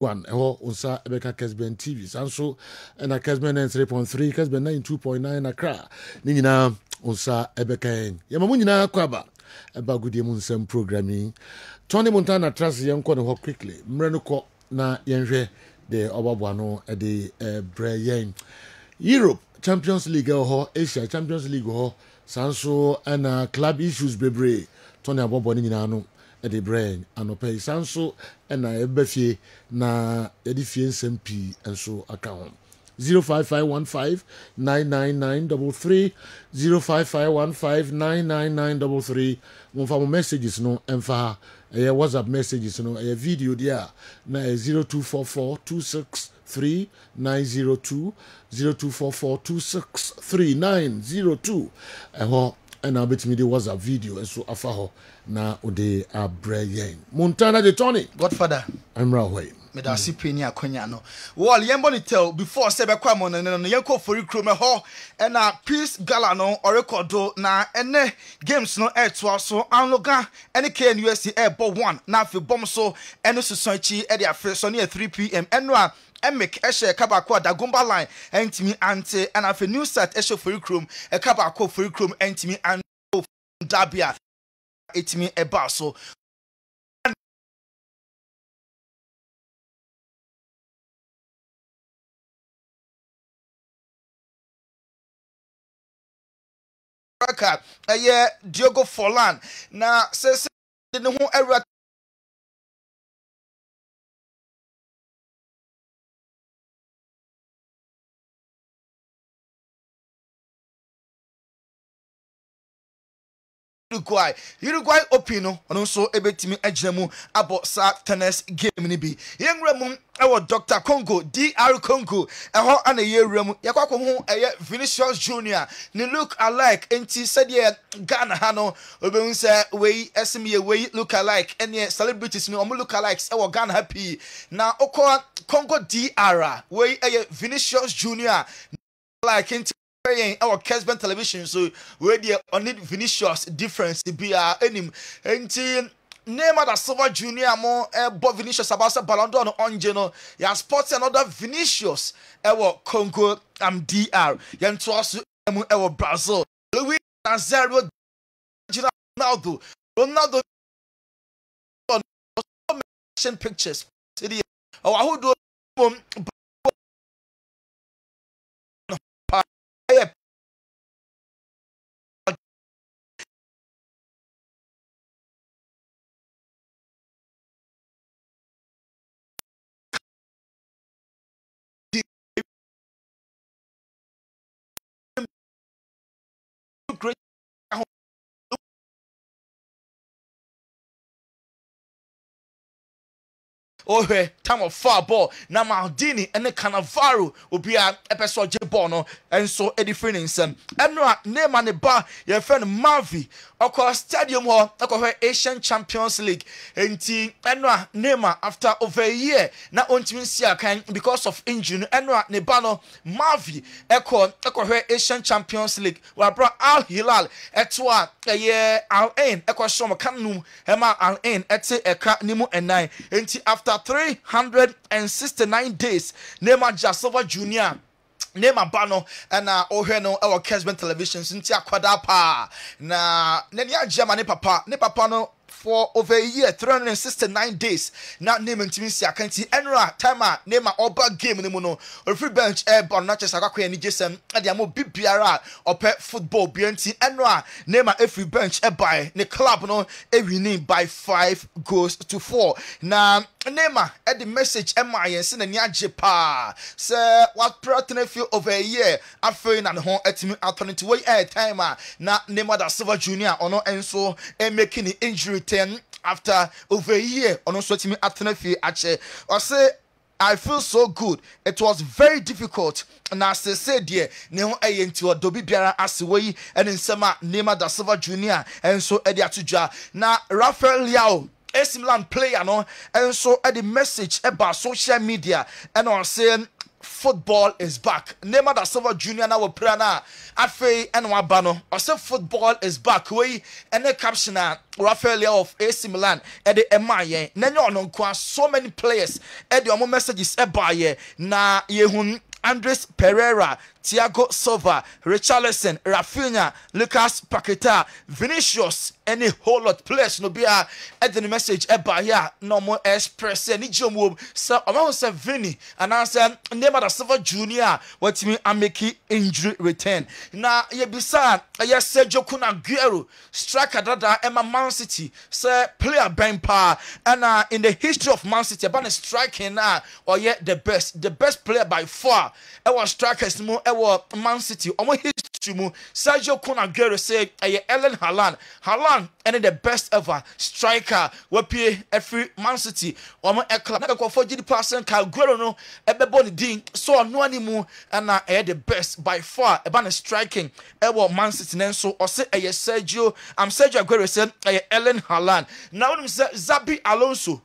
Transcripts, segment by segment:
one unsa ebeka Kessben TV sanso na Kessben 3.3 Kessben 92.9 Accra ni nyina unsa ebeka yen ye mamu nyina kwaba eba gudie mu nsem programming Tony Montana trust yen ko ne ho quickly mre no ko na yenhwe de obabwa no de bre yen Europe Champions League ho Asia Champions League ho sanso na club issues bebre Tony abobo ni nyina no the brain and pay sanso and I ebefie na edifie SMP and so account 055159993 055159993 mo messages no emfa WhatsApp messages no video there na 0244263902 0244263902 and I'll bet me the WhatsApp video and so afaho na ode abrayen Montana de Tony Godfather I'm right me da si peni akonya no wall yembo ni tell before say be kwa mo no yenko fori kro me ho and peace gala no or record na ene games no air to so anloga any KNUSC airbo 1 na fi bom so eno susanchi e dia free so near 3 p.m. enwa Emek eshe kabako dagumba line entimi ante and afi new set eshe fori krom e kabako fori krom entimi ante dabia etimi eba so Laka Diogo Forlan na se de ho era Uruguay opino ono so ebetimi aginamu abo sa tennis game ni bi yenwremu ewo Dr. Congo DR Congo eho ana yewremu yakwakwo ho Vinicius Junior ni look alike enti said ye Ghana ha no obehun se we esme we look alike ene celebrities ni omo look alikes ewo Ghana happy na okọ Congo DR we Vinicius Junior like enti our Kessben television so we there on it Vinicius difference be enim enti Neymar da Silva Junior mo Bob Vinicius about Ballon d'Or on no ya sports another Vinicius Congo DR yan to us Brazil Luis Nazario Ronaldo pictures who do great time of far ball na Maldini and the Cannavaro will be a episode Jebono and so Eddie Finningson and Neymar ne ba your friend Marvi across stadium hall Asian Champions League and Neymar after over a year na on because of injury and Nebano Marvi echo Asian Champions League where brought Al Hilal etwa Al Ain echo Shoma Kanu Hema Al Ain ete eka nimu enai enti after 369 days Neymar Silva Junior Neymar Bano and no our Kessben television since akwada pa na nenia Germany papa ne papa no for over a year 369 days now name ntimi si akanti enra timer Neymar oba game ne mu no free bench airborne na chesa kwakwa ni jesem ade amo bibiara ope football bianti enra Neymar free bench by ne club no winning by 5-4 na Neymar the message MIS na ni age pa say what threaten feel over a year after na ho atimi atone way air timer na Neymar da Silva Junior ono enso making the injury 10 after over a year on also to me ache or say I feel so good. It was very difficult. And as I said, dear, Neo Ayento Adobe Biara Asiway and in Sema Neymar da Silva Junior and so Eddie Atuja. Now Rafael Liao Esimland player no and so at the message about social media and on saying football is back. Neymar da Silva Jr. na wo pra na afei ene wa ba no. O say football is back. We ene caption na Rafael of AC Milan e de emaye. Na nya ono nko so many players e de omo messages e ba ye na ye hun Andres Pereira, Thiago Silva, Richarlison, Rafinha, Lucas Paqueta, Vinicius, any whole lot players no be at the message eba here no more express any jomo so I say Vini and I say Neymar da Silva Jr. what me ameki injury return na ye bisa ye Sergio Kun Aguero striker dada Emma Man City say player ben pa and in the history of Man City about striking na or yet the best player by far e was strikers mo e was Man City omo history mo Sergio Kun Aguero say Erling Haaland and the best ever striker we pay every Man City omo e club na go for GD person ka Aguero no e be body din so no animu and the best by far about striking e was Man City nenso o say Sergio Aguero say Erling Haaland now when say Xabi Alonso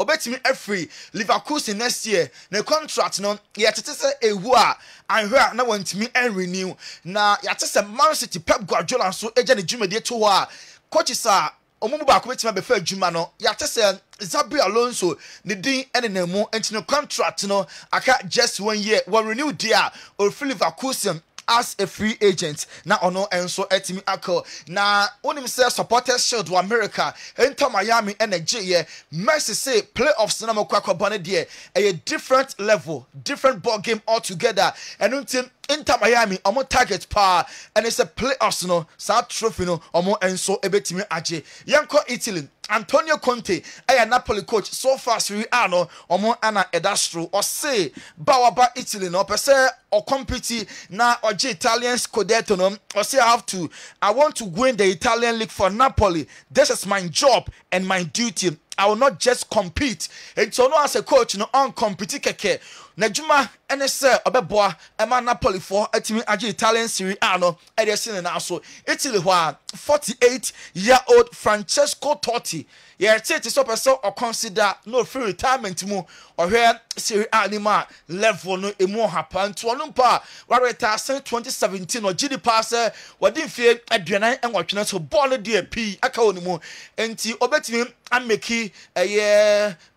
obetimi every Leverkusen next year na contract no yetete se ewu a anhwe na wantimi renew na yate se Man City Pep Guardiola so eje ne dwumade to ho a coaches a omumu ba ko betimi be fa dwuma no yate se Xabi Alonso ne din ene na mu entino contract no aka just 1 year we renew dia or Leverkusen as a free agent na ono enso etimi akọ na onim say supporters shield to America enter Miami energy ye Messi say playoffs na makwa bone de a different level different ball game altogether and until Inter Miami omo target pa and it's a playoffs no sa trophy no omo enso ebetimi age yanko Italy Antonio Conte Napoli coach so far Serie A no omo ana edastro or say bawaba Italy no pese or compete na oje Italian Scudetto no or say I want to win the Italian league for Napoli. This is my job and my duty. I will not just compete. And so no as a coach no on compete keke. Na juma ene se obeboa ema Napoli for etimi age Italian Serie A no e dey sin na so Italy ho 48-year-old Francesco Totti ye tete so person or consider no free retirement mu or here Serie A ni ma level no emu happen to onu pa wa retire since 2017 or GD pass wadi fie aduanan enwotwe so ball no dey pi aka onimu enti obetimi ameki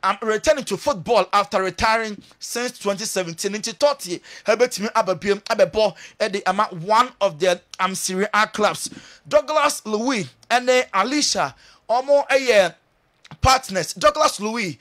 I'm returning to football after retiring since 2017 into 30 hebetimi ababiem abebo the ama one of the Serie A clubs Douglas Louis and Alicia omo partners Douglas Louis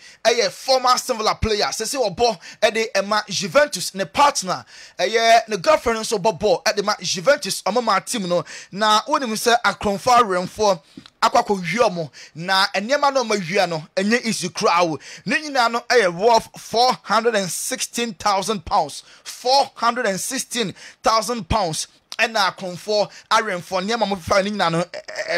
former Sevilla player say obo the Emma Juventus ne partner ne girlfriend so bobo at the Juventus omo ma team no na wonim say akronfa remfo akwako hwiomo na enema no mahwia no enye isi krawo ne nyina no worth £416,000 £416,000 and akronfo aremfo niam mo fa ni nyina no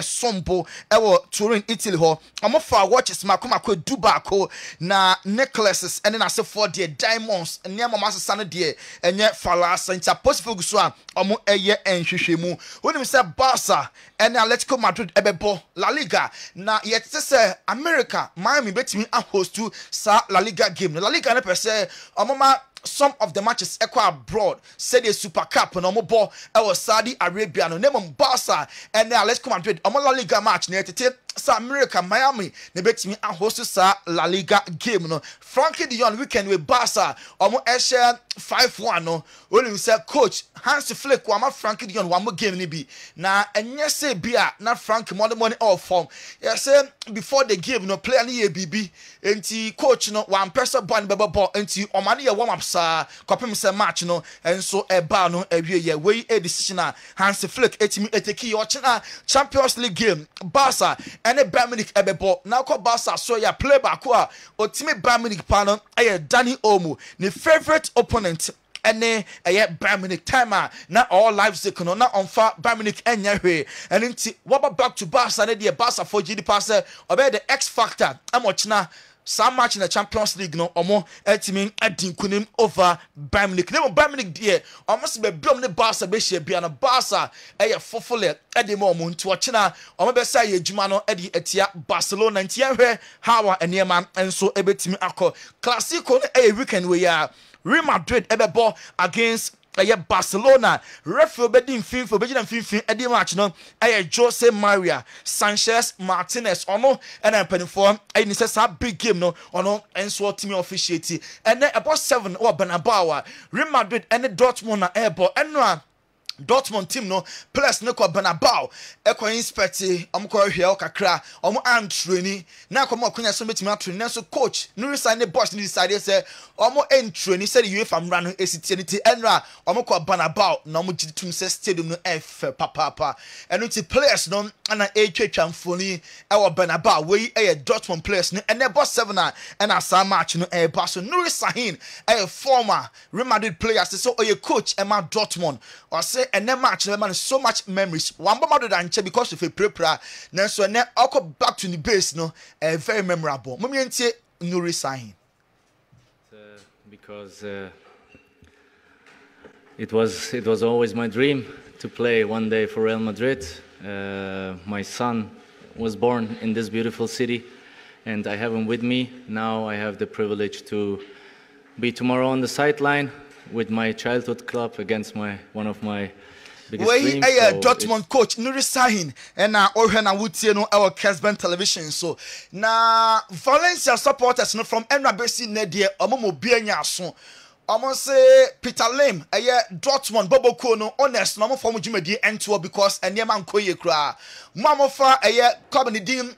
sombo ewo Turin Italy ho mo fa watches makoma ko dubako na necklaces and na se for the diamonds niam mo asesa no de enye falasa nta possible so a mo enhwehwemu wonim se Barca and Atletico Madrid ebebo La Liga na yete se America Miami betimi a host to sa La Liga game La Liga na pese omoma some of the matches echo abroad said the Super Cup no mo ball was Saudi Arabia no name Barca and now let's come and trade La Liga match na tete sa America Miami ne betimi a host sa La Liga game no Frankie de Jong weekend with Barca omo share 5-1 no only say coach Hans Flick wa ma Frankie de Jong wa mo game ni bi na enye say bia na Frank money all form yes say before the game no player ni ye bibi enti coach no one person ball ball enti omani ye warm up sa kopem say match no enso eba no awie ye we a decision Hans Flick etimi eteki yo china Champions League game Barca and Bayern Munich ebebo na ko Barca so ya play back a otimi Bayern Munich pano Danny Olmo ne favorite opponent ene Bayern Munich timer na all live no na onfa Bayern Munich enya hwe and nti waba back to Barca na de Barca for GD pass obe the X factor amochina some match in the Champions League no omo etimi adinkunim over Bayern Munich ne Bayern Munich de almost be biom ne Barca be hia bia na Barca fofole edemo omo nti ochina omo be say adwuma no edi etia Barcelona nti hwe hawa enema enso ebetimi akọ Clasico no weekend we ya Real Madrid ball against Barcelona. Referee bedding fin Eddie match no Jose Maria Sanchez Martinez ono and I'm penny for and it's a big game no ono and so team officiate and then about 7 or Bernabeu Real Madrid and the Dortmund na airport and Dortmund team no plus no ko Bernabeu inspect amko hwe kakra omo antreni na ko mo akonya so betimi atreni so coach no resign the boss ni decide say omo entreni say the UEFA mra no esitianity enra omo ko Bernabeu na omo gitum say stadium no f papa eno ti players no na etwetwa mfoni e wo Bernabeu we Dortmund players no and boss 7 na asa match no so no resign former Real Madrid players so coach Emma Dortmund or say and that match man so much memories one bomb than because of a prepare now so now I'll go back to the base no very memorable moment no resign because it was always my dream to play one day for Real Madrid. My son was born in this beautiful city and I have him with me. Now I have the privilege to be tomorrow on the sideline with my childhood club against one of my biggest dreams. So Dortmund coach Nuri Sahin and na wutie no our Kessben television so na Valencia supporters no from NBC Nedie omo bianya so omo say Peter Lim Dortmund Boboko no honest no form jumedi ento because enema nkoye kra mo fa club ni dim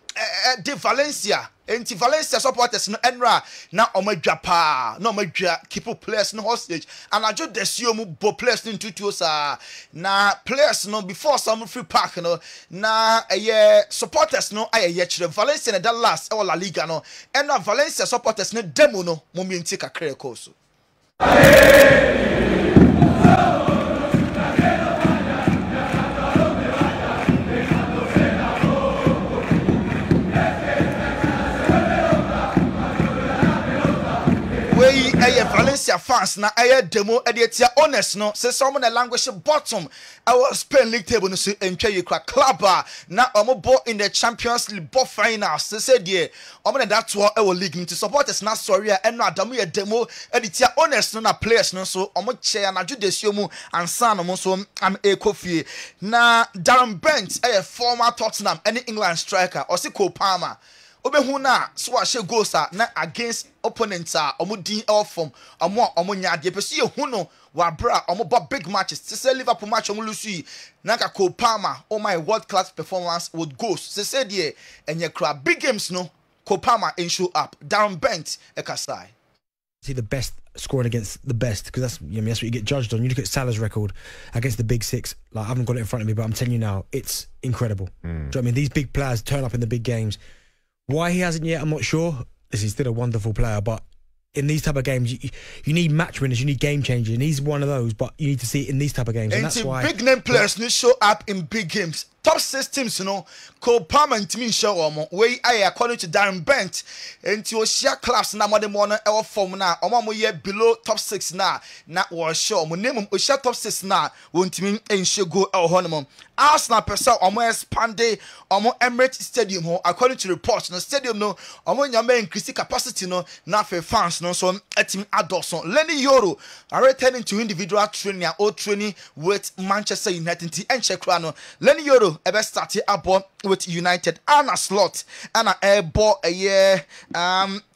de Valencia enti Valencia supporters no enra na omadwa pa na omadwa keep players no hostage and ajo desio mu bo players no tutuo sa na players no before some free park no na supporters no kire Valencia na that last La Liga no enra Valencia supporters no demo no momenti kakre koso Valencia fans na demo editia honest no say some na language bottom our Spain league table no so entwa yekra club na omo in the Champions League ball finals say there omo that tour our league to supporters na sorry and no adamu ye demo editia honest no na players no so omo che na judesio mu ansa no so am ekofie na Darren Bent former Tottenham any England striker or si Cole Palmer obehu na so ahye goals na against opponents omo din form omo nya de pese yehu no wa bra omo big matches say Liverpool match omo lusu na ka Cole Palmer my world class performance with goals say there enye kra big games no Cole Palmer show up Darren Bent ekasai see the best scoring against the best because that's that's what you get judged on. You look at Salah's record against the big six, like I haven't got it in front of me but I'm telling you now it's incredible. Do you know what I mean? These big players turn up in the big games. Why he hasn't yet, I'm not sure. He's still a wonderful player, but in these type of games, you need match winners, you need game changers, and he's one of those, but you need to see it in these type of games. And that's why big name players need show up in big games. Top 6 teams, Cole Palmer and Timmy show according to Darren Bent, and you share class now more than one hour form now, or year below top 6 now, not was sure. My name we share top 6 now, won't mean and should go our honeymoon. Arsenal person expanded Emirates Stadium according to reports no stadium no nyame increase capacity no na for fans no so team adults no Lenny Yoro are returning to individual training or training with Manchester United and Chekra no Lenny Yoro ebe start abo with United Anna slot Anna ball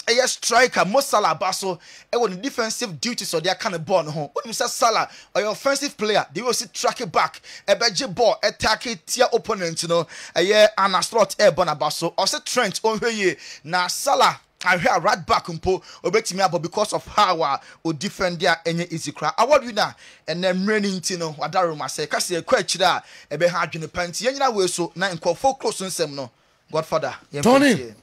a striker Mo Salah baso the defensive duties or their kind of ball no when Mr. Salah or your offensive player they will see track it back a ball attack it tier opponent Anna slot baso or say Trent on here na Salah I hear right back umpo obetimi abo because of how o defend there any easy cry award winner and then raining tino wadaro ma say kase kwachira ebe ha adwene panti yanyina we so na nkofo close nsem no Godfather Tony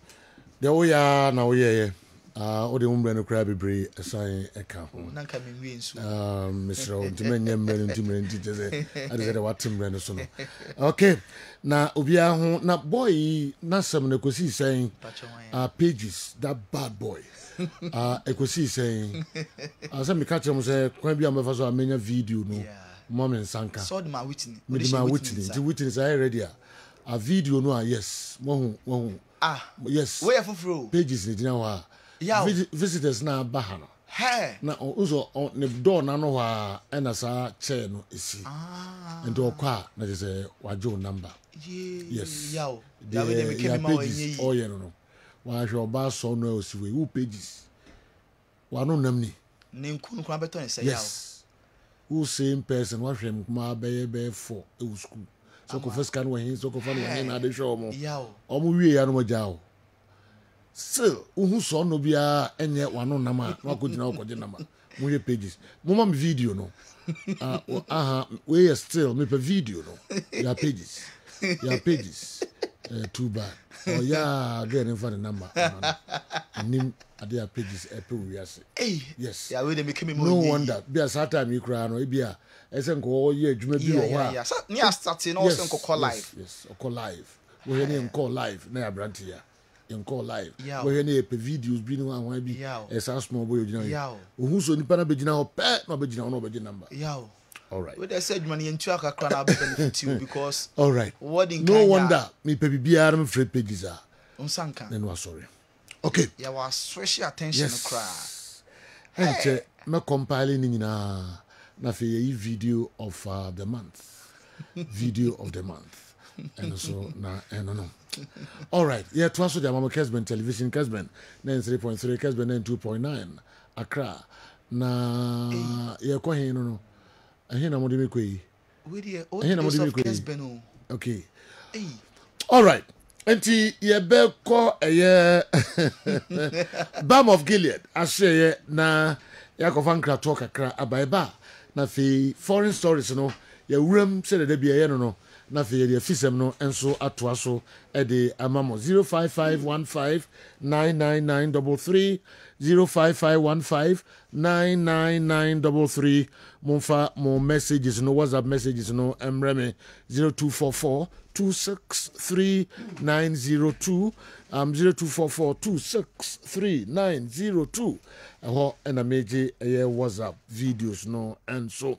the way na we o de umbre no cry bebre assign eka ho na nka me wi nsu Mr. Ontimenya mbre ntije say ade what timbre no so no okay na obia ho na boy na sem na kosi saying pages that bad boy ekosi saying asa me catch am say kwan bia me fa so amenya video no moment sanka so the my witness the witness I ready a video no yes mo yes where for pages ni dina wa visitors na bahano Hey. Na also on the door na no wa e na sa chair no esi. And okwa na say wajo number. Yes. Yaw. The pages all you know. Wa hwe oba so no osiwe who pages. Wa no nam ni. Ninkunu kwa beto say yaw. Yes. Who same person wa hwe ma be 4 e wo school. So ko first can when so ko fa no when na de show mo. Yaw. Omo wie ya no mo jao. Still, who saw no bia enye wano nama na ko gina ko nama mo ye pages mo ma video no we still me pe video no your pages too bad oh yeah get in for the number nim ade pages e pe we ase yes yeah we dey make me no wonder bia that time you cry no e bia ese nko ye adwuma bi wo ha yeah so near starting also nko call live yes call live we ye ne call live na ya brand here in call live where you pe videos bi no an bi esa small boy ogina ohun so nipa na begina ho pe na begina no be number all right we dey say adwuma ne ntua kakra na benefit you because all right no wonder me pe bibia am free pages are unsanka then was sorry okay yeah was special attention cry enche me compile ni na fe yi video of the month video of the month and so na no all right yeah twice the mama Kessben television Kessben 93.3 Kessben 92.9 Accra na yeah ko hin no na mo de me koi we dey Kessben okay all right enti ye be ko Balm of Gilead ashe na ya ko fan kra talk akra abaiba na fi foreign stories no ya wuram se de bia ye no na fe ye fisem no enso atoa so e de amamo 05515999933 05515999933 monfa mo messages no WhatsApp messages no emreme 0244 263902 0244263902 ho na meje WhatsApp videos no and so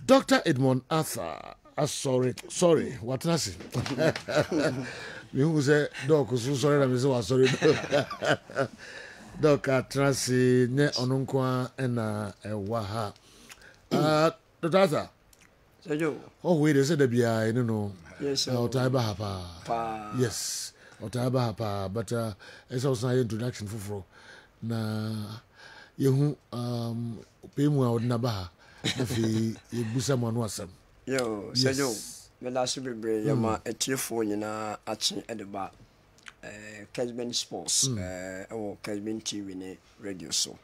Dr. Edmond Arthur sorry what na say me who say doc so sorry na me say was sorry doc atrase ne onunko na ewa ha Dr. Arthur Sejo oh wait they say the bia you know yes otaiba hapa yes otaiba hapa but it's also an introduction for na yehu pemu a odna ba na fi yebusa mo no asem yo Sejo me last bebre yama etiefo nyina achi edeba Kessben Sports o Kessben TV ne radio so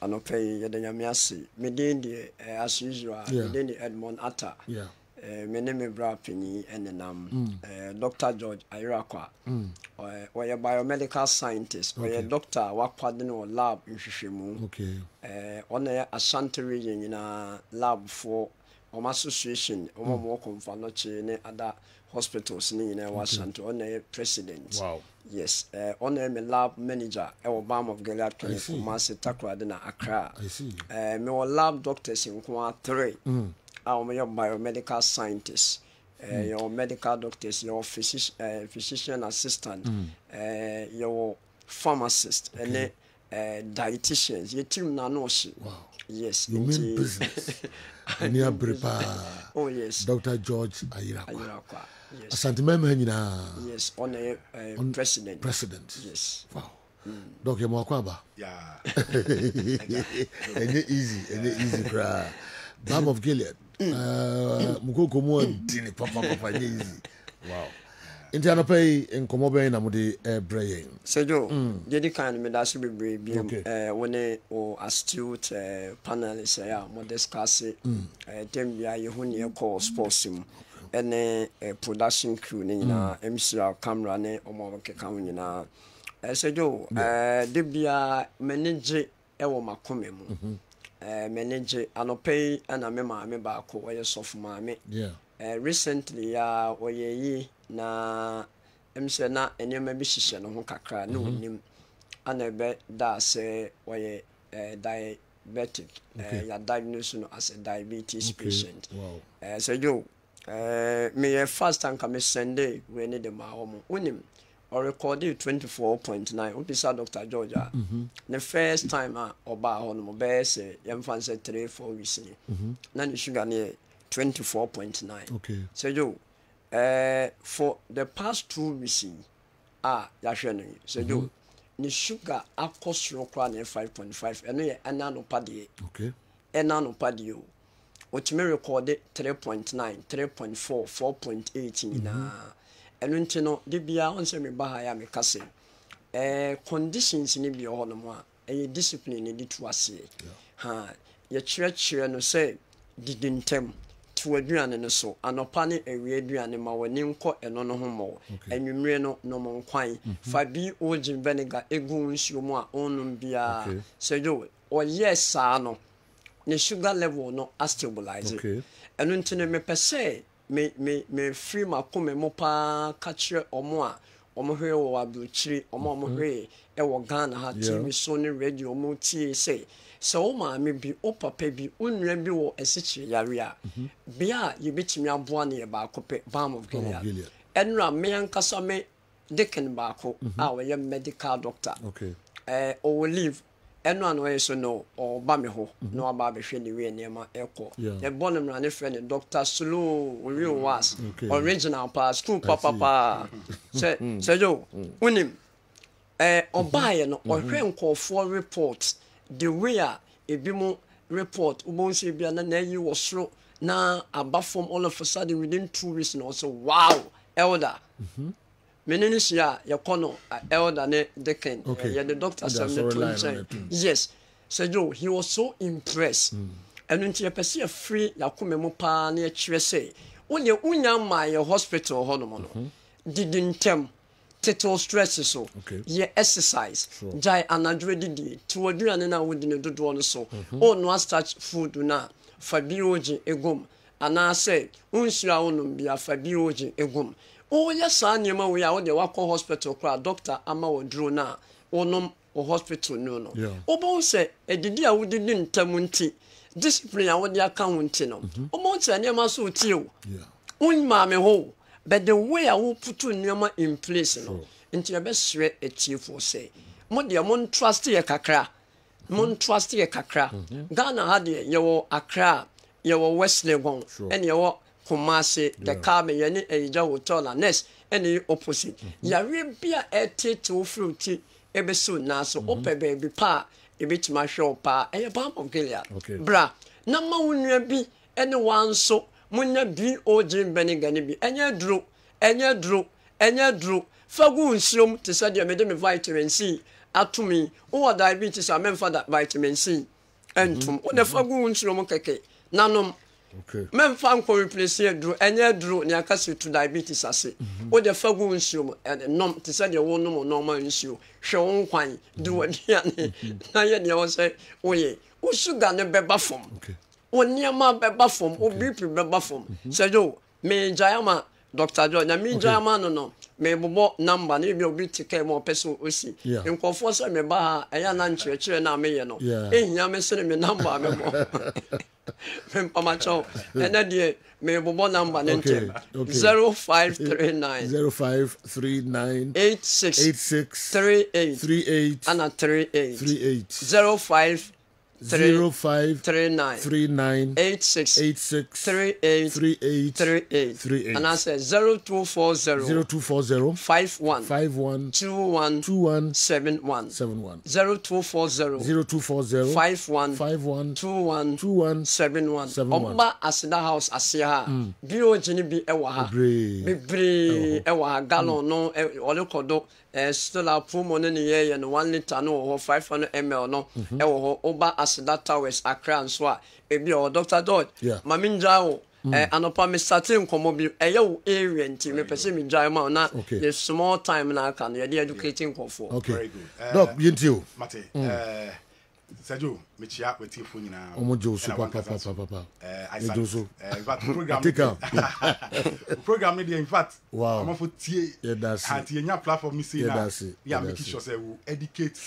anope yedanya ase me den de as usual me den Edmond Atta me name bra peni enenam Dr. George Ayrakwa or a biomedical scientist or a doctor wakwade no lab nhwehwemu on a Ashanti region in a lab for association mo konfanoche ne other hospitals ni in Ashanti on a president yes on a lab manager e Balm of Gilead clinic Kumasi Takrade na Accra me lab doctors in kwa 3 your biomedical scientists your medical doctors your physician assistant your pharmacist and dietitians your team na no yes you mean business and you prepare oh yes Dr. George Ayrakwa yes asante mema nyina yes on a president yes wow doc yemo akwaba easy cry Balm of Gilead mukoko mo dini papa easy wow Inti anapay enkomo be na mo de brain Sejo jedi kan me da so bebre bi woni o astute panelist ya mo discuss dem bia ye hu ne call sports mu ene production crew ne nyina MC camera ne omo ke kan nyina Sejo de bia manage e wo makome mu manage anopay ana me ma me ba ko wo ye soft ma me recently ya oyeyi na emse na enyema bi hihye no ho kakra na onim ana be da se oye diabetic ya diagnosed as a diabetes patient so yo me fast and come Sunday we need the ma omo onim or recorded 24.9. Upisa Dr. Georgia. The first time Oba on best Yamfan said 3-4 weeks. Then the sugar near 24.9. Okay. So you for the past 2 weeks, Yashani. So you the sugar cost your crown 5.5 and no paddy. Okay. And no paddy. Which may record 3.9, 3.4, 4.8 and when you know, the Bia on semi Bahaya me case. Conditions in the Honoma, a discipline in it was your church no say didn't tem to a duan and so, and upon it a reduan and my name caught and on homo, and you may no mon quine, 5B old in vinegar, a goons you more own beer, say you, or yes, sano. The sugar level no stabilize it. And until me per se, me free my come mopa catcher or more, or more or blue tree or more ray, or Ghana had TV, Sony radio, multi say. So, ma may be opa baby, unrebu or a situation. Bia, you beat me up 1 year about copy balm of Gilead. And ram me and Casame Dicken Barco, our young medical doctor. Okay. Or leave. And one way so no or Bamiho, no about the shady way near my echo. The bonum ran a friend, Dr. Sulu, real was original pass, school papa. Say, yo, win him. Or buy an or him call for reports. The way a bimo report, won't say be an you was slow. Now, above from all of a sudden within 2 weeks, and also, wow, elder. Menenisia, your corner, elder ne deacon. Yeah, the doctor said, yes. So Joe, he was so impressed. And when you perceive a free Yakumemopa near Chese, when you unya my hospital honomono, didn't tem. Total stress so. Yeah, exercise. Jai anadredi to a duan and I wouldn't do one so. Oh, no, start food na Fabioji egum. And I say, Unsra onum be a Fabioji egum. Oh, yes, I knew we are the Wako Hospital crowd, Doctor Ama drew na, or no, or hospital no. Oh, both say, a didia would didn't tamunti. Discipline, I would the account, no. Oh, Monte, and Yamasu too. Un mammy ho. But the way I will put Nyama in place, no, into your best threat a chief will say. Mondia mon trusty a kakra, mon trusty a kakra. Ghana had your Accra, your West Legon, and your Kumasi, the Carmen, Yanni, a Jawotola, Nest, and the opposite. Yaribia a tit fruity, ever soon now, so open baby pa, a bit my show pa, and a bomb of Gilead. Bra, number one be anyone so. Munya bi o Jim Benigani bi enya dro fagu nsiom te say de me vitamin C atumi o diabetes am for that vitamin C entum o de fagu nsiom keke nanom memfa nko replace dro enya dro ne akase to diabetes ase o de fagu nsiom nom te say de wo nom normal nsio hwe won kwan de wadiane na ye de wo say oye o sugar ne beba fom Onyama beba form, o BP beba form. Say yo, me jayama, Dr. John, na me jayama no. Me bobo number, ni bi obi tike mo person osi. Nkofo say me ba eya na nchire na me ye no. Ehia me se me number me mo. Me pamacho. Ena die me bobo number nente. 0539 86 38 and 38 05 39 86 38 and I said 0240 51 21 71 0240 51 21 71 Oba asida house asia bio jini bi ewa ha bebre ewa ha gallon no ole kodo still a promo no ye no 1 liter no 500 ml no ewo Oba asida towers Accra so a ebi o Dr. George maminja o anopa me starting komo bi eyo area nti me pese me jai ma na the small time na kan ye dey educating for very good doc yentio mate Sergio mechia wetifo nyina omojo super papa I said but program media in fact I'm for tie anti nya platform me say na ya make sure say we educate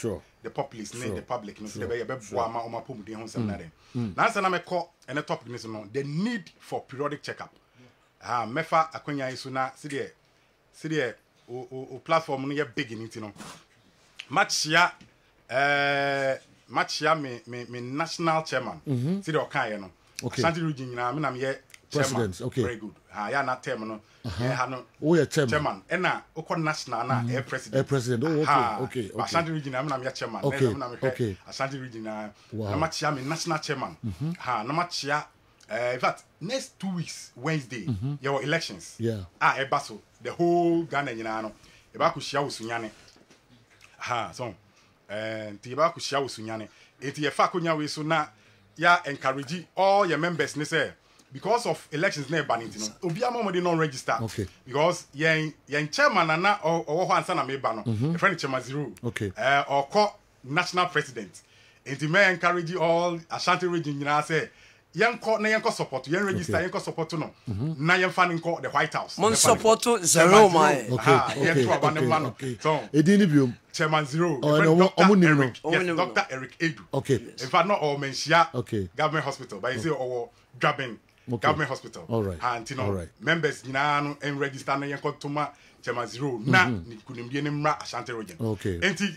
the populace the public no say be boa ma o ma pomuden ho sem na dem na say na me call any topic ni no the need for periodic checkup mefa akwanya isu na see there o platform no ye big in it no match ya me national chairman see the okan no Ashanti region nyina me na me ye president okay very good ya na term no ha no oh yeah chairman and na o national na president oh okay Ashanti region na me chairman okay Ashanti region na match ya me national chairman na match ya in fact next 2 weeks Wednesday your elections ebaso the whole Ghana nyina no eba ko hia wosunyane so ti eba ko hia wosunyane enti ye fa ko nya we so na ya encourage all your members ne say because of elections na eba nti no obi amomode non register because yen chairman na owo ho ansa na me ba no e friend chairman zero or call national president enti me encourage all Ashanti region nyina say yanko support yan register yanko support no na yan fan nko the White House mon support zero my so edini biom chairman zero Dr. Eric Edu in fact not all mentia government hospital but you say our Drabin government hospital and you know members nyina no en register na yanko toma chairman zero na ni kunimdie ne mra Ashanti region enti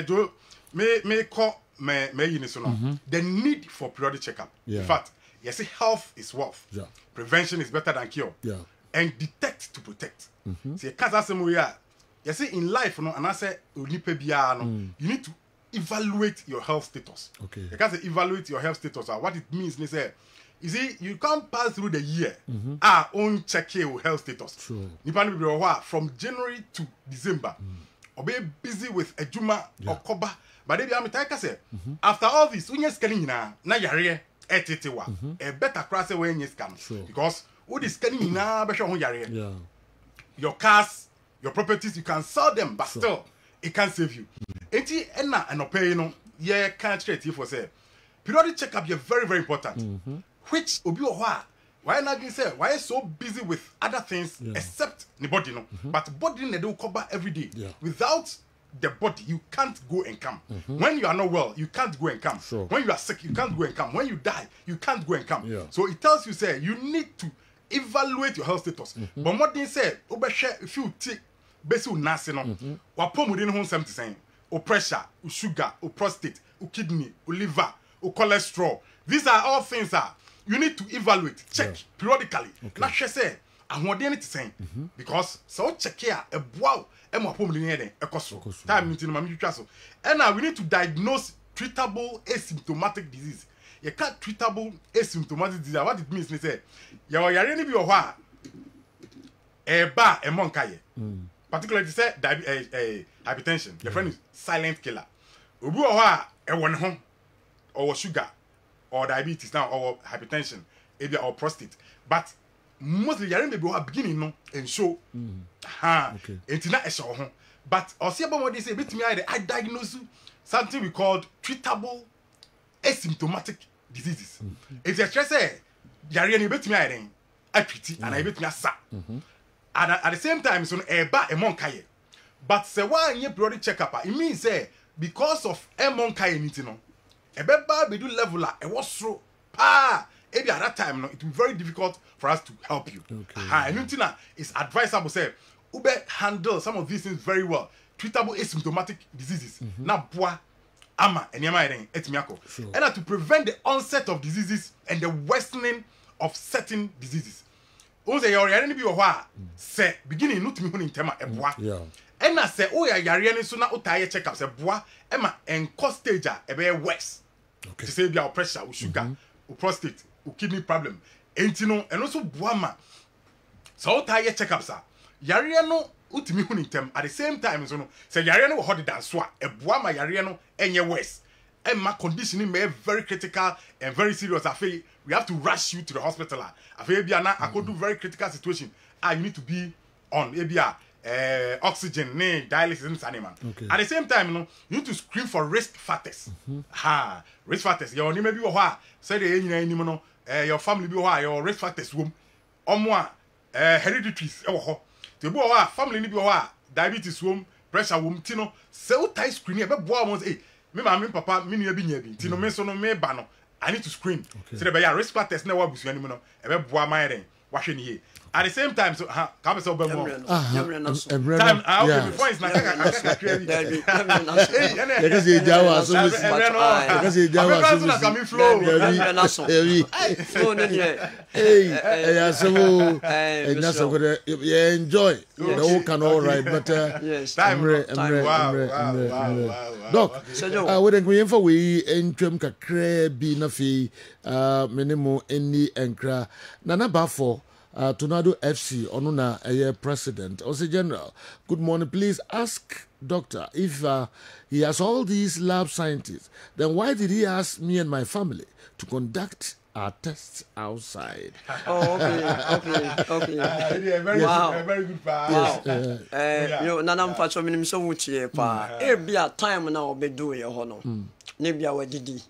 do me call me so no the need for periodic checkup in fact you see health is wealth prevention is better than cure and detect to protect see kaza semo ya you see in life no and I say onipa bia no you need to evaluate your health status you can say evaluate your health status what it means is say you see you can't pass through the year on check your health status nipa no be from January to December be busy with ejuma okoba but they am take say after all this unya scanning na yare etetewa e better cross we nya scan because all this scanning na be ho yare your cars your properties you can sell them but still it can save you enti na pay no ye can straight for say periodic checkup is very very important which obi o ho a why not you say why so busy with other things except the body no but body na do cover every day without the body you can't go and come when you are not well you can't go and come when you are sick you can't go and come when you die you can't go and come so it tells you say you need to evaluate your health status but what they say obehwe if you take basic nase no wa pomudi no ho nsem te sen o pressure o sugar o prostate o kidney o liver o cholesterol these are all things that you need to evaluate check periodically na hwe say ahode ne te sen because so check here e boa e mo apom ni eden e koso time nti no ma mitwa so and now we need to diagnose treatable asymptomatic disease you can't treatable asymptomatic disease what it means is say your yare ni bi o ho a e ba e monkaye particularly say hypertension the friend is silent killer obi o ho a e won ho or sugar or diabetes now or hypertension or prostate but mostly yare be ho beginning no and show entina e show ho but osieba mo dey say betimi I diagnose something we called treatable asymptomatic diseases it's a stress yare ni betimi I treat and I betimi asa and at the same time so eba e monkaye but say why any periodic checkup it means say because of e monkaye niti no ebeba be do level e was maybe at that time no it will be very difficult for us to help you and it's advisable say ube handle some of these things very well treatable asymptomatic diseases na boa ama enema eden etimiako and to prevent the onset of diseases and the worsening of certain diseases o say your yare ni bi wo ho a say beginning no tumi ho ni ntema eboa and na say o ya yare ni so na utaye check up say boa ema enco stage a e be worse to say bia pressure o sugar o prostate o kidney problem enti no eno so boa ma so utaye check up sa yare no utimi hu ni ntem at the same time so no say yare no ho de dan so a eboa ma yare no enye worse and my condition may be very critical and very serious. We have to rush you to the hospital. I could do very critical situation. You need to be on oxygen, dialysis, animal. At the same time, you need to screen for risk factors. Risk factors. Your name may be say your family be your risk factors. Hereditaries. Family be diabetes, pressure, tino. So tight screening. Me papa me nua bi nya bi ti no me so no me ba no I need to screen so the risk factors na wa busu ani no e be boa man den wa hwe ne ye At the same time, so come so bemo. Time okay before it's like because you jawa so because you jawa so coming flow. Yeah, so and that's what you enjoy. The whole can all right, but Doc, I wouldn't go in for we entrim kakre bi na fi minimum any enkra nana bafo Tornado FC onuna a president or general. Good morning, please ask doctor if he has all these lab scientists, then why did he ask me and my family to conduct our tests outside? Oh, okay. Wow. Very good. Wow. You nanam facho minim so wuchie pa. E bia time na obedu ye ho no. Ne bia wadidi.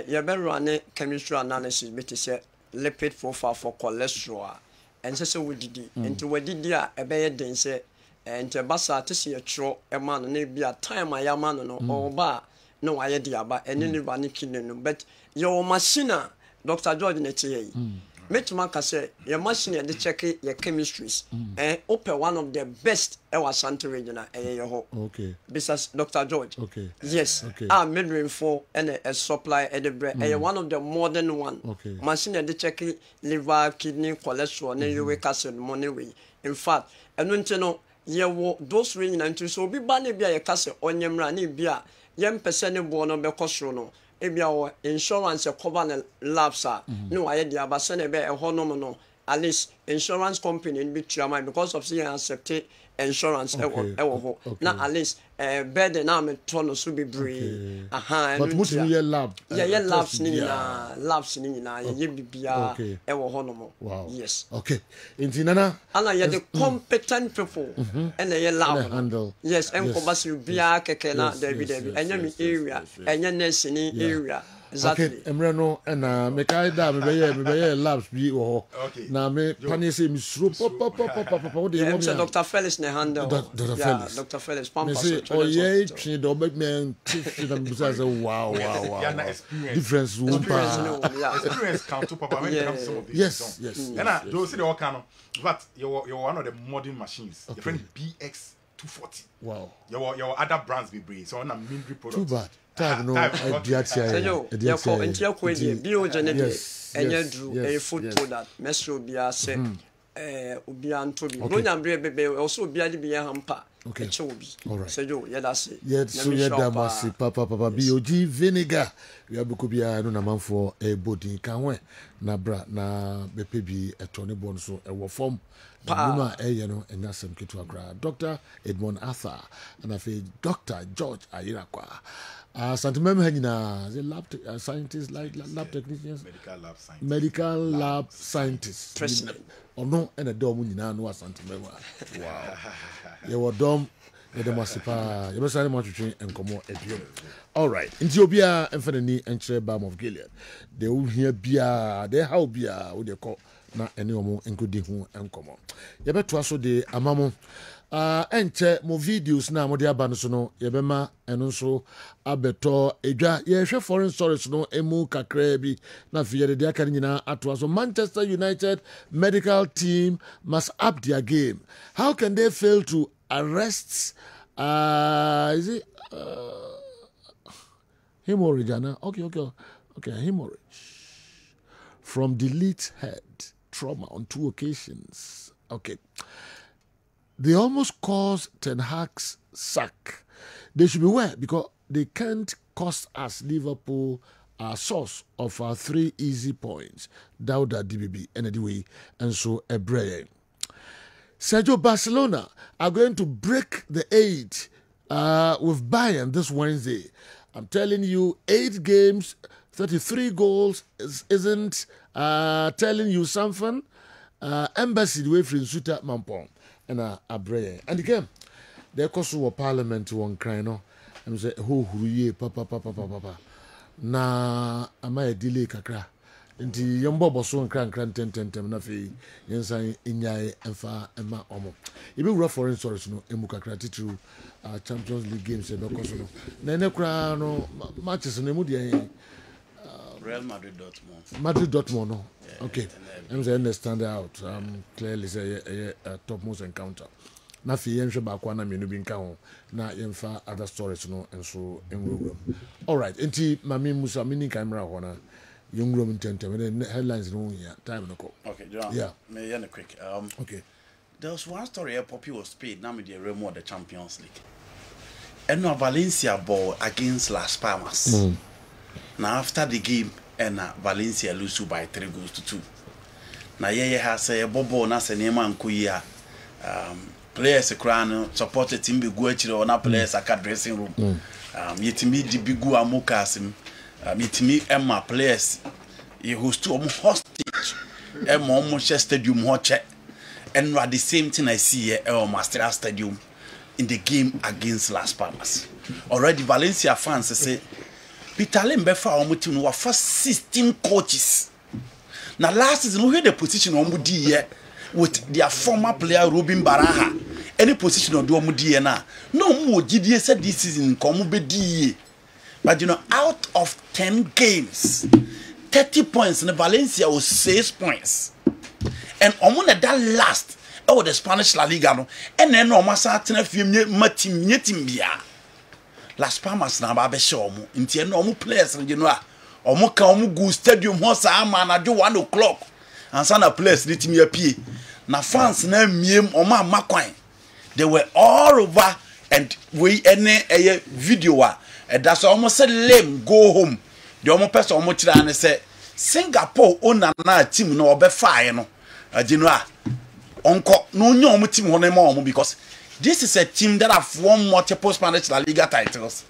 You be run chemistry analysis bit say lipid profile for cholesterol. And so wudidi. Into wadidi a ebe den say ente basa to see a tro e man ne bia time ayama no or ba no aye dia ba ene ne ba ne kinu but your machine Dr. George Netiye. Metuma ka say your machine dey check your chemistries. Open one of the best ewa Santa region ho. Okay. Besides Dr. George. Okay. Yes. Okay. Midfield for and a supply at the bread. One of the modern one. Okay. Machine dey check liver, kidney, cholesterol, and uric acid, money way. In fact, and no those ring and so be banny be a castle on your rani beer. Yem percent born on the costro. Ebia insurance cover labs no I the abasene be a honomono at least insurance company in big trauma because of seeing accept insurance na at least bed na me tono so be bree but much ye lab labs ni na ye bibia e wo honomo. Wow. Yes. Okay intinana ana ye the competent people and ye lab handle. Yes and ko basi bia keke na David enya mi area enya nurse ni area. Exactly. Okay, Emre no na me kai da me be labs bi wo na me pani say mi suro pop what do you want? Dr. Felix ne handle. Dr. Felix pampas. Me say oh yeah twi do be me twi them say wow. Difference experience count to papa when it comes to some of these. Yes. And those see the all kind of but you're one of the modern machines. Your friend BX 240. Wow. Your other brands be brave. So on a military product. Too bad. Tag no idea. Biogenetic and drew a food product. Mesro Bia said Ubian Toby. Ronan Brebe also Biadi Bia Hampa. Okay. All right. So yeah, that's it. Yeah, so yeah, damasi papa BOG vinegar. We have bukubia no na manfo e body kanwe na bra na bepe bi etone bon so e wo form. Numa e no enya sem ketu akra. Dr. Edmond Arthur and afi Dr. George Ayirakwa. Santimem hanyina the lab scientists like lab technicians, medical lab scientists. President. Ono ena dom nyina no asantimem. Wow. You were dumb, you must pa. You must say much between and come on. All right. In Ethiopia, and for the knee and share balm of Gilead. They will hear beer, they how beer, what they call na any more including who and come on. You better also the amamo. Enche mo videos na mo dia ba no so no ye bema eno so abeto edwa ye hwe foreign stories no emu kakra bi na fi ye de aka nyina ato so Manchester United medical team must up their game. How can they fail to arrest is it hemorrhage? Okay, hemorrhage from delete head trauma on 2 occasions. Okay. They almost caused Ten Hag's sack. They should beware because they can't cost us Liverpool our source of our 3 easy points. Dauda DBB, anyway, and so Ebre. Sergio Barcelona are going to break the 8 with Bayern this Wednesday. I'm telling you, 8 games, 33 goals isn't telling you something. Embassy the way from Suta Mampong. And Abre. And again, they also parliament one cry no. And say, who ye papa. Na am I delay kakra. Inti yombo so nkran ten na fe yensan inyai emfa ema omo. Ibe wura foreign stories no emu kakra titru Champions League games e be koso no. Na ene kra no matches no emu de Real Madrid Dortmund. Madrid Dortmund, no. Yeah, okay. I'm saying they stand out. Clearly say a topmost encounter. Na fi yenhwe ba kwa na menu bi nka ho na yemfa other stories no enso enwuram. All right. Enti mami musa mini camera ho na yenwuram tentem headlines no here time no go. Okay, John. Yeah. Me yana quick. Okay. There was one story where Poppy was paid now with the Remo of the Champions League. And no Valencia ball against Las Palmas. Now after the game, and Valencia lose by 3-2. Now has a bobo na se nema nkuya. Players crown supported team be go or na players aka dressing room. Yetimi di bigu amukasim. Yetimi Emma players. He host to hostage. Emma Manchester Stadium hoche. And at the same thing I see here at Master Stadium in the game against Las Palmas. Already Valencia fans say Peter Lembefa omuti no first 16 coaches. Now last season we had the position omudi here with their former player Robin Baraha. Any position on do omudi here now. No more GDS said this season come be di. But you know, out of 10 games, 30 points in Valencia was 6 points. And omuna that last the Spanish La Liga no and then no masa tena fiem matim bia Las Palmas na ba be show mu ntie no players you know omo ka omo go stadium ho sa ama na do 1 o'clock ansa na players litimi apie na fans na miem omo amakwan they were all over and we any video that's almost said lame go home the omo person omo kira ne say Singapore owner na team no obefa no Genoa, Uncle, no new team on them because this is a team that have won multiple Spanish La Liga titles,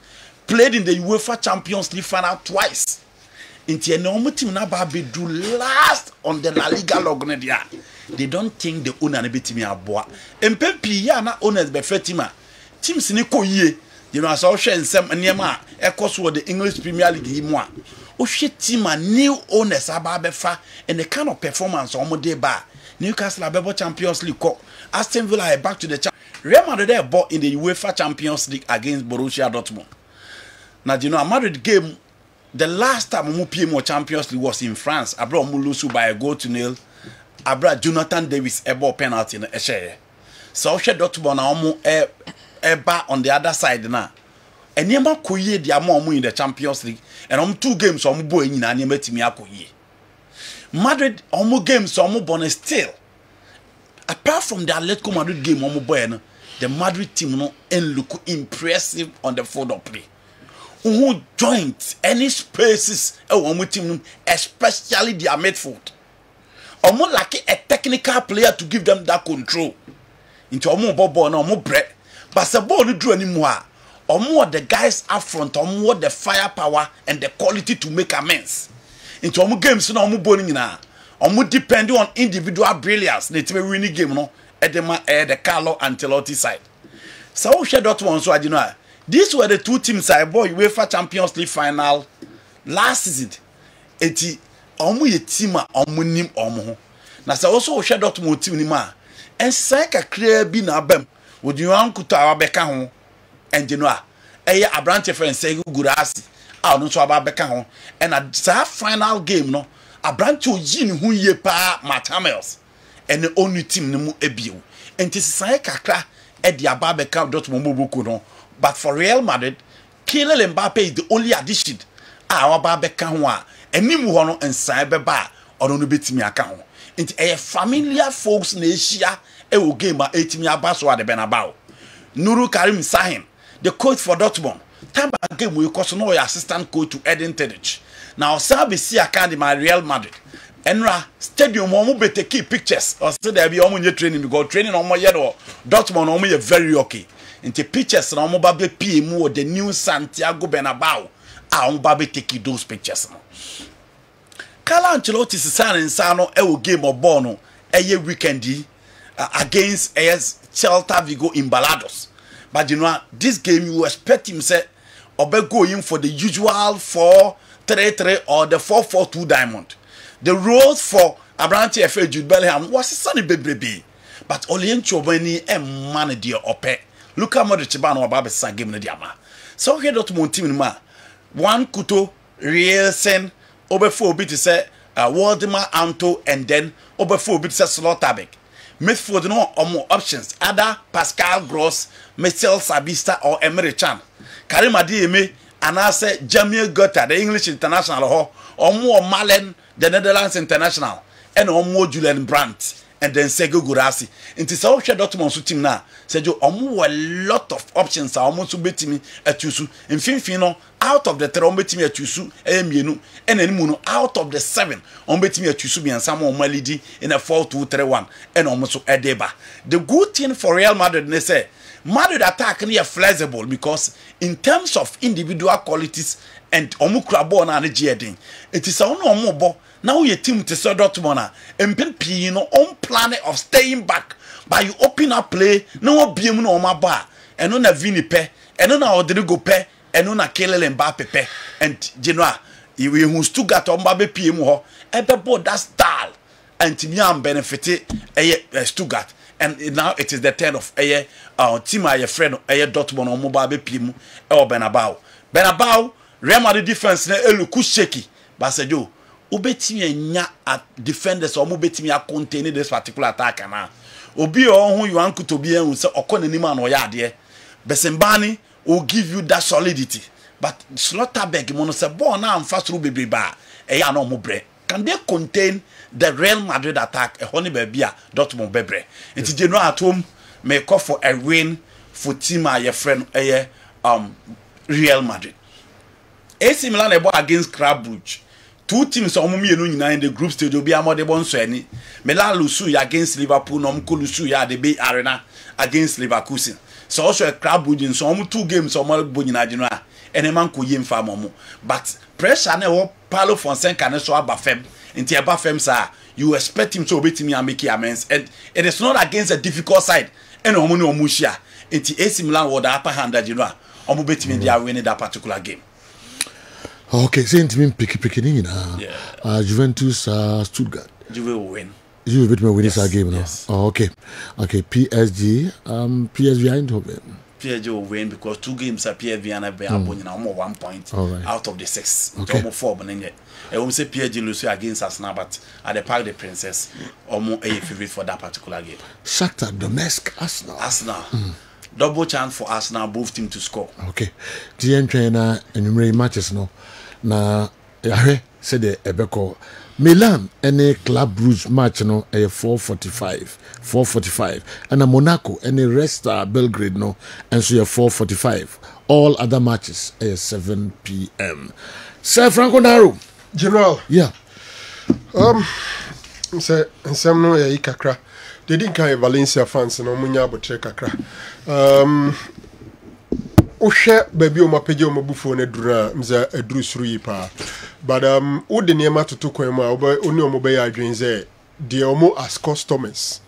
played in the UEFA Champions League final twice. Into a normal team na be do last on the La Liga lognedia. They don't think the owner be team aboa. MPP ya na owners be fetima. Teams ni ko ye. You know as I share some niema e course with the English Premier League mo a. O hwe team a new owners aba befa and the kind of performance on dey ba. Newcastle abebo Champions League ko. Aston Villa are back to the Real Madrid they bought in the UEFA Champions League against Borussia Dortmund. Now you know a Madrid game the last time we PM Champions League was in France. Abra Mulusu by a goal to nil. Abra Jonathan Davis a ball penalty in the share. So she Dortmund na omo eba on the other side now. And yema koye dia mo in the Champions League and 2 games omo boy nyina na metimi akoye. Madrid omo games omo bonus still. Apart from the Atletico Madrid game omo boy no, the Madrid team no look impressive on the field of play. Who joint any spaces omo team especially their midfield. Omo like a technical player to give them that control. Into omo bobo na omo bre. But the ball no do anymore. Omo the guys up front, omo the firepower and the quality to make amends. Into omo games no omo bowling na. Omo depending on individual brilliance. They team winning game no. The Carlo Ancelotti side. So we share that one so you know. These were the 2 teams I bought UEFA Champions League final last season. Eti omo ye team a omo nim omo. Na say also we share that one team ni ma. And say ka clear bi na bam. Would you want to abeka ho? And you know, Abrante friend say Gurasi. Ah, no so abeka ho. And at that final game no, Abrante yin hu ye pa Matamels. And the only team no mu ebio. And this say kakra e di abeka Dortmund boku no. But for Real Madrid, Kylian Mbappe is the only addition. Ah, abeka ho a enim ho no ensan beba ono no betimi aka ho. Nti familiar folks na Asia e wo game a etimi aba so ade Bernabeu. Nuru Karim Sahin, the coach for Dortmund. Time game we cause no assistant coach to Edin Terzic. Now Sabi see academy Real Madrid. Enra stadium omo bete key pictures. Or say there be omo training because training omo yedo Dortmund omo ye very okay. Into pictures na omo ba be PM the new Santiago Bernabeu. Ah omo ba be take those pictures. Carlo Ancelotti sisane nsano e wo game of ball no eye weekendi against Celta Vigo in Balados. But you know this game you expect him say obe going for the usual 4-3-3 or the 4-4-2 diamond. The roles for Abrante FA Jude Bellingham was sunny baby. But Olien Chobani and man dear ope. Look at Modric ban or Babe San game in the Diama. So here Dortmund team ma. One Kuto, Rielsen, Obefo obi to say Waldemar Anto and then Obefo obi to say Slotterbeck. Midfield no more options. Ada Pascal Gross, Michel Sabista or Emery Chan. Karim Adeyemi and I say Jamie Gotta, the English international or more Malen, the Netherlands international, and or more Julian Brandt. And then Sego Gurasi. Into South Dortmund team now. Said you a lot of options are almost to bet me at Yusu. In Finfino, out of the 3 bet me at Yusu, and then Muno out of the 7 on bet me at Yusu and Samuel Malidi in a 4-2-3-1 and almost at Deba. The good thing for Real Madrid, they say, Madrid attack near flexible because in terms of individual qualities and Omukrabo and Jeding, it is on more. Now your team to say Dortmund and you know on planet of staying back by you open up play no be no my bar and on a Vini pe and on a Rodrigo pe and on a Kelele Mbappe pe and Genoa you who Stuttgart on Mbappe PM ho ebe that style and to me am benefited Stuttgart and now it is the turn of team your friend Dortmund on Mbappe PM or Benabao Real Madrid defense na eluku shaky but say yo ubetimi nya at defenders or ubetimi a contain this particular attack na obi o hu you anku to be en say okona ni man o ya de Besembani will give you that solidity but Slotterbeck mono say ball na amfa through bebe ba e ya no mo bre can they contain the Real Madrid attack e honi ba bia Dortmund bebre enti Genoa at home may call for a win for team your friend Real Madrid. AC Milan against Club Brugge. 2 teams are in the group stage will be more than so any. Milan lusu against Liverpool, Nomco lusu ya the Bay Arena against Leverkusen. So also a Club Brugge in so 2 games or more Bunina Genoa and a man could yin farm. But pressure never Paulo Fonseca and so abafem into abafem sir. You expect him to beat me and make amends, and it is not against a difficult side. And Omuno Mushia into AC Milan with the upper hand that Genoa. Omu beat me they are winning that particular game. Okay, same team picking Juventus Stuttgart. Juve will win. Juve beat me win this game now. Yes. Oh, okay. PSG Eindhoven. PSG will win because 2 games are PSV and I've been almost 1 point out of the 6. Okay. Almost 4 but I won't say PSG lose against Arsenal, but at the Parc des Princes almost a favorite for that particular game. Shakhtar Donetsk Arsenal. Double chance for Arsenal, both teams to score. Okay. TN trainer enumerate matches no. Na said the Ebeko Milan any Club Brugge match no 4:45 and a Monaco any Resta Belgrade no and so 4:45 all other matches 7 p.m. Sir Franco Naru General say some no kakra they didn't carry Valencia fans no munya botre kakra Oshe baby o mapeje o mabufu ne dura mza eduru suru yi pa but wo de niema toto kwan mu a oni o mo be ya adwenze de o mo as customers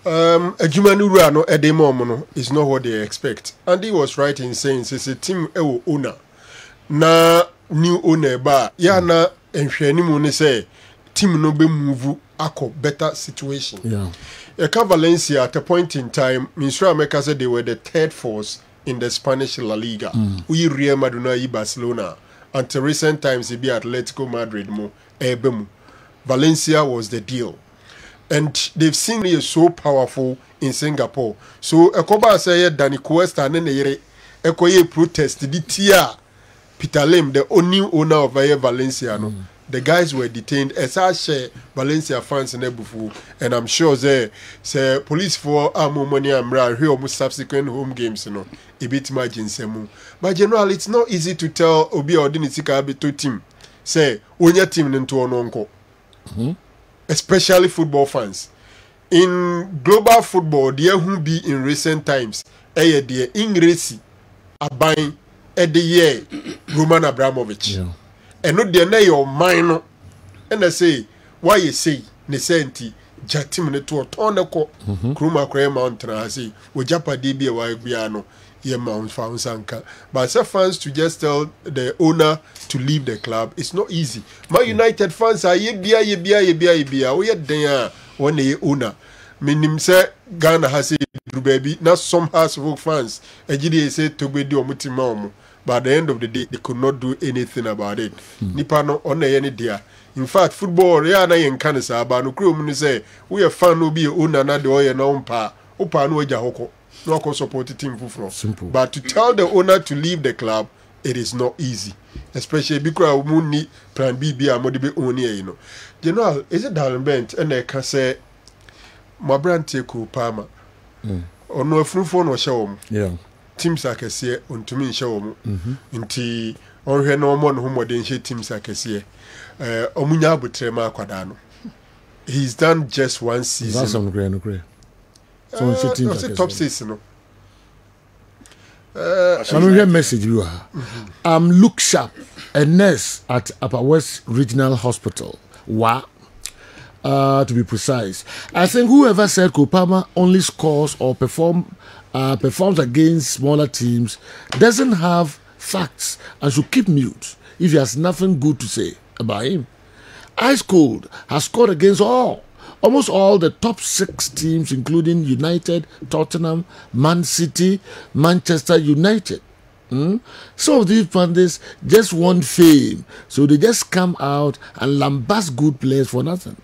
adwuma no ru ano edem o mo no is not what they expect and he was right in saying it's a team ewo owner na new owner ba ya na enhwani mu ne say team no be move akọ better situation Valencia at a point in time Minister America said they were the 3rd force in the Spanish La Liga. We Real Madrid, Barcelona. Until recent times, it be Atletico Madrid. Valencia was the deal. And they've seen it so powerful in Singapore. So, Ekoba say Danny Cuesta and Ekoye protest the tia Peter Lim, the new owner of Valencia. No? The guys were detained as I share Valencia fans in Ebufu, and I'm sure they say police for money and here almost subsequent home games, you know, a bit margin semu. But general, it's not easy to tell Obi Odinitika to team. Say, when your team into an uncle. Especially football fans. In global football, there who be in recent times, dear Ingresi, Abain, the year Roman Abramovich. And not the na your mind and I say why you say Nesenti Jatim to a tonako Kruma Cray Mountain I say with Japa DB why Biano ye Mount Found Sanka. But some fans to just tell the owner to leave the club, it's not easy. My United fans are ye bia we are there one day owner. Minim say Ghana has a baby, not some house folk fans. A GDA say to be do mutimum. but at the end of the day, they could not do anything about it. Nipa no on any dia. In fact, football, yeah, na yen kan sa ba no kro mu say we a fan no be owner na de oye na umpa no eja hoko no ko support team fufro. Simple. But to tell the owner to leave the club, it is not easy, especially because we need plan B be amode only, you know. General, is it Darren Bent and I can say my brand take Palmer or no frufo no show yeah teams I can see on to me show inti on her no more who more than teams I can see Omunya Butrema Quadano. He's done just one season. That's some great. So it's a top season. I'm hear message you are. Look Sharp, a nurse at Upper West Regional Hospital. Wow. To be precise, I think whoever said Kopama only scores or performs against smaller teams doesn't have facts and should keep mute if he has nothing good to say about him. Ice Cold has scored against almost all the top 6 teams, including United, Tottenham, Man City, Manchester United. Some of these pundits just want fame, so they just come out and lambast good players for nothing.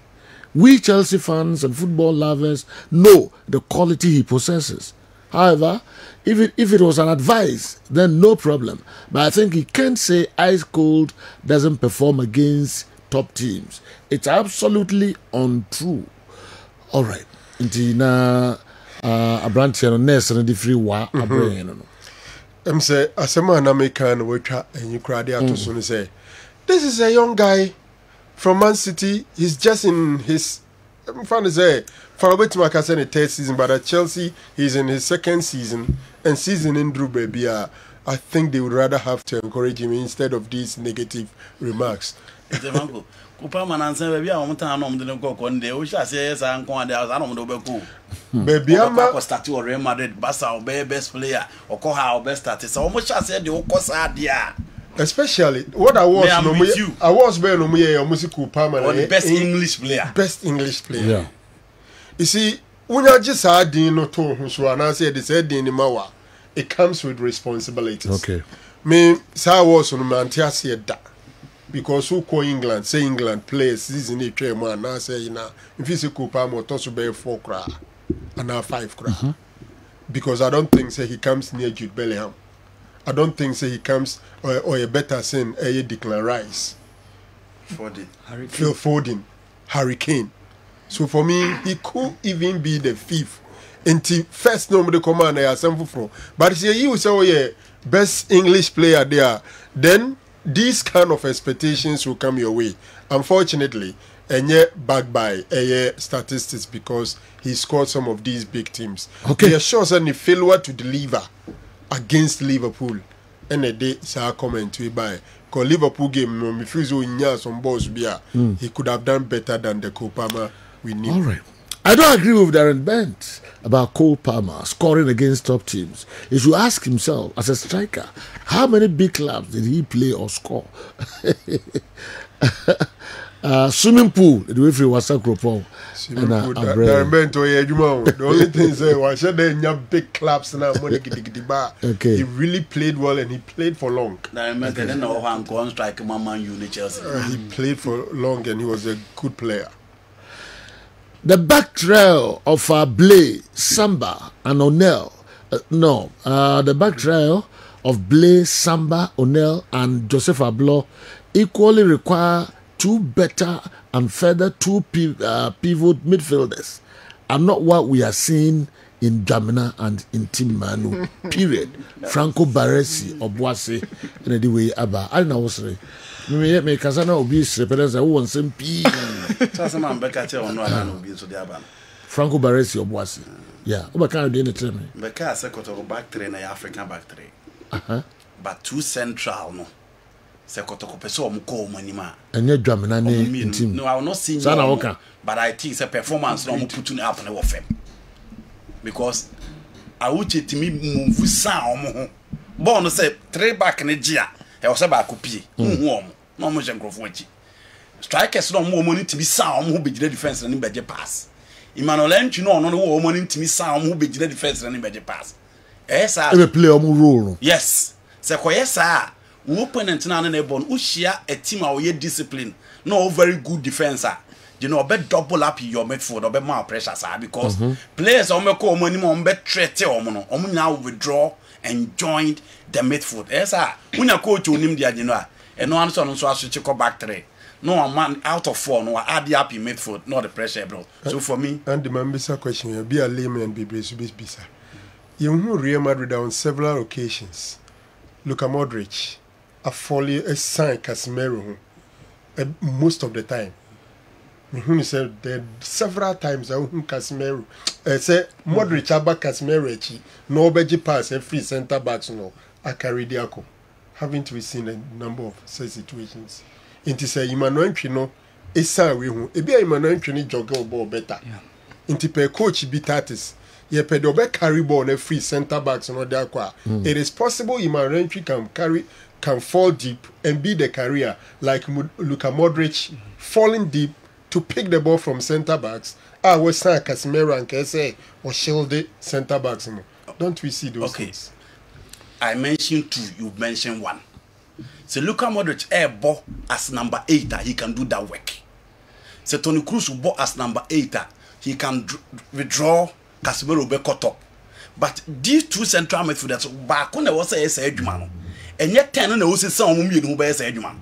We Chelsea fans and football lovers know the quality he possesses. However, if it was an advice, then no problem. But I think he can't say Ice Cold doesn't perform against top teams. It's absolutely untrue. All right. Intina Abrantiano Ness and the free wa say asema na American wetra and you cried out to soon say this is a young guy from Man City. He's just in his I'm trying to say for a bit to make a third season, but at Chelsea he's in his second season and season in Drew baby. I think they would rather have to encourage him instead of these negative remarks. Kupama na nse baby a mta na omde nko konde o sha se esa nko ade a na omde obeku baby ama ko start o Real Madrid Barca o be best player o ko ha o best start so o mo sha se de o ko sa de a especially what I was being no me o music Kupama or the best English player yeah you see when you just add din no to so and I say they said din mawa it comes with responsibilities. Okay, me say was no man tia say da because who call England say England plays season 8 man now say you know if you say Kupama to so be 4 cra and now 5 cra because I don't think say he comes near Jude Bellingham. I don't think say he comes or a better sin a Declan Rice Phil Foden Harry Kane. So for me he could even be the 5th until first nobody command I some for but say you say oh yeah best English player there then these kind of expectations will come your way. Unfortunately, and yet backed by statistics because he scored some of these big teams. Okay. He assures any failure to deliver against Liverpool. And a day, sir, comment to buy. Because Liverpool game, no, me feel so in some balls he could have done better than the Kopama we need. All right. I don't agree with Darren Bent about Cole Palmer scoring against top teams. He should ask himself, as a striker, how many big clubs did he play or score? Swimming pool, the way free was Sakropong. Darren Bent, the only thing is, why should they have big clubs now? Okay. He really played well and he played for long. Darren Bent didn't know how I'm going to strike Man U Chelsea. He played for long and he was a good player. The back trail of Blay, Samba, and O'Neill. The back trail of Blay, Samba, O'Neill, and Joseph Ablo equally require 2 better and further 2 pivot midfielders, and not what we are seeing in Jamina and in Team Manu. Period. Franco Baresi or Boise, and the way Abba. I know what's right. Me kasana obi represents who wants some P. Franco Baresi or Boise. Yeah. What kind of doing it to me? Because I got back 3 na African back 3. But 2 central no. Sekotoko peso omko manima. And you Jamina in team. No, I will not see no, but I think it's a performance no put in up na ofem. Because I would to me move sound. Born say 3 back in the gia. He was about copy. No much and strikers no more money to be sound who be the defense and in pass. Emmanuel you know no more money to me sound who be the defense and in pass. Yes, I play a role. Yes. se koyesa wo opponent na na ebon wo hia a team a wo discipline no very good defense you know be double up your midfield or be more pressure sir because players o meko o mani mo be threat o mo no o mo nya withdraw and joined the midfield sir unya coach onim dia you know e no answer no so aswitch ko back three no a man out of 4 no add up in midfield not the pressure bro so for me and the members question you be a layman and be bisa you know Real Madrid on several occasions Luka Modric a folly a sign Casemiro most of the time who said there several times Casemiro say Modric aba Casemiro no beji pass a free center backs no a carry diako haven't we seen a number of such situations inti say Emmanuel Twino esa we hu e bia Emmanuel Twino joggle ball better inti per coach be tatis ye pe do be carry ball na free center backs no there kwa it is possible Emmanuel Twino can fall deep and be the carrier like Luka Modric falling deep to pick the ball from center backs. We saw Casemiro and Kessben or shielded center backs. Don't we see those things? I mentioned 2, you mentioned 1. So Luka Modric ball as number 8, he can do that work. So Toni Kroos ball as number 8, he can withdraw Casemiro be cut up. But these 2 central midfielders back when there was a Edgeman, and yet 10 and also some women who bears Edgeman.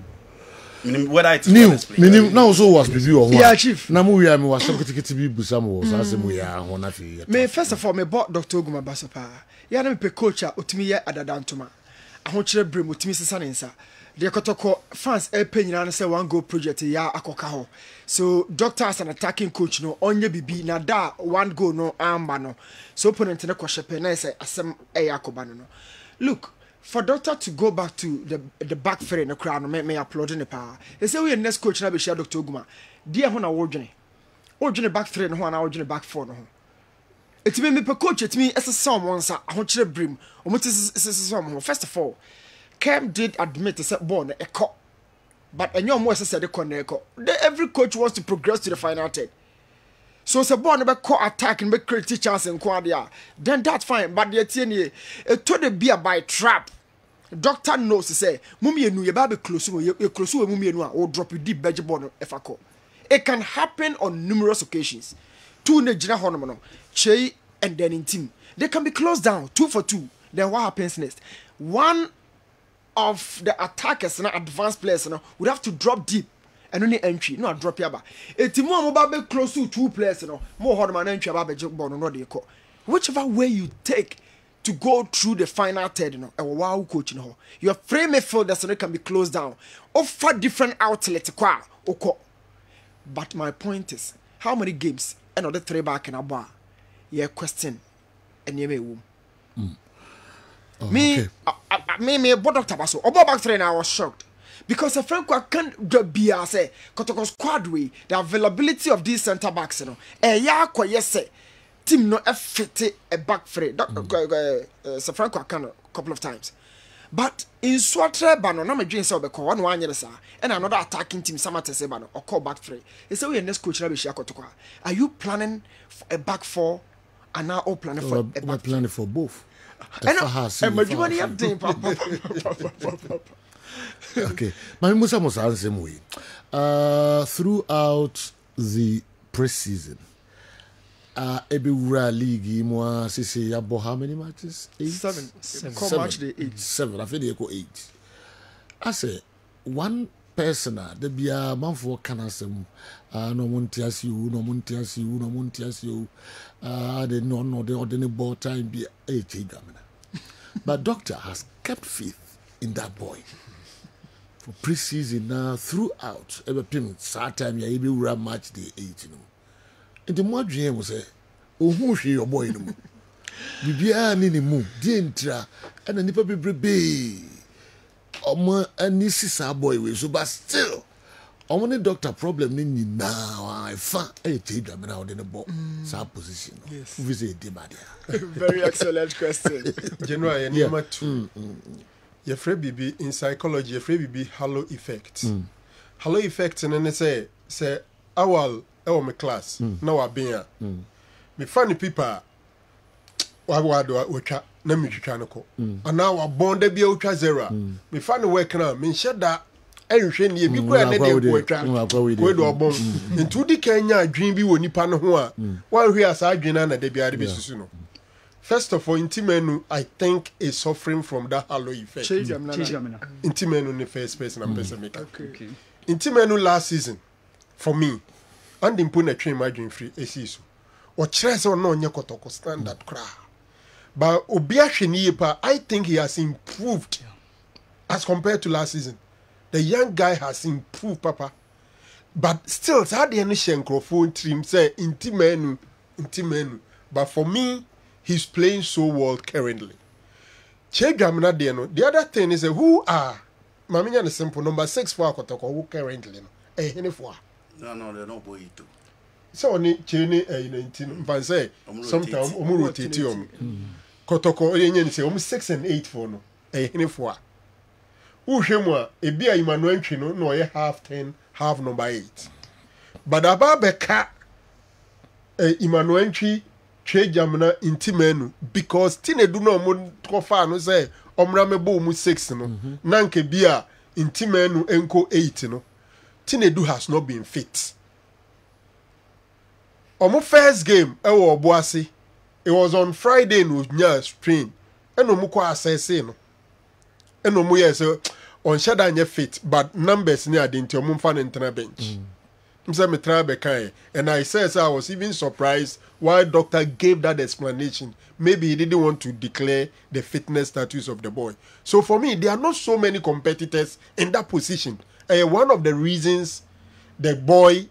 Whether it's new now so was review on yeah chief na mu ya me was sekiti bi busam wo so asem ya ho na fe me first of all me bought Dr. Oguma Basopa ya na me pe coach a otimi ye adadantoma ahokire brem otimi sesa ne nsa de kotoko fans pe nyina na say one goal project ya akoka ho so doctor as an attacking coach no onye bibi na da one goal no amba no so opponent ne kwahyepe na say asem akoba no look for doctor to go back to the back three in the crowd, me applauding the power. They say we are next coach na be share Dr. Oguma. Dear ho na wodwene back three no ho na wodwene back four no ho. It me pe coach it me as someone sa ahokire brim. Omo first of all, Cam did admit to set ball na ekọ. But enyo mo say the corner ekọ. Every coach wants to progress to the final third. So se ball no be call attack and be create chance and quadia. Then that's fine. But the tie it to the be by trap. Doctor knows to say mumienu ye ba be close we mumienu a or drop you deep bedge ball if I call. It can happen on numerous occasions. 2 ne gina hono no. Che and then in team. They can be closed down 2 for 2. Then what happens next? One of the attackers and advanced players would have to drop deep. And only entry, no drop yaba. It's more mobile close to 2 players, more hard man entry about the ball, no they call. Whichever way you take to go through the final third, a wow coach, your frame midfielders can be closed down. Offer different outlets, but my point is, how many games another 3 back in a bar? Yeah, question, and you may womb. Me, but Dr. Basso, about back 3 and I was shocked. Because a friend can't be a say, Kotoko squad way, the availability of these centre backs, ya kwa yes, team no fit a back three. Sir Franco can a couple of times. But in Swatre Bano, no, my dreams of the call 1 year, and another attacking team, Samata Sebano, or call back 3. It's a way next coach, Rabbi. Are you planning for a back 4 and now all planning for a back planning for both? And my money up there, okay, my Musa must answer me. Throughout the preseason, every league, moi, see, how many matches? 7. 7. Match day 8. 7. I think they 8. I say 1 person, there be a man for canasem. No montias you, no montias you, no montias you. They no, the ordinary ball time be 8 gamina. But doctor has kept faith in that boy. For pre-season now throughout every time you be run match day 8 and the more dream was say oh who your boy no bibia ni mu di entra and nipa bebrebe omo ani sisa boy we so but still omo ni doctor problem ni nyina I fa e te dwam na ode ne bo sa position yes who say dey bad very excellent question January number 2 your friend BB in psychology, your friend BB halo effect. Halo effect, and then say our my class. Now I been me funny people. wado otwa na metwitwa no ko ana wa bonda bia otwa zero me fa no work na me nheda enhwe ne bi kura ne de otwa we do obon ntu di kanya adwen bi wɔ nipa no ho a wan hwe asa adwen na de bia de besusu no. First of all, Intimenu, I think, is suffering from that halo effect. Intimenu, the first person I'm person maker. Okay. Intimenu last season, for me, and in Puna train margin free, esiso. Or tres or no nyakotoko standard cry. But Obiashinipa, I think he has improved as compared to last season. The young guy has improved, Papa. But still, the initial microphone trim say Intimenu. But for me, he's playing so well currently. The other thing is who are Maminya is simple number 6 for Kotoko who currently no. No, they're not boy too. So only Chini say sometimes rotate Kotoko say 6 and 8 for no who shemwa ebia Emmanuel Chino no half 10 half number 8. But Ababeka Emmanuel Chejamna Intimenu because Tine do no mo kofa no say omra mebo mu 6 no nanke bia Intimenu enko 8 no Tine do has not been fit. Omo first game e wo Obuasi it was on Friday no nya strain eno mu kwa assess no eno mu yes on shada nya fit but numbers ni adenti omo mfa na bench. And I said I was even surprised why doctor gave that explanation. Maybe he didn't want to declare the fitness status of the boy. So for me, there are not so many competitors in that position. One of the reasons the boy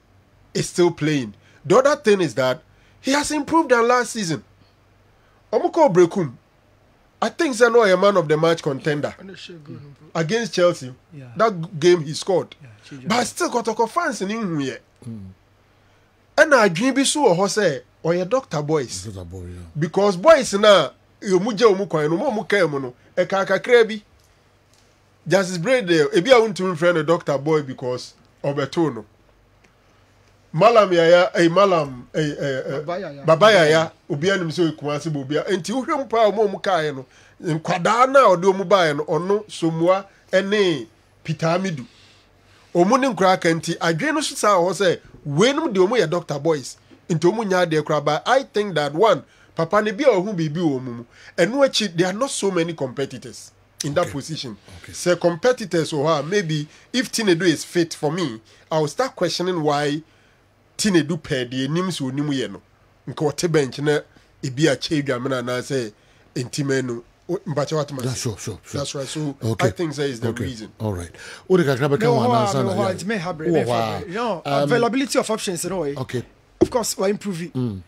is still playing. The other thing is that he has improved than last season. Omuko Brekum, I think he's a man of the match contender against Chelsea. Yeah. That game he scored. Yeah. But still got a fans in here. And I dream be so or say or your doctor boys. Because boys now you muja umuko no mo kemo no e kaka krebi. Justice Braid there e bia won't friend a doctor boy because obeto no. Malam yaya malam babaya ya obi anim so ikuase bo bia enti wohwem pa mo kae no nkwada na ode omu bae no ono somua ene pitamidu omuni nkura kanti adwe no so sa ho say wenum de omu ya doctor boys into omu nya de kura ba. I think that one papa ne bia ohu bibi omu enu achi there are not so many competitors in that position. Say competitors or maybe if Tinedu is fit for me I will start questioning why Tinedu pair the names wo nimu ye no nka wote bench na ebi a chedwa mena na say Intimenu. Sure. That's right. So I think that is the reason. All right. Availability of options in a way. Okay. Of course, we're improving.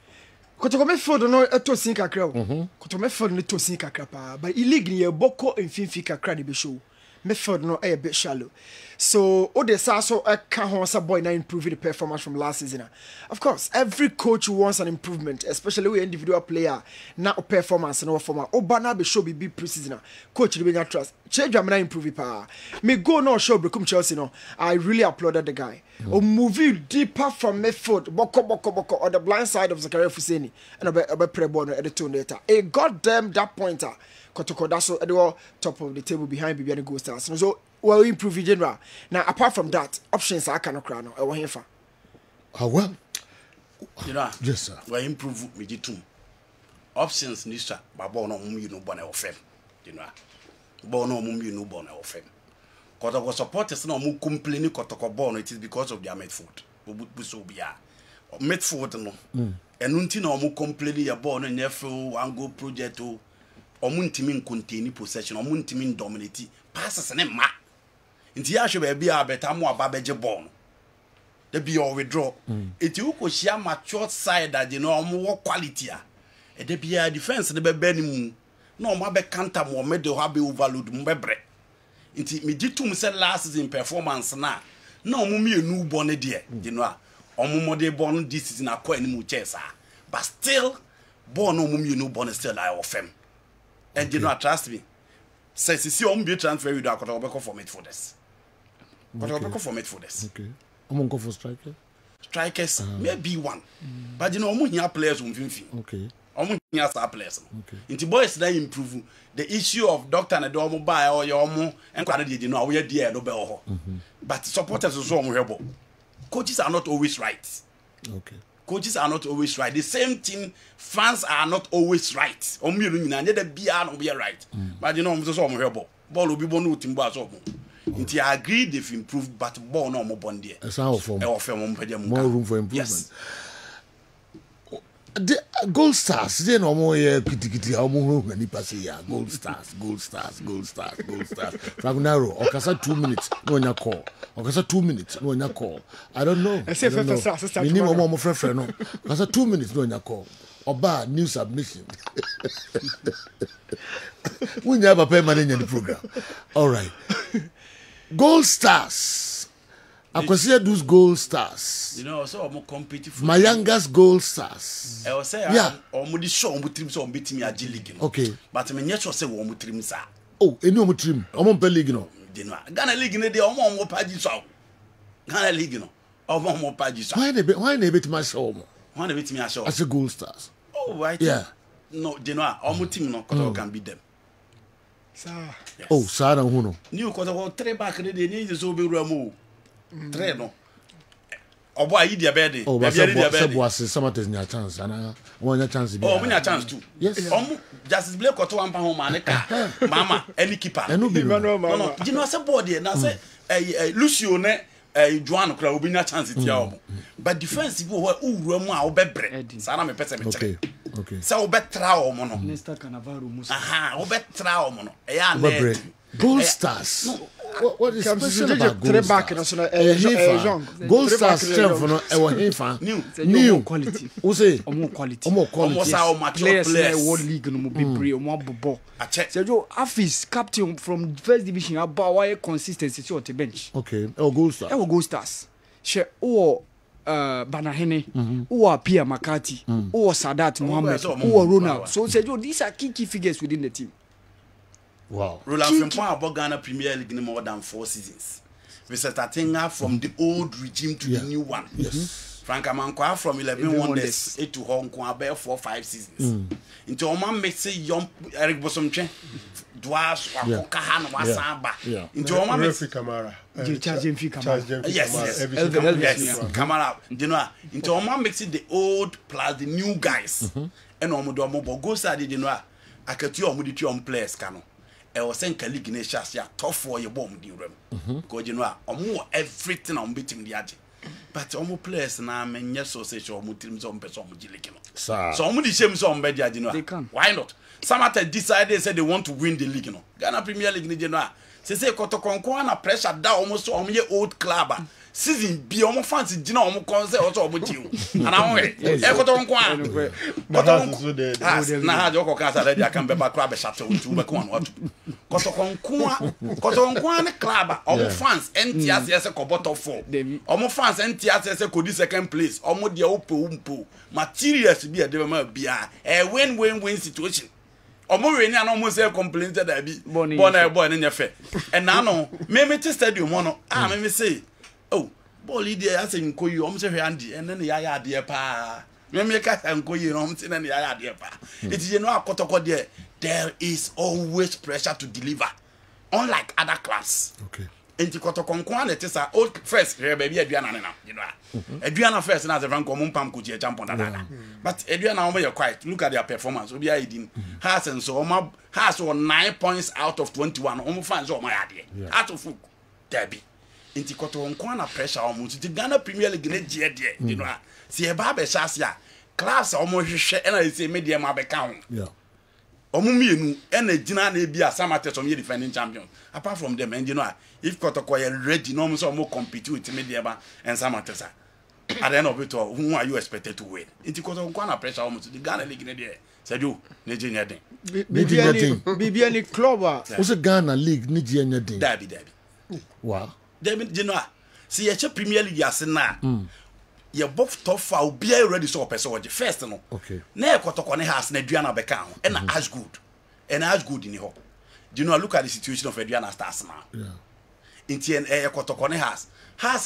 Kotoko Midfield no to sink kakra. Kotoko Midfield no to sink kakra pa. But illegally ye boko infinfi kakra de be show. Midfield no a bit shallow. So Odessa so I can't boy now improving the performance from last season. Of course, every coach wants an improvement, especially with individual player. Now performance and former. Obana be show be pre-season. Coach the trust. Change am na improve pa. Me go no show become Chelsea no. I really applauded the guy. Move deeper from midfield. Boko on the blind side of Zakaria Fuseni and about pre ball at the two later. A goddamn that pointer. Kotoko that's at the top of the table behind Bibiani Gold Stars. So well improve in general. Now apart from that, options I cannot crown. I want here for. Well, you know, yes sir. We improve with the two options. Nisha, but born on you no born of fame. You know, born on you no born of fame. Kotoko supporters no mu complaining Kotoko born. It is because of their midfield. Midfield no. And until no mu complaining your born and therefore one go project to. Omuntimi contain possession, omuntimi dominate passes and ma. Inti ya should be a better more babeje born. The be all withdraw. It you could share mature side that you know more quality. And the be a defense the be no more be counter more made the have overload mbebre. Inti me ditum said last season performance na. No mummy a new born dear. You know, omumode born this is in a coin mu chesa. But still born no mummy no born still I offend. And you know, trust me. Says you see, be transfer with our Kotoko for midfielders. Kotoko for midfielders. Okay. I'm going to go for strikers. Strikers maybe one, but you know, we have players who finfi. Okay. omo nya sa players nti boys na improve the issue of doctor na do omo buy or your omo enkwade de no we dey no be ho but supporters so omo hwebo coaches are not always right. Okay. Coaches are not always right. The same thing, fans are not always right. The BR no be right. But you know, I'm just so ball will be born with Timba. Until I agree they've improved, but ball no more bond there. More room for improvement. Yes. The Gold Stars, they no more kitty many pass Gold Stars. Fragunaro, Okasa 2 minutes, no one call. Okasa 2 minutes, no one call. I don't know. Minimum more friend, no. Okasa 2 minutes, no one call. Oba new submission. We never pay money in the program. All right. Gold Stars. I consider those Gold Stars. You know, so I'm competing for my youngest Gold Stars. I was saying, yeah. I'm show trim so beat me at G League. Okay. But I mean, yes, say one trim, sir. Oh, any more trim. I'm on League, no. Ghana League in the day, I'm on more pages. Ghana League, no. I'm on more pages. Why they beat my show? Why they beat me a show? As a Gold Stars. Oh, right. Yeah. No, you know, I'm team no, because I can beat them. Yes. Oh, Sada Huno. New because I want 3 back in the day, need to so be Ramu. 3 no. Oh boy, you bed. Oh, but some of a chance, and I want a chance. Oh, we a chance too. Yes. Justice Blake got 1 pound man. Mama, any keeper. No, you know, as a body, and I say, Lucio, Joan Crow, be not chance it. But defense people were Roma or Bebre. Sana me person. Okay. So betra mono. Nesta Canavaro Musa. Aha, betra mono. Gold Stars. What is special about Gold Stars? Gold Stars strength for new quality. Who say? More quality. More quality. Players in world league no be brave. More bobo. Sergio Afis captain from first division about why consistency to the bench. Okay. Oh, Gold Stars. Gold Stars. She Banahene, or Pierre McCarthy, or Sadat Mohammed, or Ronald. So Sergio, these are key figures within the team. Wow. Roland Fempon about Ghana Premier League in more than 4 seasons. We starting from the old regime to the new one. Yes. Frank Amankwa from 11 wonders 8 to Hong Kong about 4-5 seasons. Into Oman makes say young Eric Bosomche, Dwas, Wakahan, Wasamba. Into Oman Referee Kamara. Yes, Kamara. You know, into Oman makes it the old plus the new guys. And Omodo go side, you know, I could you on players cano. I was saying Kalik Nation, tough for your bomb, dear. Because you know, more everything on beating the edge. But almost players now, men, yes, so say, or Muslims on person, so many shames on bed, you know. Why not? Some at decided said they want to win the league, you know. Ghana Premier League, you know. Say, Kotokonkwana pressure down almost on your old club. Season be almost fancy dinner on concert also with you. And I'm away. Kotokonkwana. Nah, Joko Casa, I can be back crab a chateau to Bakwan. Kotokonkwana club, almost fans, NTS as a coboto for. Almost fans, NTS as a could second place, almost the open materials to be a development be a win-win-win situation. Omori ni almost say complained that I be born in your fair. And now, me stadium mono. Me say, oh, ball idea as in Koyu, almost Andy, and then the Yaya dear pa. Me cat and Koyu, almost in the Yaya dear pa. It is you know a Kotoko there. There is always pressure to deliver, unlike other class. Okay. Enti Kotokonkwan it is a old first baby Adriana now, you know. Adriana first and as a Franco Mumpam could champion. But Adriana you're quiet. Look at their performance. We are eating has and so has 9 points out of 21. Almost fans on my idea. Out of food. Debbie. Enti Kotokonkwan pressure almost the Ghana Premier League you know. See a barber shasia class almost share and I say media account. Yeah. Omumienu ene gina na bia Samate some year defending champion. Apart from them, and you know, if Kotoko ready, no so more compete with Mediaba and Samate. At the end of it all, who are you expected to win? It's Kotoko pressure almost the Ghana League in there. Said you, Nigeria thing. Bibiani club. What's a Ghana League? Nigeria thing. Debbie. Wow. Debbie, you know, see a Premier League yasena. You're both tough or be already so person first no. Okay. Na Kotoko has na Adriana Beckham and as good. And as good in here. Do you know look at the situation of Adriana Stars now? Yeah. In TN Kotoko has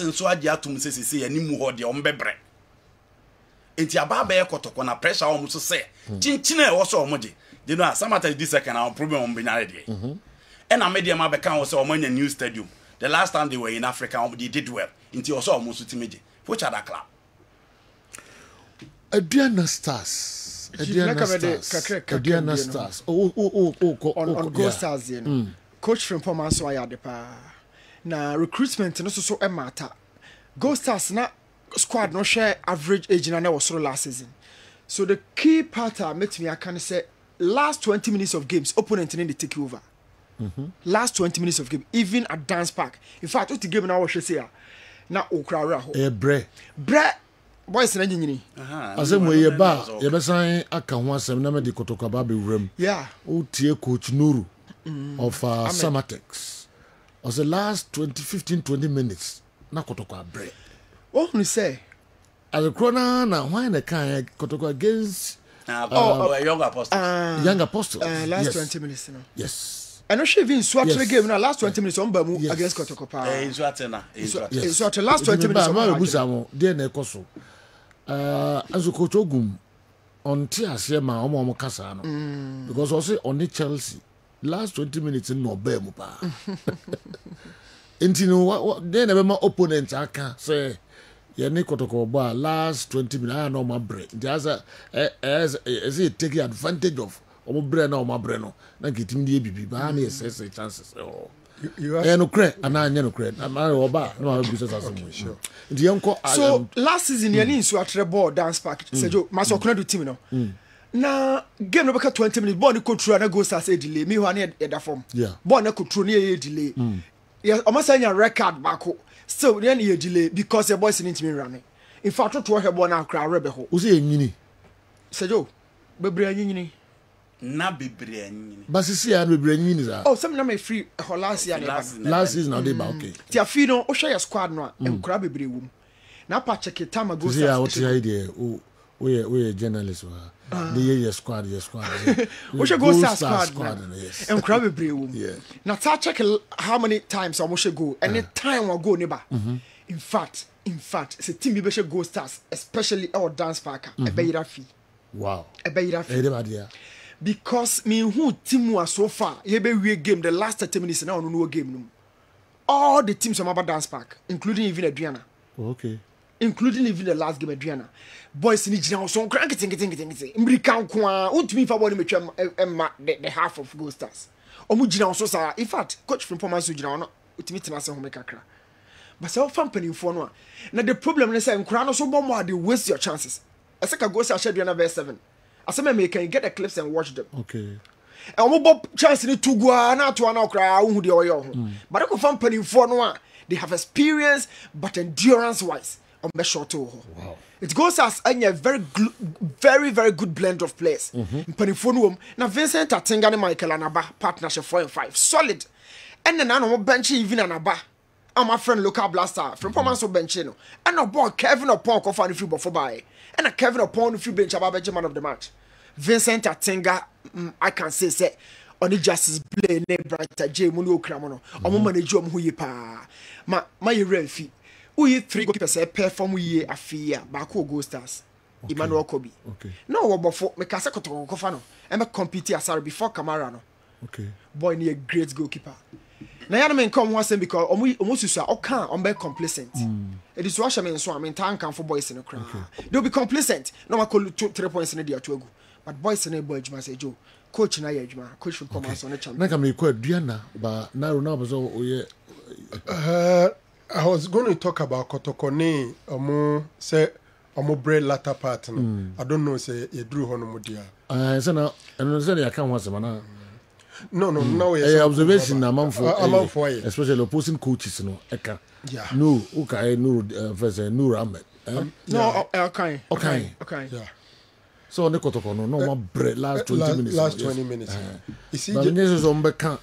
and so adia to say ani mu ho de ombebre. enti aba be kotoko na pressure o muso say chinchina e wo so omoje you know sometimes this second our problem on binary dey and na media ma be kan wo say omanya new stadium the last time they were in Africa they did well enti o so omoso timeje which other club Adriana Stars on Go Stars coach from Pomanso ayade pa na recruitment no so e matter Go Stars na squad no share average age na was last season. So the key part makes me I can say last 20 minutes of games opponent in the take over. Last 20 minutes of game even at Dance Park. In fact, what the game now was say na okra ho. Bre boys na nyini. Asem we ye ba ye besan aka ho asem na me di kotokwa ba be wuram. Yeah. O tie coach Nuru of Samatex. Was the last 20 minutes na kotokwa bre. What you say? As a corner na why na kan kotokwa against young apostles. Young apostles. Last yes. 20 minutes no. Yes. And no even swatch game now last 20 minutes on Bamu against Kotoko pa. So last 20 minutes on Bamu dey na ekoso. Azu coach Ogum on tiase ma omo kasa no. Because also on the Chelsea last 20 minutes no Bamu pa. Intino what then my opponent aka say ye ne Kotoko ba last 20 minutes no ma break. Just as he taking advantage of omo bre na omo bre no na kitim die bibi ba na yes chances no credit and I no credit am oba no business as sure ndi yenko so last season ye ni nso atre ball Dance Park sejo maso okuna do team no na game no beka 20 minutes ball ni control na go start say delay me ho na e da form ball na control na e delay yes almost anya record back still then e delay because the boys need to run in fact to he ball na kra rebe ho o say enyini sejo bebre anyini na bebre anyini basisi ya bebre anyini za oh some na me free last year last season na dey ba okay ti afi no o share your squad no enkura bebre wum na pa check it time ago say what you idea we journalist wa the year squad we should go squad yes enkura bebre wum na ta check how many times we should go any time we go neighbor in fact it's a team we should go Stars especially our Dance Park e be irafi wow e be irafi everybody because me who team was so far ye be we game the last 30 minutes now no game no all the teams from about Dance Park including even Adriana okay including even the last game Adriana boys ni gina so crank ting American kwa untimi fa body metwa emma the half of Go Stars omu gina so sa in fact coach from Performance gina no utimi tena se ho me kakra but so fan panimfo no na the problem is say nkura no so bomb they waste your chances aseka Go Stars Adriana verse 7 asema me can get the clips and watch them okay e omo bob chance ni tugua na to na okra hu de oyo ho but ko fan panimfo no they have experience but endurance wise on be short ho wow it goes as a very good blend of players panimfo no na Vincent Atenga ne Michael Anaba partnership 4 and 5 solid and na no bench even Anaba my friend local blaster from Performance bench no and no ball Kevin upon ko fan free before by and a Kevin upon free bench about man of the match Vincent Atenga I can say on the justice play name brighter J Muni Okramono omo manage om hu yi pa ma ye refi we 3 goalkeepers perform we afia ba ko Go Stars Emmanuel Kobi okay no wo bofo me ka se kotoko fa no e me compete asare before Camara no okay boy ni a great goalkeeper na yana men come one saying because omususu o kan on be complacent it is what I mean so I mean tan kan for boys in the crowd they'll be complacent no ma call 3 points in the ato agu but boys in the boy juma say Joe coach na yejuma coach from Performance on the champion na ka me ko aduana ba na Ronaldo so oye I was going to talk about Kotokone say bread latter part no I don't know say you drew hono mudia say na eno say ya kan ho asema na no observation na man for especially opposing coaches no eka no okay no first no Ahmed no okay yeah so on the Kotoko no one break last 20 minutes last 20 minutes you see the news on beka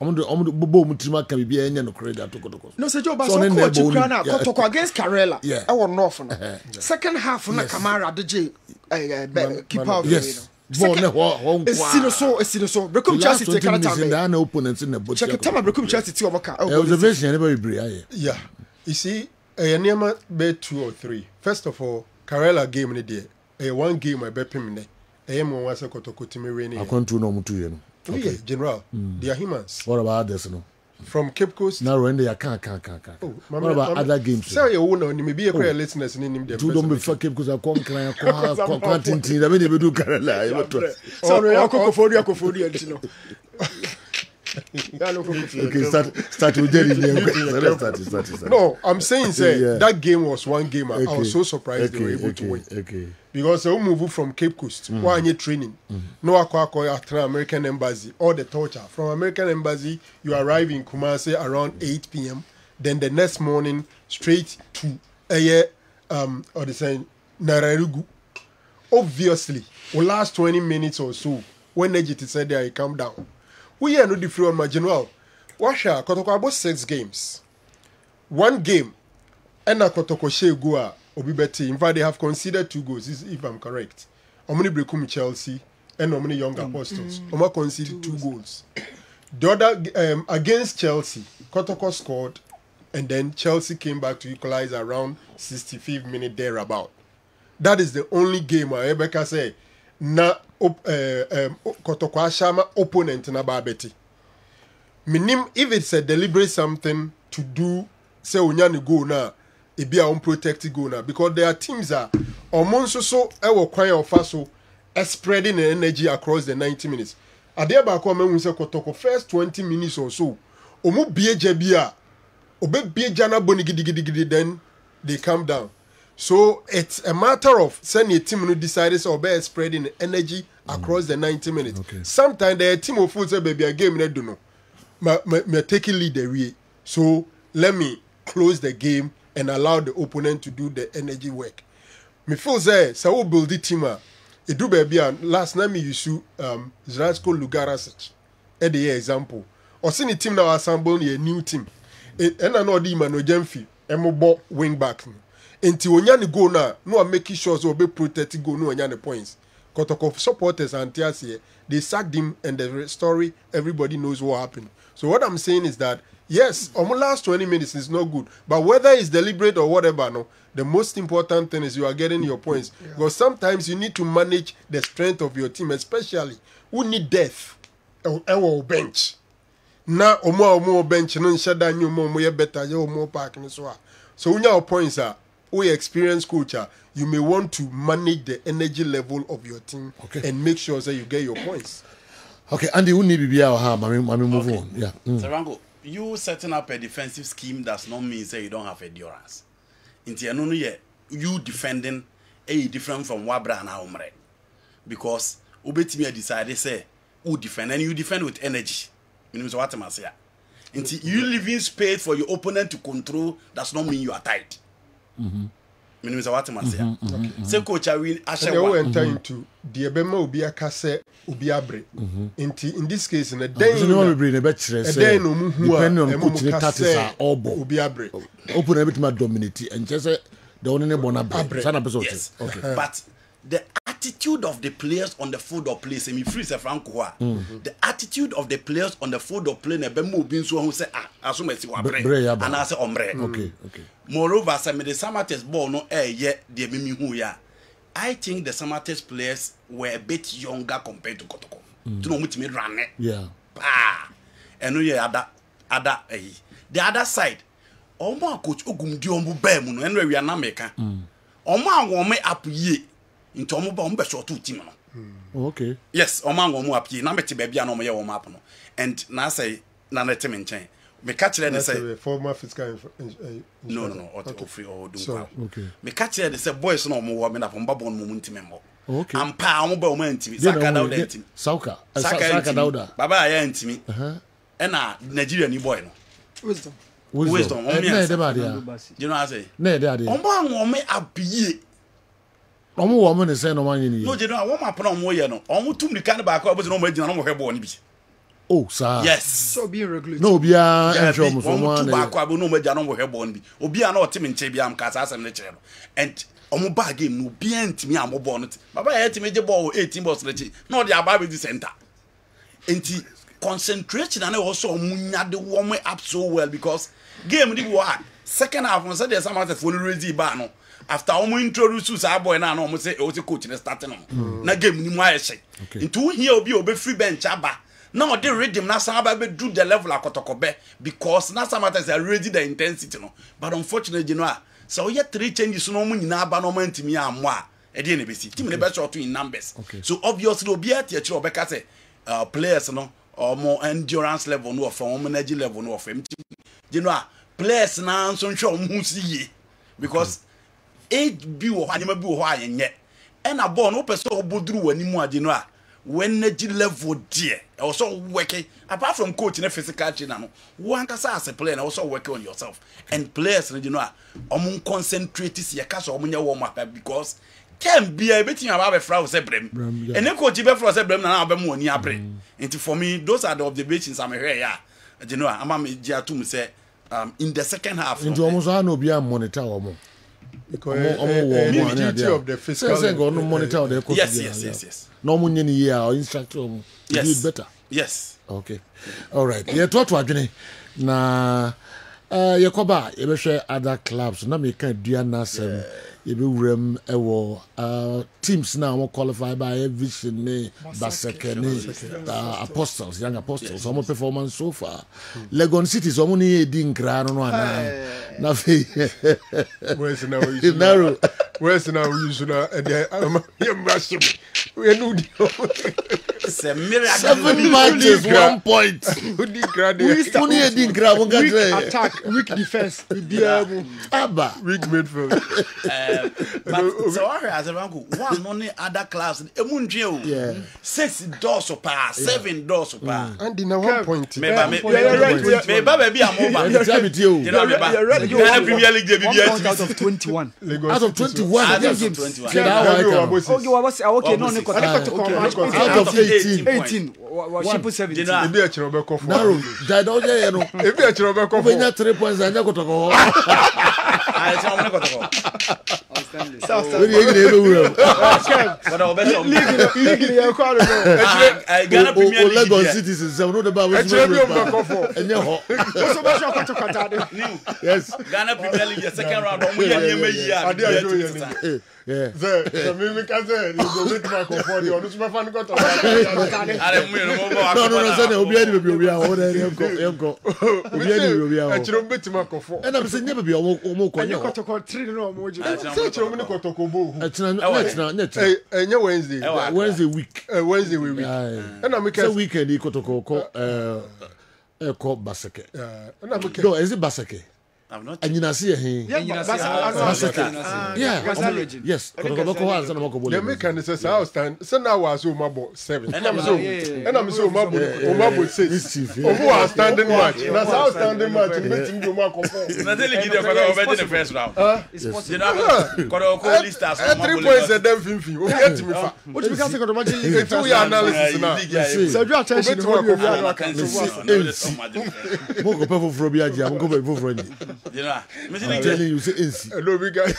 omo bobo mutima ka bibia enya no credit to Kotoko no say Joe so coach Ukraine Kotoko against Karela e won north no second half na Camara DJ keeper of yes bon ne ho esino so Brekum Chelsea take that time na opponents in the box check time Brekum Chelsea ti omoka observation never be brave yeah you see Niema be 2 or 3 first of all Karela game ni there. One game I bet him ne. Mo wants a Kotoko Timi Rainy. I can't do no mutu you know. Oh yeah, General. They are humans. What about others no? From Cape Coast. Now when they can't. Oh, what about other games? Say you know, maybe a prayer listeners in him. Two don't be fuck Cape Coast. I can't continue. I mean they do Karela. Sorry, I could afford you. Okay, start with Jerry. No, I'm saying that game was one game. I was so surprised they were able to win. Okay. Because they move from Cape Coast, one year training. No after American Embassy, all the torture. From American Embassy, you arrive in Kumasi around 8 p.m. Then the next morning, straight to or the saying Nararugu. Obviously, the last 20 minutes or so, when Nejiti said there, he calm down. We are not different on my general. Washa Kotoko about 6 games. One game, and a Kotoko Shegua Obibeti. In fact, they have considered 2 goals, if I'm correct. Omni Brekum Chelsea and Omni Young Apostles. Oma conceded 2 goals. The other against Chelsea, Kotoko scored, and then Chelsea came back to equalize around 65th minute thereabout. That is the only game I ever can say. Na Kotoko Ashama opponent na Babeti. Minim if it's a deliberate something to do, say unyani go na, it be our unprotected go na, because there are teams that almost so ewo kwanya ofaso spreading the energy across the 90 minutes. Adeba kwa me say Kotoko first 20 minutes or so, omu bieje bia, obe bieja na boni gidi then they calm down. So it's a matter of sending a team who decided to obey spreading energy across the 90 minutes. Okay. Sometimes the team of food say, baby, a game I don't know. Me taking lead the way. So let me close the game and allow the opponent to do the energy work. Me feel say so we build the team. It do baby last night me use Zratko Lugarasic. At the example. Or see the team now assemble a new team. And I know the man no Jemfi. Emo wing back. Until onyani go now, no one making sure so be protected go no onyani points. Kotoko supporters and here, they sacked him and the story, everybody knows what happened. So what I'm saying is that, yes, almost last 20 minutes is not good. But whether it's deliberate or whatever, no, the most important thing is you are getting your points. Yeah. Because sometimes you need to manage the strength of your team, especially who need depth or bench. Now, omo bench, no shada new more better, you more park and so on. So when your points are, we experience culture, you may want to manage the energy level of your team and make sure that you get your points. Okay, Andy, who need to be our harm? I mean, move on. Yeah. Sarango, you setting up a defensive scheme does not mean say you don't have endurance. You defending a different from Wabra and Aumre. Because Ubetimi decided say who defend and you defend with energy. Meaning what I say. Until you leaving space for your opponent to control does not mean you are tight. Meaning what I say. Say coach I will Asha enter into the Ebema Ubi Akase Ubi Abre. In this case in a day no be depending on coach tactics or Ubi Abre. Open everything my dominate and just say the only Bonabre. Yes. Okay. But the attitude of the players on the field of play, semi free se Francois. The attitude of the players on the field of play, Nebemu bin so who say assume si wabre and I say ombre. Okay. Moreover, some the Samates ball no yet the mimi who ya. I think the Samates players were a bit younger compared to Kotoko. To know which me run it. Yeah. And we other the other side. Oma coach Ogum Diombu Bemu and we are not making. Oma wome up ye. Into Omba short 2 team. Okay. Yes, Oman will move up here. Nameti baby and Omaya Omapno. And now say, Nana Tim and Chain. Me catch it and say, former fiscal. No, or free or do. Okay. Me catch it and say, boys no more women up on Babon Momentimemo. Okay. I'm pound moment to me. Saka Dauda. Saka Dauda. Baba, I ain't me. And Nigeria ni boy. Wisdom. You know, I say, Nay, daddy. Oman will make up ye. Omo woman is saying no man in you. No, you know, I want my put on more, you know. Almost 2 kind of back, I was no more than her born. Oh, sir. Yes. So being regular. No, be a one back, I will no more than her born. Obia no Tim and Chabiam Casas and the channel. And Omo bag game no be to me, I'm a bonnet. But I had to make the ball 18 balls, not the above the center. And concentration and also Munya the warm up so well because game the war. second half on Saturday some of phone raise ba no after omo introduce our boy na no omo say o coach na starting no na game ni mu ayese into here obi free bench aba na o dey rhythm na some aba be do the level akotokobe because na some matters are ready the intensity no but unfortunately you know so you 3 changes no omo nyina aba no man timi ammo a e dey na be si team na be short in numbers so obviously obi ati akiro obeka say players no or more endurance level no from energy level no of you know players na so show mu see because age bi wo anima bi wo ayenye and a ball no person oboduru wani mu ade no a when energy level there also working apart from coach na physical trainer no one kasa as a player also working on yourself and players you know omo concentrate see ya kasa omo nya warm up because can be a bit about a flower brem and then coach be flower brem na na be mo ni abre into for me those are the observations I'm here yeah you know I'm to say in the second half into almost no be a monitor omo because duty of the fiscal no monitor the coach yes no mo nyini here or instructor omo do it better yes okay all right yeah to adwene na yakoba ye be hwe other clubs na me kan dua na sem ye be wuram ewo teams na won qualify by Vision ne Baseke ne Apostles young Apostles some performance so far Legon City so mo ni edi nkra no ana na fe where's now we should we know 7 matches 1 point we edi nkra won ga attack weak defense aba weak midfield but so as one only other class emunje o 6 doors or pass 7 doors or pass and in 1 point me ba be amoba you know me Premier League dey be out of 21 out of 21 games okay no out of 18 ship 17 ebi a chiro be kofo narrow jada o je no ebi a chiro be kofo we nya 3 points anya kotoko I say I'm kotoko we dey ebe wura but o be so league ya kwa no I Ghana Premier League Lagos citizens say no dey ba we enye ho so be sure kotoko de yes Ghana Premier League second round o mu ye niam yi a yeah so me can say you go with my comfort you no super fan got are mu no mo no say obi ani be obi a o dey enko obi ani be obi a a chiro beti my comfort and am say nye be o ko nye kotoko 3 no mo je say chiro me kotoko bo enye Wednesday week Wednesday week and am say weekend kotoko ko Baseke no is it Baseke I'm not anyinase he yes kotoko hands na mako the make can say how stand say now was o mabo 7 and I'm so mabo 6 omo was standing match na how standing match meeting go ma confirm na tell you the the first round it's possible kotoko list as 3 points and then finfi o get me fa what you can say kotoko match it's we analysis na so you attention to what you are mo go pe foforo bi agia mo go pe foforo ni you know I'm telling you say AC no we guys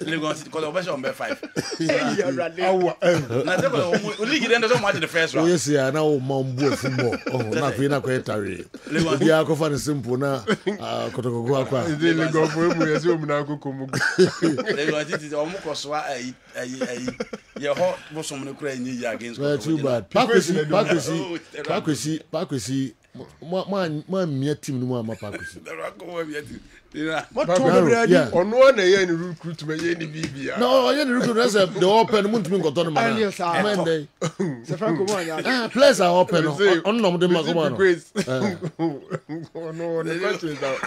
Lagos because of on 5 na say ko league then so much the first round yes ya na o mambo football na fe na ko etare obi akofa ne simple na kotoko go akwa Lagos for mu yes o mu na akoko mu Lagos it is o mu ko so ye ho bosom ne kura nyi ya against too bad Pakwesi ma mia team no ma Pakwesi ono na ye ni recruitment ye ni bibia no ye ni recruitment say the open mun timi ngoto no ma man dey se franco mo anya players are open on no dem ma ko ma no no the question is that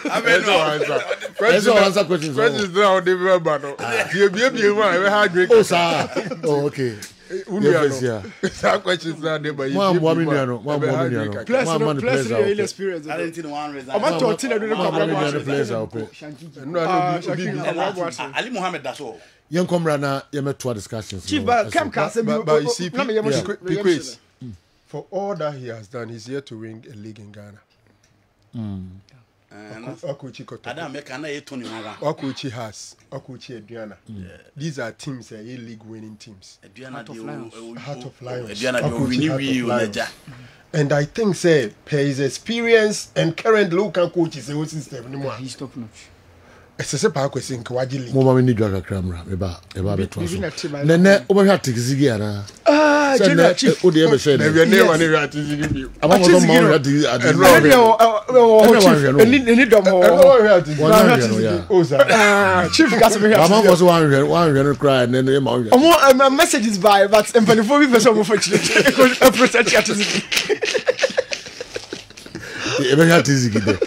questions now they be ba no bie ma e ha great oh sir oh okay Unia that questions now they by plus experience I didn't one reason I'm not talking about players are open Ali Mohammed that's all young comrade na ye meto discussions chief but come can say but you see because for all that he has done he's here to win a league in Ghana Adam make na e Tony Mara Okuchi has Okuchi Aduana these are teams league winning teams Heart of Lions and I think say per his experience and current local coaches system anymore he's top notch ɛsɛ pa akwesi nka waje league mo ma ni dwa kakra mra eba beto aso nene obehwa tixigi ana general chief o de be share na we ne wa ne wa tizigi bi ama mo ma hwa tixigi ade ni dom o sa chief gas me ama mo so wan hwe no cry nene ma hwe omo messages by but empanifo bi person mo for chire protect ya tizigi ebe hwa tixigi de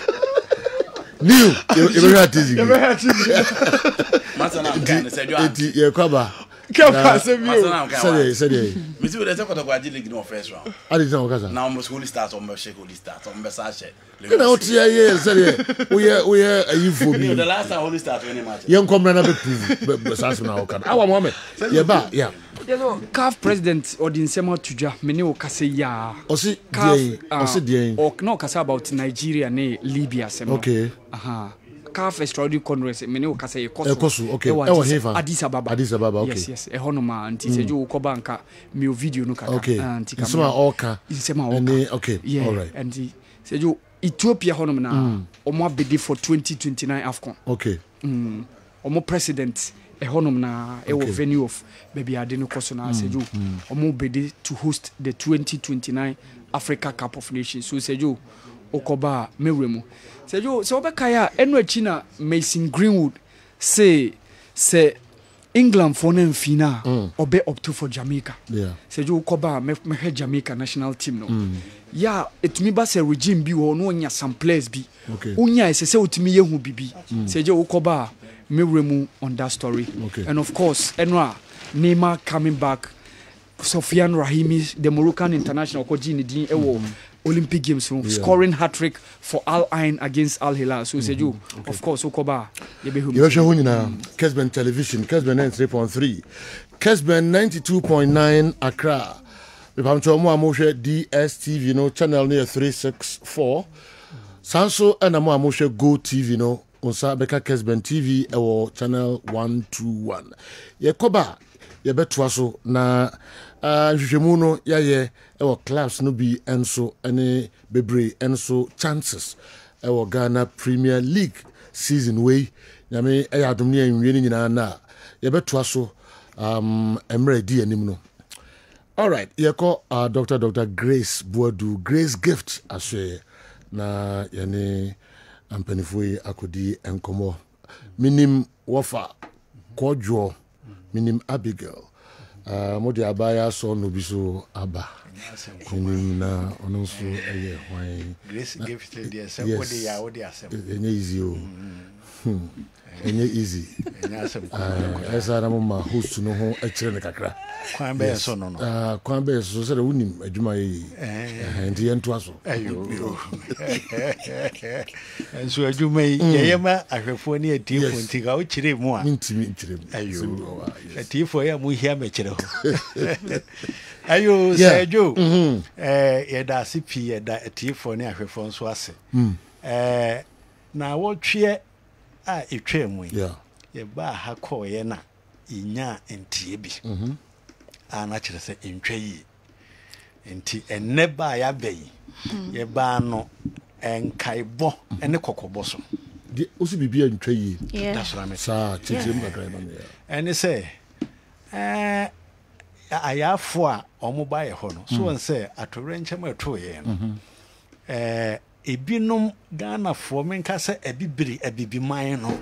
new ebe hwa tixigi Masana kan se jo eti ye kwaba Kepa se mi o sede me see we dey talk about league no first round adi tan okaza now almost holy start on shake holy start on be sa share na otia ye sede we ayifo bi the last time holy start when match ye nkomra na be prove sasa na okan awa mohammed ye ba CAF president Odinsema Tuja mene o kase ya osi die o no kase about Nigeria ne Libya sema okay CAF Extraordinary Congress mene o kase ekosu okay ewo hefa Addis Ababa okay yes ehonoma anti sejo ko banka mi video no kaka anti kama oka okay all right anti sejo Ethiopia honoma na omo abedi for 2029 AFCON okay omo president ehonum na ewo venue of baby ade no koso na seju omo bedi to host the 2029 Africa Cup of Nations so seju okoba mewremu seju so obekaya enu achi na Mason Greenwood say England for na mfina obe up to for Jamaica seju okoba me Jamaica national team no ya etumi ba se regime bi wo no onya some players bi onya esese otumi yehu bibi seju okoba Miremu on that story. And of course, Enra, Neymar coming back, Sofiane Rahimi, the Moroccan international, Olympic Games, scoring hat-trick for Al Ain against Al Hilal. So, of course, Okoba. Kessben Television, Kessben 93.3, Kessben 92.9 Accra. We have DSTV, no channel near 364. Sanso and Amoshe Go TV, no. Onsa beka Kessben TV ewo channel 121 ye koba ye betwa so na hwehwemu no ye ewo clubs no bi enso ene bebre enso chances ewo Ghana Premier League season way nyame eyadom ne anwie ni nyina na ye betwa so emre di anim no. All right, ye ko Dr. Grace Boadu Grace Gift aswe na yene ampanifoi akodi enkomo minim wafa kodwo minim Abigail modi abaya so no biso aba minim na ono so eye hwan Grace gift dey say wodi ya wodi asem enye easy o enye easy enye asem esa na mama host no ho akire ne kakra kwan be so no kwan be so se wonim adwuma yi ndi ento aso ayo enso adwuma yi yeyema ahwefo ne atifo ntiga o kire mu a ntimi kire mu ayo atifo ya mu hia me kire ho ayo sejo yeda sipi yeda atifo ne ahwefo nso ase na wotwe a etwa mu ye ba ha ko ye na inya entie bi ana kire se entwa yi enti enne ba ya bayi ye ba no enkaibo ene kokobo so di osi bibia entwa yi that's what I mean sa chichim bakra ba me ene se ayafo a omo ba ye ho no so won se atore nchema eto ye no ebinum Ghana fo menka se ebibiri ebibiman no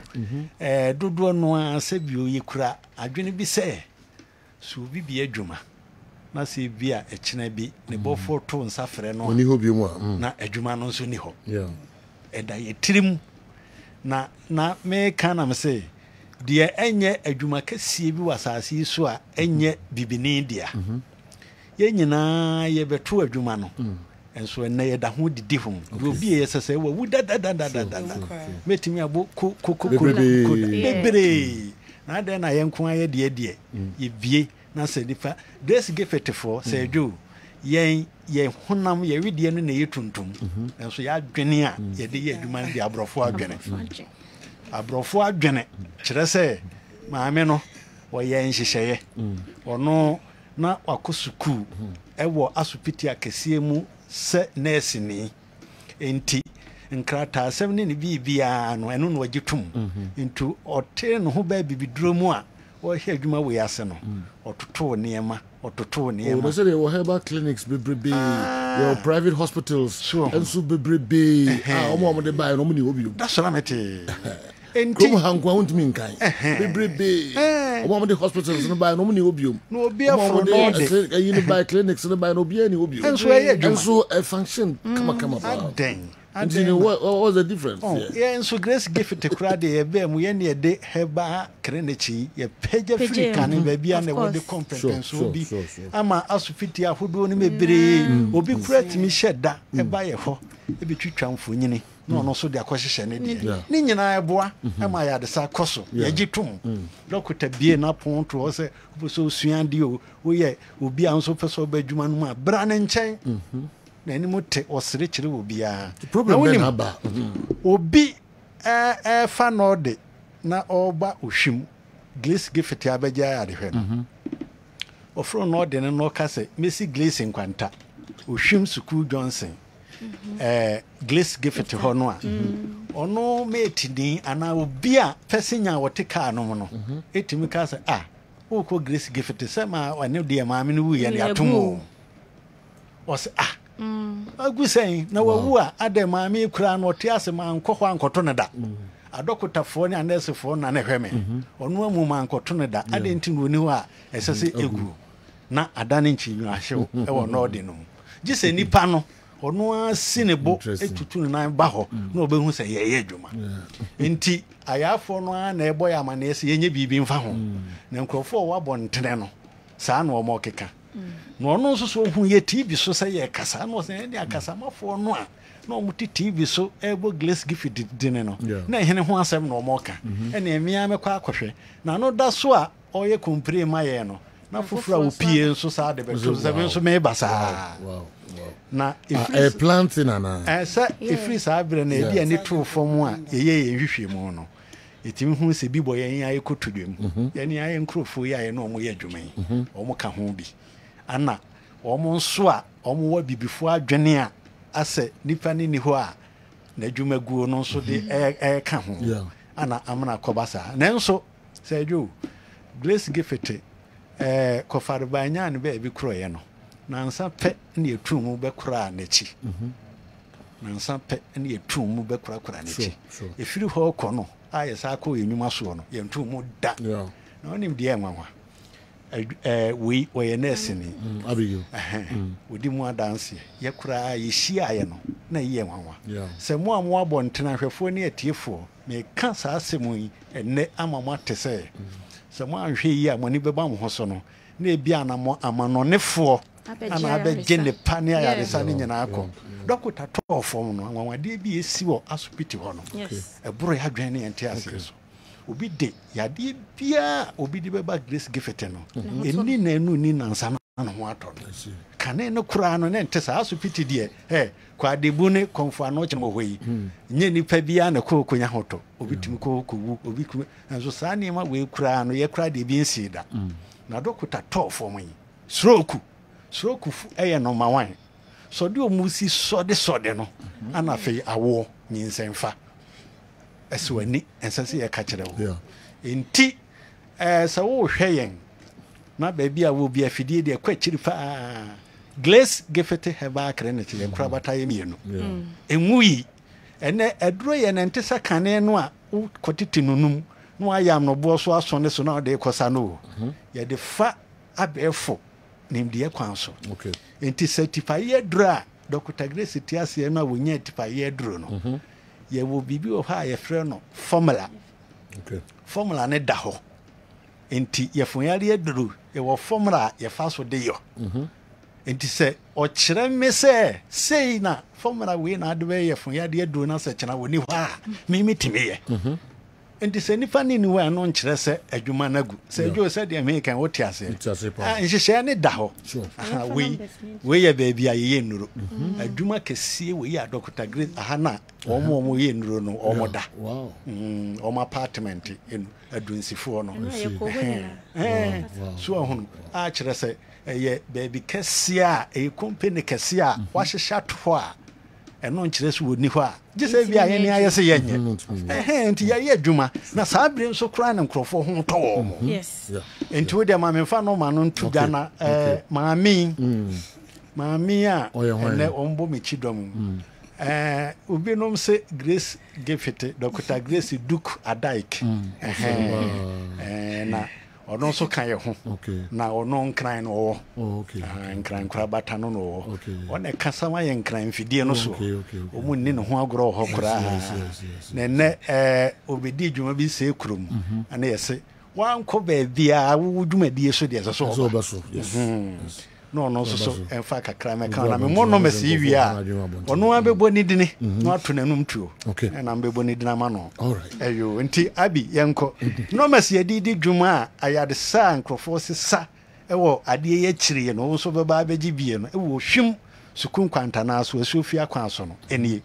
dodo no a se bi oyekura adwene bi se so bibi adwuma na se bi a ekina bi ne bofo to nsafre no oni ho bi mu a na adwuma no so ni ho eda yetirim na me kana me se de enye adwuma kasie bi wasase so a enye bibini dia ye nyina ye beto adwuma no enso na ye da ho didi ho obi ye sese wa wuda metimi abo bebre na da na ye nko aye de ye bie na se difa this gefetifo se dwo ye honam ye widie no na ye tuntum enso ya adwene a ye de ye adwuma de abrofo adwene kire se maame no wo ye nhyehyeye ono na wakosuku ewo asupiti akese mu se nurse ni enti nkrata asɛm ne bibia no ɛno no wagye tum into ɔte no ho ba bibiduro mu a wɔhwɛ adwuma wɔ ase no ɔtoto nneɛma they say they were herbal clinics bebrebe your private hospitals and so bebrebe omo de buy no money obi that's what I'm saying. Come hankwa untimi nkan bebrebe omo de hospitals no buy no money obi no obi afro no de you buy clinics no buy no obi any obi and so a function come about and you know what was the difference and so Grace gift to crowd e be mu ye ne de heba krenichi ye page free kan ba bia na wo de competence obi ama asofiti ahodo ne mebere obi kura timi sheda e ba ye ho e be twitwa mfonyini no no so de akohyehyɛ ne de ne nyina eboa ama ya de sa koso ye gitum dokuta bie na ponto o se so suande o wo ye obi anso peso ba adwuma no ma bra ne nkyɛn na ni mote osere kire obi a problem na aba obi fa no de na oba ohwim Glace gift abaja ya de hwe no ofro no de no ka se Messi Glace nkwanta ohwim School Johnson Glace gift ho no a ono mate din ana obi a pesenya wote ka no no etimi ka se wo ko Glace gift se ma wane de ma me no wu ye ne atomo o se agusen na wawu a adema me kura no te ase ma nkɔhɔ ankoto ne da adokotafo ne anesefo na ne hweme ɔno amu ma ankoto ne da ade nti no ni ho a ɛsɛse egu na adane nkyinyu ahyew ɛwɔ no de no gise nipa no ɔno asi ne bo etutu ne nan ba hɔ na obehu sɛ yɛyɛ adwuma nti ayafo no a na ɛbɔ ya ma na ɛsɛ yenye bibi mfa ho na nkrɔfo wɔ abɔ ntene no saa na ɔmɔ keka no no so hu ye TV so say ye kasa no say ne akasa mafo no a no muti TV so ebo Glace gift dine no na hene ho asem no moka ene emia mekwa akohwe na no da so a oye compre maye no na fofura opie so sa de beto seven so me basa na if planting na say if sa abre na e dia ni to fom a ye hwehwe mu no etimi hu se bi boye yan aye kotudwem ye ni aye nkrofo ye no mo ye adwuman o mo ka ho bi ana omo nso a omo wa bibifo adwene a ase nipa ni ho a na adwumaguo no nso de ka ho ana amana kobasa nanso say jo Glace gift kofare banya ne ba bi kroye no na nsa pe na etu mu be kra na chi na nsa pe na etu mu be kra na chi efiri ho kɔ no aye sa akɔ enyuma so no ye ntu mu da na onim de enwanwa we ye nurse ni abiyo odi mu adanse ye kura ye hia ye no na ye enwanwa se mo amo abɔ ntena hwefo ne atiefo me ka sa asemu yi enne amamo atese se mo anhwe yi a mo ni beba mo ho so no na ebia na mo amanonefo ana abegye ne pa ne ayaresa ne nyina akɔ dokota to fom no anwade bi esi wo asopiti ho no eboro ya dwen ne ente ase so obi de yade bia obi de beba Grace gift no eni na enu ni nansa na ho atɔ no kane no kura no ne ente sa asopiti de kwa debu ne konfo no kyem ho yi nye nipa bia na ko konya hoto obi timi ko wu obi ku nso sa ne ma we kura no ye kura de bi nsi da na dokota to fom yi stroke fu no mawan so de omusi sode no ana fe awo nyinsenfa eswani ensase ye ka kire wo enti sa wo hweyen na ba bia wo bia fidie de kwa kiri fa Glace gift heba kire ne kire kura bataye mienu enwui ene edro ye ne ntesa kane no a kotiti nunum no ayam no bo so asone so na de kosa no ye de fa abefo nimdiye kwanso enti certify ye dra Dr. Grace tiase na wonya tipa ye dro no ye wo bibi o ha ye frɛ no formula formula ne da ho enti ye fonyare ye dro ye wo formula ye fa so de yo enti se o kyerɛ me se sei na formula we na de ye fonyare ye dro na se kyena woni ho a me metime ye enti se nifa ni wa no nkyerɛ se adwuma nagu se adwo se de me kan wote ase nhyehyɛ ne da ho we ye baabi a ye nnuro adwuma kɛsie we ya Dr. Grace ahana omo ye nnuro no omo da omo apartment in adunsifo no so ahunu a kyerɛ se ye baabi kɛsie a company kɛsie a wahyehyɛ to a ɛno nkyerɛ so wɔ ni hɔ a gye sɛ bi a yɛne ayɛ sɛ yɛnyɛ nti yɛyɛ adwuma na saa bere nso koraa ne nkurɔfoɔ ho tɔ wɔ mo nti wo deɛ ma memfa no ma no nto gya na maame a ɛnɛ ɔmbɔ me kyidɔm obinom sɛ Grace Gift Dr. Grace Duke Adaik na ɔno nso ka yɛ ho na ɔno nkran no ɔwɔ nkran kora bata no no ɔwɔ ɔne kasa ma yɛ nkran mfidie no so ɔmu nni ne ho agorɔ wɔ hɔ koraa na ɛnɛ obɛdi dwuma bi sɛ kurom ana yɛsɛ wankɔ baabiaa wo dwumadie so deɛ ɛsɛ so ɔba no ɔno nso so ɛmfa kakra mɛka na memmɔ nɔma sɛ wie a ɔno abɛbɔ ne dini na wato n'anom tuo ɛna mbɛbɔ ne dini ama no ɛyo nti abi yɛnkɔ nɔma sɛ yɛde dwuma a ayadesa a nkurɔfoɔ sesa ɛwɔ adeɛ yɛ akyiri no wo nso bɛba abɛgye bie no ɛwɔ hwim sukuu nkwantana so asuofie akwan so no ɛnie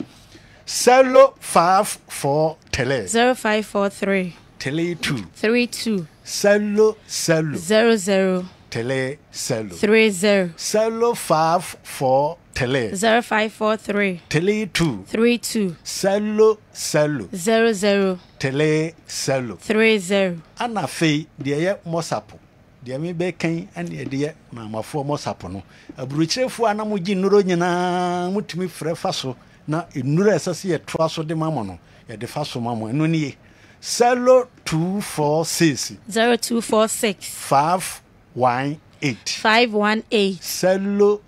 Selo 54 tele 0543 tele 2 32 Selo 00 tele Selo 30 Selo 54 tele 0543 tele 2 32 Selo 00 tele Selo 30 ana fei deɛ yɛ mosapo deɛ me bɛkan ane deɛ maamafoɔ mosapo no aburukyerɛfoɔ a na mogye nnuro nyinaa mutumi frɛ fa so na nnuro a ɛsɛ sɛ yɛtoa so de ma mo no yɛde fa so ma mo ɛno nie Selo 246 0246 518 Selo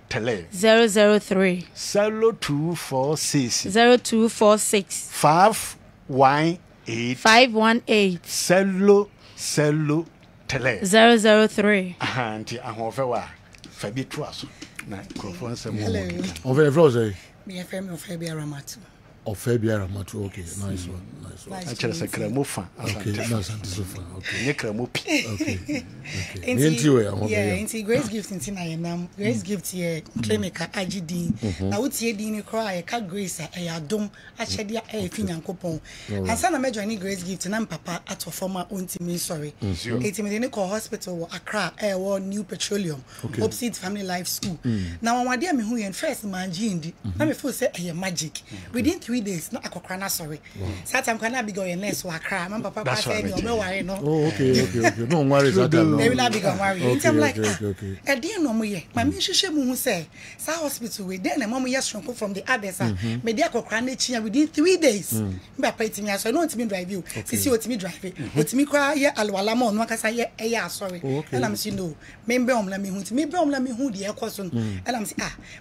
tele 003 Selo 246 0246 518 Selo tele 003 anti ahofɛ wa fa bi to aso na microphone sɛ mo on fait français me FM on fait bien ramatu ɔfɛ biara mato okay nice one actually sɛ kramo fa okay na santi so fa okay ne kramo pi okay nti we ahofɛ yeah nti Grace Gift nti na yenam Grace Gift ye clinic agidi na wotie din ni kora ye ka Grace a ya dom akyɛde a ɛfi nyankopɔn ansa na me join Grace Gift na papa ato former ontimi sorry eti me de ne call hospital wɔ Accra ɛwɔ New Petroleum opposite Family Life School na wawade a me hu yen first man gindi na me feel say ɛyɛ magic within 3 days na akokra na sorry satam kana big your nurse wa Accra man papa pa say me worry no okay no worry that no maybe na big worry I'm like e dey no mo ye ma me hwehwɛ mu hu say sa hospital we dey na mama ye shronko from the others me dey akokra na chia within 3 days me papa itimi aso no ntimi drive you sisi otimi drive otimi kwa ye alwala ma no akasa ye eya sorry and I'm saying no me be omla me hu ntimi be omla me hu de ekoso and I'm say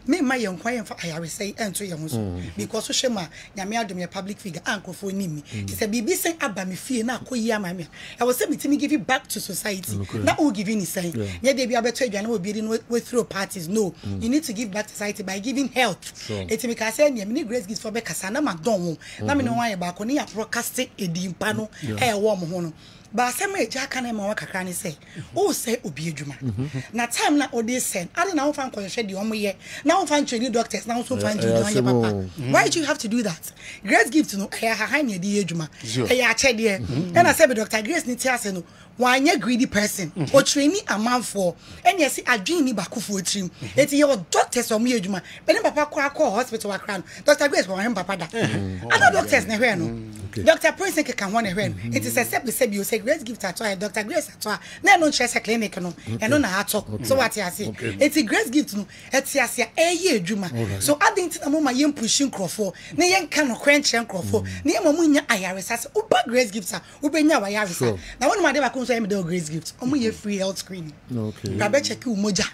me ma ye nkwa ye mfa ayare say ento ye hu so because so shema nyame adom ye public figure ankofo ni mi say bibi say aba me fie na akoyi ama me I was say me timi give it back to society na who giving ni say ye dey bia beto aduane obi ri no we throw parties no you need to give back to society by giving health etimi ka say me ni Grace Gift for be kasa na madon na me no wan ye ba ko ni ya broadcast edimpa no e wo mo ho no ba asem eja aka na ma wakakra ni say o say obi adwuma na time na o dey send ade na wo fan kɔhwɛ de omo ye na wo fan training doctors na wo so fan training on your papa why do you have to do that Grace Gift no e ha ha na de adwuma e ya kyɛde e na say be Dr. Grace ni ti ase no wanye greedy person o training amanfo enya si adwin ni bakofo trim eti ye doctors omo ye adwuma be ne papa kɔ hospital wakra no Dr. Grace wɔ him papa da other doctors na hwɛ no Dr. Prince ke kan wɔ na hwɛ no eti se bi o say Grace Gift ato Dr. Grace ato na no nkyerɛ clinic no eno na ato so what you say eti Grace Gift no eti ase eye adwuma so adint na mama yem pushing crofo na yen kan no kwenkyerɛ crofo na yem mo nya ayaresa se uba Grace Gift a ubenya ayaresa na wonu ma de ba ko so yem de Grace Gift omo ye free health screening ba be check you moja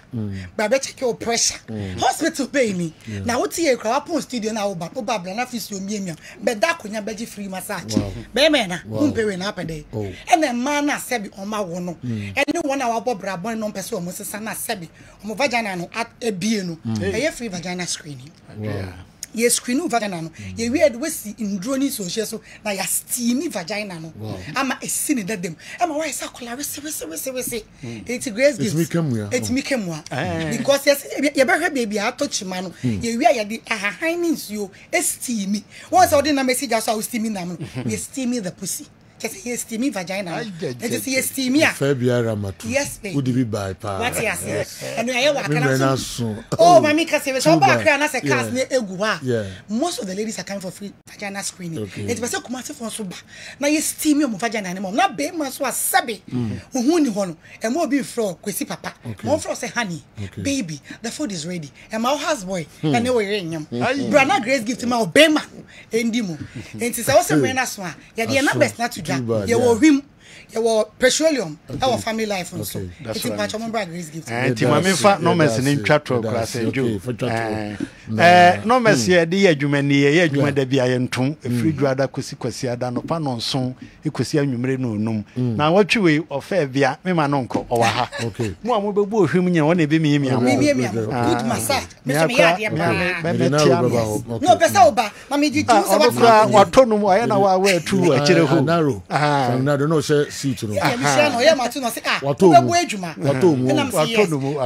ba be check your pressure hospital pay me na woti ye kwa pon studio na oba bla na fisio miemia be da konya beji free massage be me na umpewe na apede ene ma na sebi oma wo no ene wona wa bobra bon no pese o mo sesa na sebi o mo vagina no ebie no eye free vagina screening ye screen vagina no ye weird we see ndro ni so hye so na ya steamy vagina no ama esi ne dadem ama why say kola we se it's Grace Gift it's me kemwa because yes ye be hwe baby atochima no ye wi ya di ahahan ni nsuo steamy once odi na message aso steamy nam no ye steamy the pussy just yes steamy vagina just yes steamy February matu yes baby would be by pa what yes and I work oh mami kasi so back na say cast na egu ha most of the ladies are coming for free vagina screening it be say Kumasi for so ba na yes steamy mo vagina na mo na be man so asabe hu ni ho no e mo be floor kwesi papa mo floor say honey baby the food is ready and my house boy na ne we renyam brana grace gift ma obema endi mu enti say wose we na so a ya de na best na to dwa ye wo him your petroleum our family life also it's a patch of grace gift enti mame fa no mess ni twatro class enjo no mess ye de adwuma ni ye adwuma da bia ye nton efiri dwada kwasi ada no pa no nson ekosi anwumre no onum na watwe ofa bia me ma no nko owa ha mo a mo bebu ohwem nya wona ebe mi good massage me so me ya de no pesa oba na me di tu se watonum aye na wa tu akire ho na do no se seat no ya me share no ya matu no se wato bebu adwuma wato mu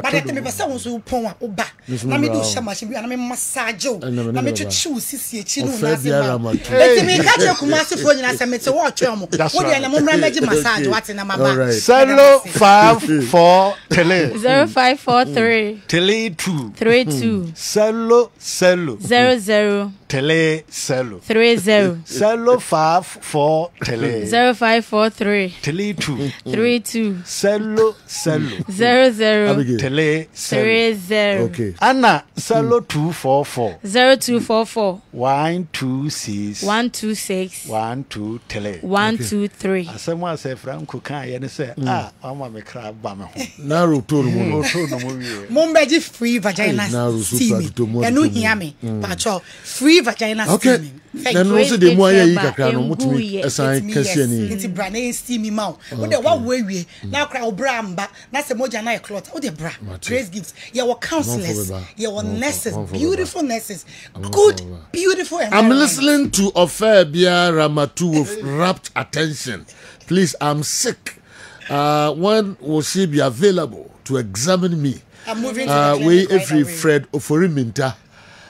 but it me pesa won so pon a oba na me do shama shi na me massage na me twitwi sisi echi no na se ma eti me ka che Kumasi fo nyina se me te wo twa mo wo de na mo mra maji massage wate na mama Selo 54 tele 0543 tele 2 32 Selo 00 tele Selo 30 Selo 54 tele 0543 tele 2 32 Selo 00 tele 30 okay Anna Selo 244 0244 126 126 tele 123 asemo ase franco kan ye ne se ama me kra ba me ho na roto no mo wie Mumbeji free vagina steaming. Enu hear me. Pacho free vagina steaming. Na no se de mo ayi kakra no mutumi esan kase ni. Nti brana steaming ma. Wo de wa wie na kra obra mba na se moja na e clot. Wo de bra. Grace gifts. Your counselors, your nurses, beautiful nurses. Good, beautiful. I'm listening to Ofe Ramatu with rapt attention. Please, I'm sick. When will she be available to examine me? I'm moving to the clinic right away. Fred Oforiminta,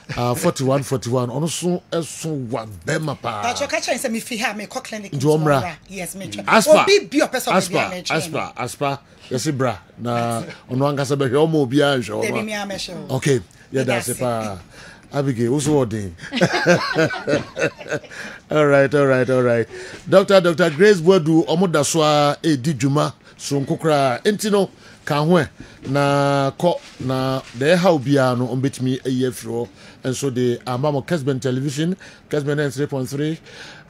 4141. Also, one bema pa. But your catcher is a me fi ha me clinic. Yes, me. Aspa. Aspa. Yes, bra. Na ono angasa be hwe mo bia hwe. Okay. Yeah, that's it pa. Abigail, who's ordering? All right. Dr. Grace Bodu, Omodaswa, Dijuma, Sunkukra, Entino, Kanwe, na ko na de how biano on bit me a year through, and so the Amamo Kessben television, Kessben 3.3.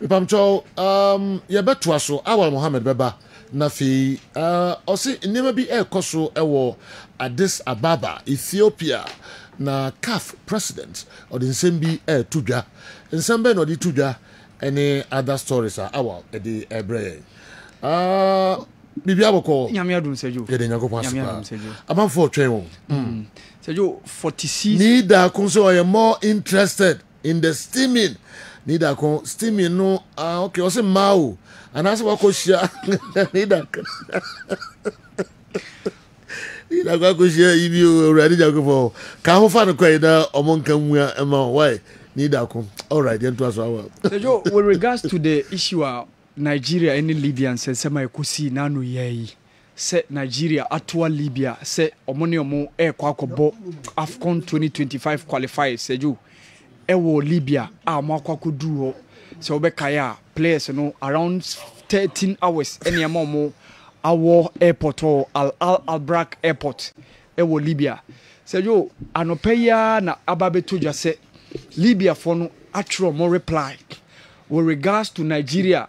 Pamcho, Yabetwaso, our Mohammed Baba, Nafi, Osi, never be a Koso, Ewo, Addis Ababa, Ethiopia. Na CAF president or the Nsembi Tuja Nsembe no di Tuja any other stories are our the ebre bibi aboko nyame adum sejo ye de nyakopon asipa aban for twen sejo 46 need kun so are more interested in the steaming need kun steaming no okay o se mawo anase wakohia need ila kwa kushia ibi already jakofo ka ho fa no kwai na omonka nwua ema why need akon all right then to aso so with regards to the issue of Nigeria and Libya say sema ekosi na no yei say Nigeria atwa Libya say omone omo kwa akobo AFCON 2025 qualifiers seju ewo Libya amwa kwakodu ho so obekaya players no around 13 hours any amount our airport or Al-Brak airport ewo Libya sejo anopeya na ababeto dwa se Libya for no actual more reply with regards to Nigeria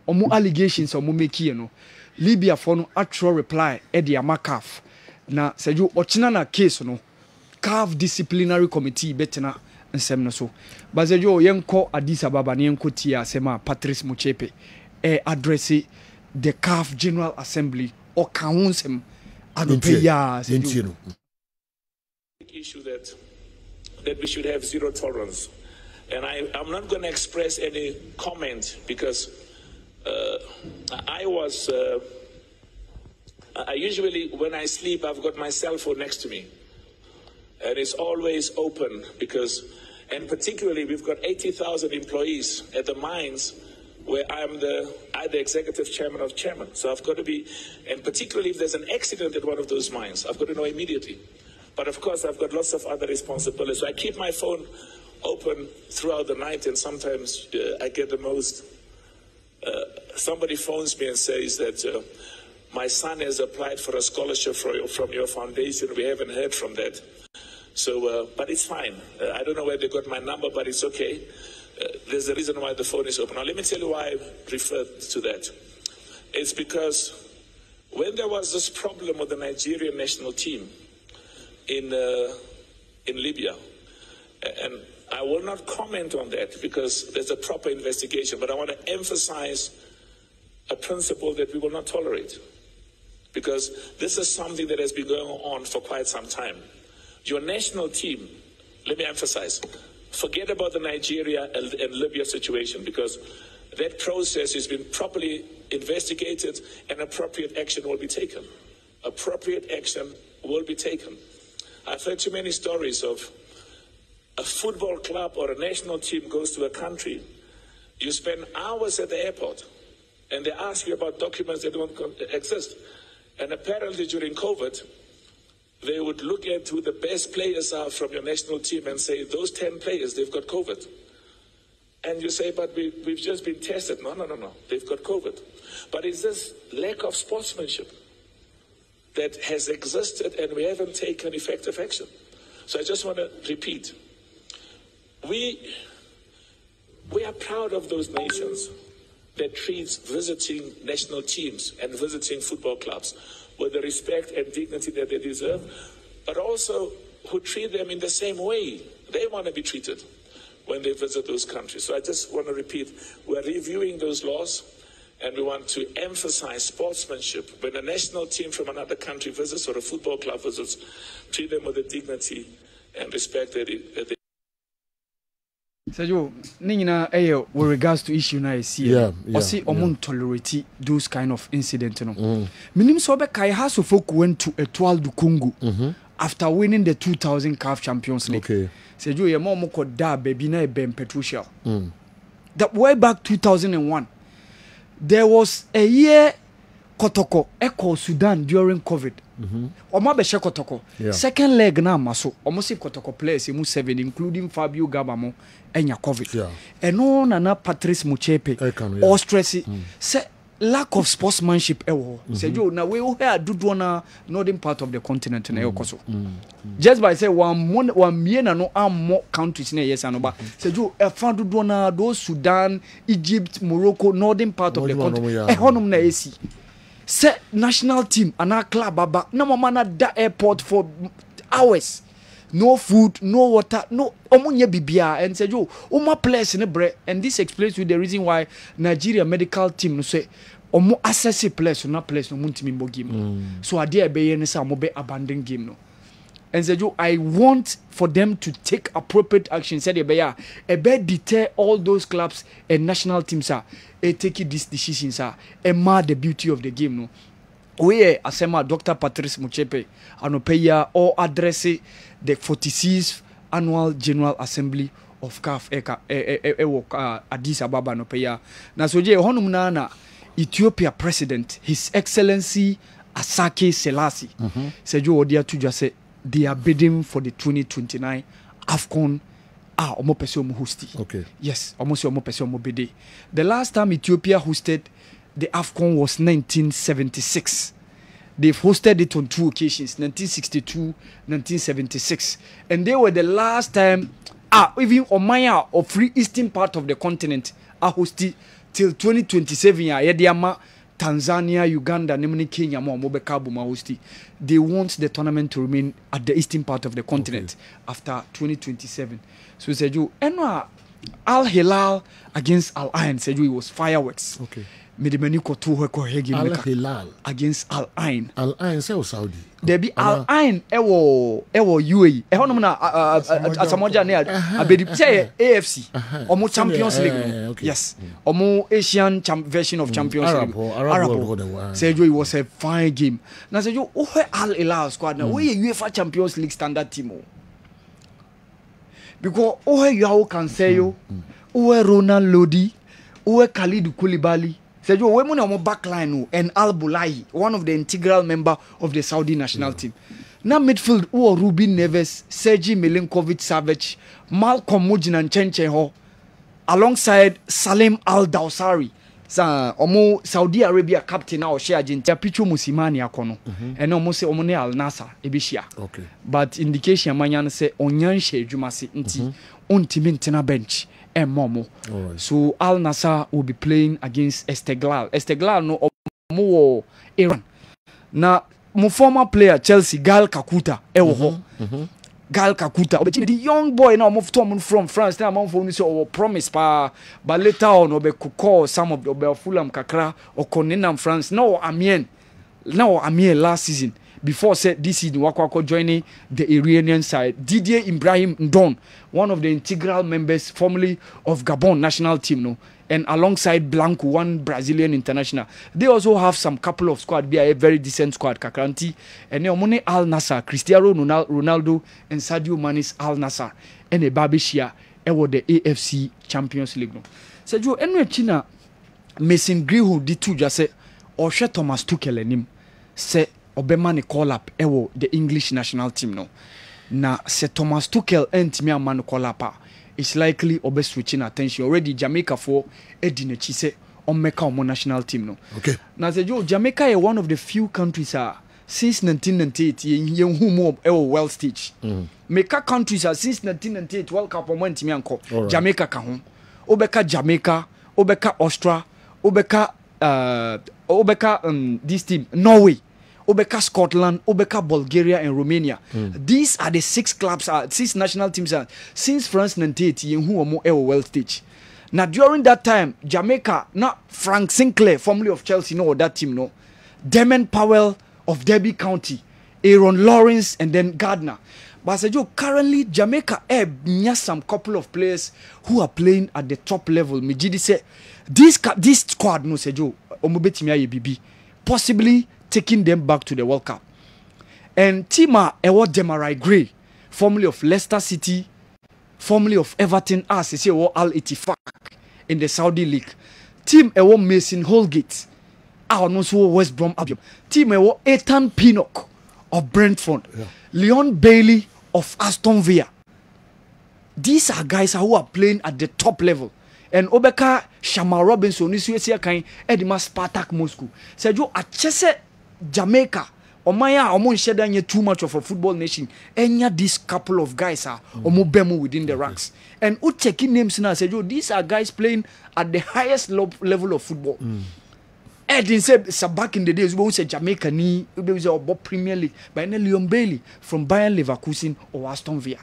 omo allegations omo make no Libya for no actual reply e de amakaf na sejo ochina na case no CAF disciplinary committee betena nsem no so basejo yenko Addis Ababa ne yenko tia sema Patrice Motsepe address the CAF General Assembly or council issue that we should have zero tolerance, and I'm not going to express any comment because I usually when I sleep I've got my cell phone next to me and it's always open because, and particularly we've got 80,000 employees at the mines where I'm the either executive chairman or chairman. So I've got to be, and particularly if there's an accident at one of those mines, I've got to know immediately. But of course, I've got lots of other responsibilities. So I keep my phone open throughout the night, and sometimes I get the most. Somebody phones me and says that my son has applied for a scholarship from your foundation. We haven't heard from that. So, but it's fine. I don't know where they got my number, but it's okay. There's a reason why the phone is open. Now, let me tell you why I referred to that. It's because when there was this problem with the Nigerian national team in Libya, and I will not comment on that because there's a proper investigation, but I want to emphasize a principle that we will not tolerate, because this is something that has been going on for quite some time. Your national team, let me emphasize, forget about the Nigeria and Libya situation, because that process has been properly investigated and appropriate action will be taken. Appropriate action will be taken. I've heard too many stories of a football club or a national team goes to a country. You spend hours at the airport and they ask you about documents that don't exist. And apparently during COVID, they would look at who the best players are from your national team and say, those 10 players, they've got COVID. And you say, but we've just been tested. No, they've got COVID. But it's this lack of sportsmanship that has existed and we haven't taken effective action. So I just want to repeat, we are proud of those nations that treats visiting national teams and visiting football clubs with the respect and dignity that they deserve, but also who treat them in the same way they want to be treated when they visit those countries. So I just want to repeat, we're reviewing those laws and we want to emphasize sportsmanship. When a national team from another country visits or a football club visits, treat them with the dignity and respect that they So you with regards to issue na see or see tolerate those kind of incident no. Minim so be kai Hasso folk went to Etoile du Congo after winning the 2000 CAF Champions League. Okay. So you your mom ko da baby na Ben Petrusha. That way back 2001 there was a year Kotoko echo Sudan during COVID. Omo be Kotoko. Second leg na maso. Omo see Kotoko players mu 7 including Fabio Gabamo enya COVID. Eno na Patrice Muchepe or stressy. Say lack of sportsmanship say you na we here do na northern part of the continent na yokoso. Just by say one na no am more countries na yes anoba. Say you e fan do na those Sudan, Egypt, Morocco, northern part of the continent. Honum na esi. Say national team and our club baba no mama na da airport for hours, no food, no water, no omunye bibia, and say yo oma players in the bread. And this explains to the reason why Nigeria medical team no say omo access players no players no muntimi mbo game. So ade be yen say omo be abandon game no. And say yo I want for them to take appropriate action. Said e be deter all those clubs and national teams are taking these decisions and the beauty of the game no. We asema Dr. Patrice Muchepe anopeya or address the 46th annual General Assembly of CAF Addis Ababa anopeya. Na soje honum na Ethiopia President His Excellency Asake Selassie Sejo odia to say they are bidding for the 2029 AFCON omo pese omo hosti. Okay. Yes, almost omo pese omo bede. The last time Ethiopia hosted the AFCON was 1976. They've hosted it on 2 occasions, 1962, 1976. And they were the last time even Omaya or free eastern part of the continent are hosted till 2027 yediama Tanzania, Uganda, Nemini, Kenya, Mobekabu, hosti. They want the tournament to remain at the eastern part of the continent after 2027. So said you, Al Hilal against Al Ain said you it was fireworks. Okay. Medimeniko to Al Hilal against Al Ain. Al Ain say Saudi. There be Al Ain ewo UAE. Na Asamoah ne abedi say AFC. Omo Champions League. Yes. Omo Asian version of Champions League. Arab. Say you it was a fine game. Now say you Al Hilal squad now. We UEFA Champions League standard team. Because you can say you Ronald Lodi, Khalid Koulibaly, Said you women on backline and Al Bulai, one of the integral member of the Saudi national team. Now midfield who Ruben Neves, Sergei Milinkovic-Savic, Malcolm Mujin and Chencheho, alongside Salim Al Dawsari. Omo Saudi Arabia captain now share Argentina Pichu Musimani akono and almost say omone Al Nassr ebishia. Okay. But indication manyan say onyan she adwumase nti ontimi ntena bench and momo. So Al Nassr will be playing against Esteghlal. Esteghlal no omo Iran. Na mo former player Chelsea Gal Kakuta ewo ho. Gal Kakuta, the young boy now moved from France. Now I'm for so promise but later on obe call some of the Fulham Kakra or Coninam France. No, Amiens last season. Before said this season, Wakwako joining the Iranian side. Didier Ibrahim Ndon, one of the integral members formerly of Gabon national team, no, and alongside Blanco, one Brazilian international. They also have some couple of squad, be a very decent squad, Kakranti, and Omone Al Nassr, Cristiano Ronaldo, and Sadio Mane's Al Nassr, and a Babishia, and what the AFC Champions League. No. Sadio, and China, Mason Greenwood, the two just say, or She Thomas Tuchel and him, say, Obemani call up, ewo the English national team, no. Na se Thomas Tuchel and me a man call up. It's likely obe switching attention already. Jamaica for Edinechi say on make our national team no. Okay. Now say Jamaica is one of the few countries since 1998 yen who world stage. Meka countries since 1998 World Cup on team anko. Jamaica ka ho. Obeka Jamaica, obeka Austria, obeka this team Norway. Obeka Scotland, Obeka Bulgaria and Romania. These are the 6 clubs, 6 national teams since France 98 who are more world stage. Now during that time, Jamaica, not Frank Sinclair, formerly of Chelsea, no that team, no. Damon Powell of Derby County, Aaron Lawrence, and then Gardner. But I said, currently Jamaica has some couple of players who are playing at the top level. Mijidi said, this squad, no, said Joe, possibly taking them back to the World Cup. And Tima Ewo Demarai Gray, formerly of Leicester City, formerly of Everton, as say Al Ittifaq in the Saudi League. Team Ewo Mason Holgate, also West Brom Albion. Team Ewo Ethan Pinnock of Brentford, Leon Bailey of Aston Villa. These are guys who are playing at the top level. And Obeka Shamal Robinson, this year kind Edima Spartak Moscow. Said you Chese Jamaica. Omaya Omon Shedanya too much of a football nation. Enya this couple of guys are Omobemu within the ranks. And Ucheki names now said, these are guys playing at the highest level of football. Edin said back in the days we said Jamaica ni was about Premier League by Leon Bailey from Bayern Leverkusen or Aston Villa.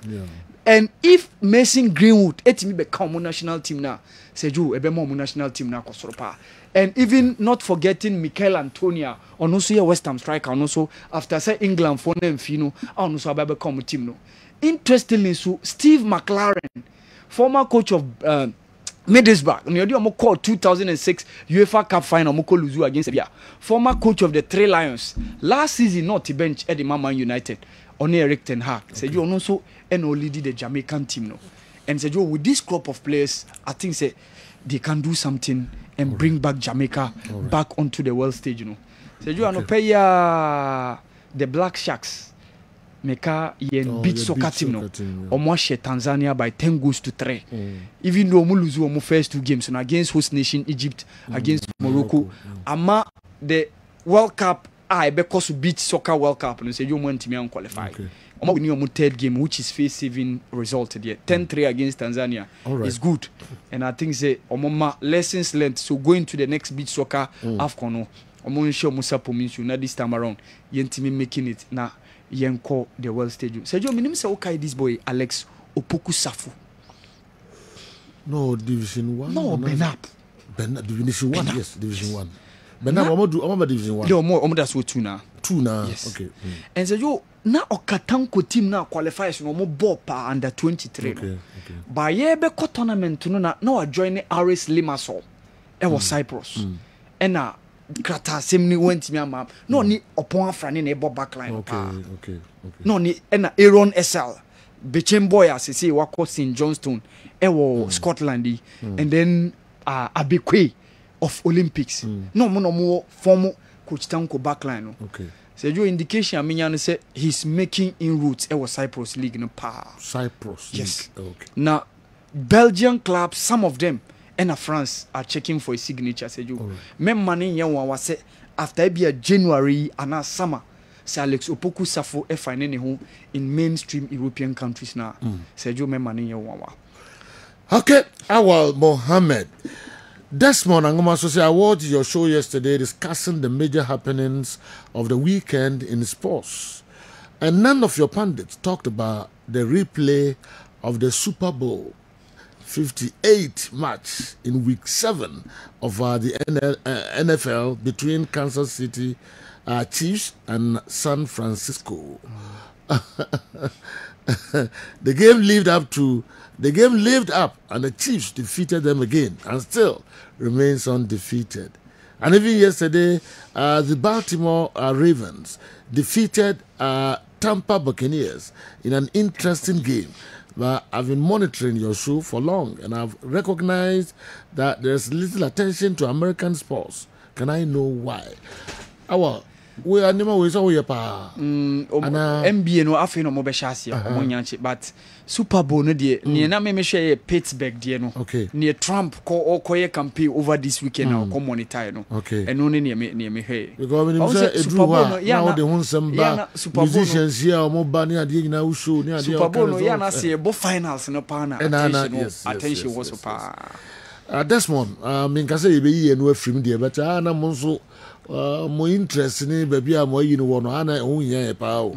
And if Mason Greenwood etimi become national team now, say you ebe mo national team now kosoropa. And even not forgetting Mikel Antonio, on also a West Ham striker, and also after say England for them Fino, and also a become team no. Interestingly, so Steve McLaren, former coach of Middlesbrough, you called 2006 UEFA Cup final, Moko Luzu against Serbia. Former coach of the Three Lions, last season not to bench at the Man United. On Eric Ten Hag said you also and only did the Jamaican team no, and said you with this crop of players I think say they can do something and bring back Jamaica back onto the world stage, you know. Said you are no pay the Black Sharks meka yen beat soccer team no almost Tanzania by 10 goals to 3. Even though we lose our first 2 games no, against host nation Egypt, against Morocco, ama the World Cup because beat soccer World Cup and say you want to qualify. We knew our third game, which is face-saving result there. 10-3 against Tanzania is good. And I think say lessons learned. So going to the next beach soccer AFCON, I'm sure Musa Pominsu now this time around, Yentimi making it now Yenko the world stage. So you mean say okay this boy Alex Opoku Safu. No, Division 1. No, Benap. Division 1, yes, Division 1. Benap, I'm Division 1. No, more that's what 2 now. 2 now. Yes. Okay. And so you na Okatanko team now qualifies no more ball pa under 23. Okay. By yebe ko tournament no na join RS Limassol. It was Cyprus. And na Krata semni went me am. No ni upon front in a backline. Okay. No ni and Aaron SL. Bechemboy as say wako St Johnstone. It was Scotland and then Abekwe of Olympics. No more former Coach Tanko backline. No. Okay. So your indication, I mean, say he's making inroads. It was Cyprus League, no power. Cyprus. Yes. League. Okay. Now, Belgian clubs, some of them, and France are checking for a signature. Say you, men money yan was say after a January and summer. Say Alex Opoku Safo e find any home in mainstream European countries now. Say you men money yan wawa. Okay, Awal Mohammed. Desmond Angoma Associate awarded your show yesterday discussing the major happenings of the weekend in sports. And none of your pundits talked about the replay of the Super Bowl 58 match in week 7 of the NFL between Kansas City Chiefs and San Francisco. The game lived up and the Chiefs defeated them again and still remains undefeated. And even yesterday, the Baltimore Ravens defeated Tampa Buccaneers in an interesting game. But I've been monitoring your show for long and I've recognized that there's little attention to American sports. Can I know why? We are never always over pa. NBA no afi no mo be shase o nyanche but Super Bowl no de ne na me share Pittsburgh de no. Okay. Ne Trump ko campaign over this weekend now ko monitor no. Okay. And no ne me hey. Because when you say Super Bowl now the hun samba musicians here o mo ba ne ade nyina show ne ade Super Bowl no ya na say bo finals no pa na attention was pa. Desmond min ka say e be yi no afrim de but na mo nso more interest in baby more you know one ana who here pa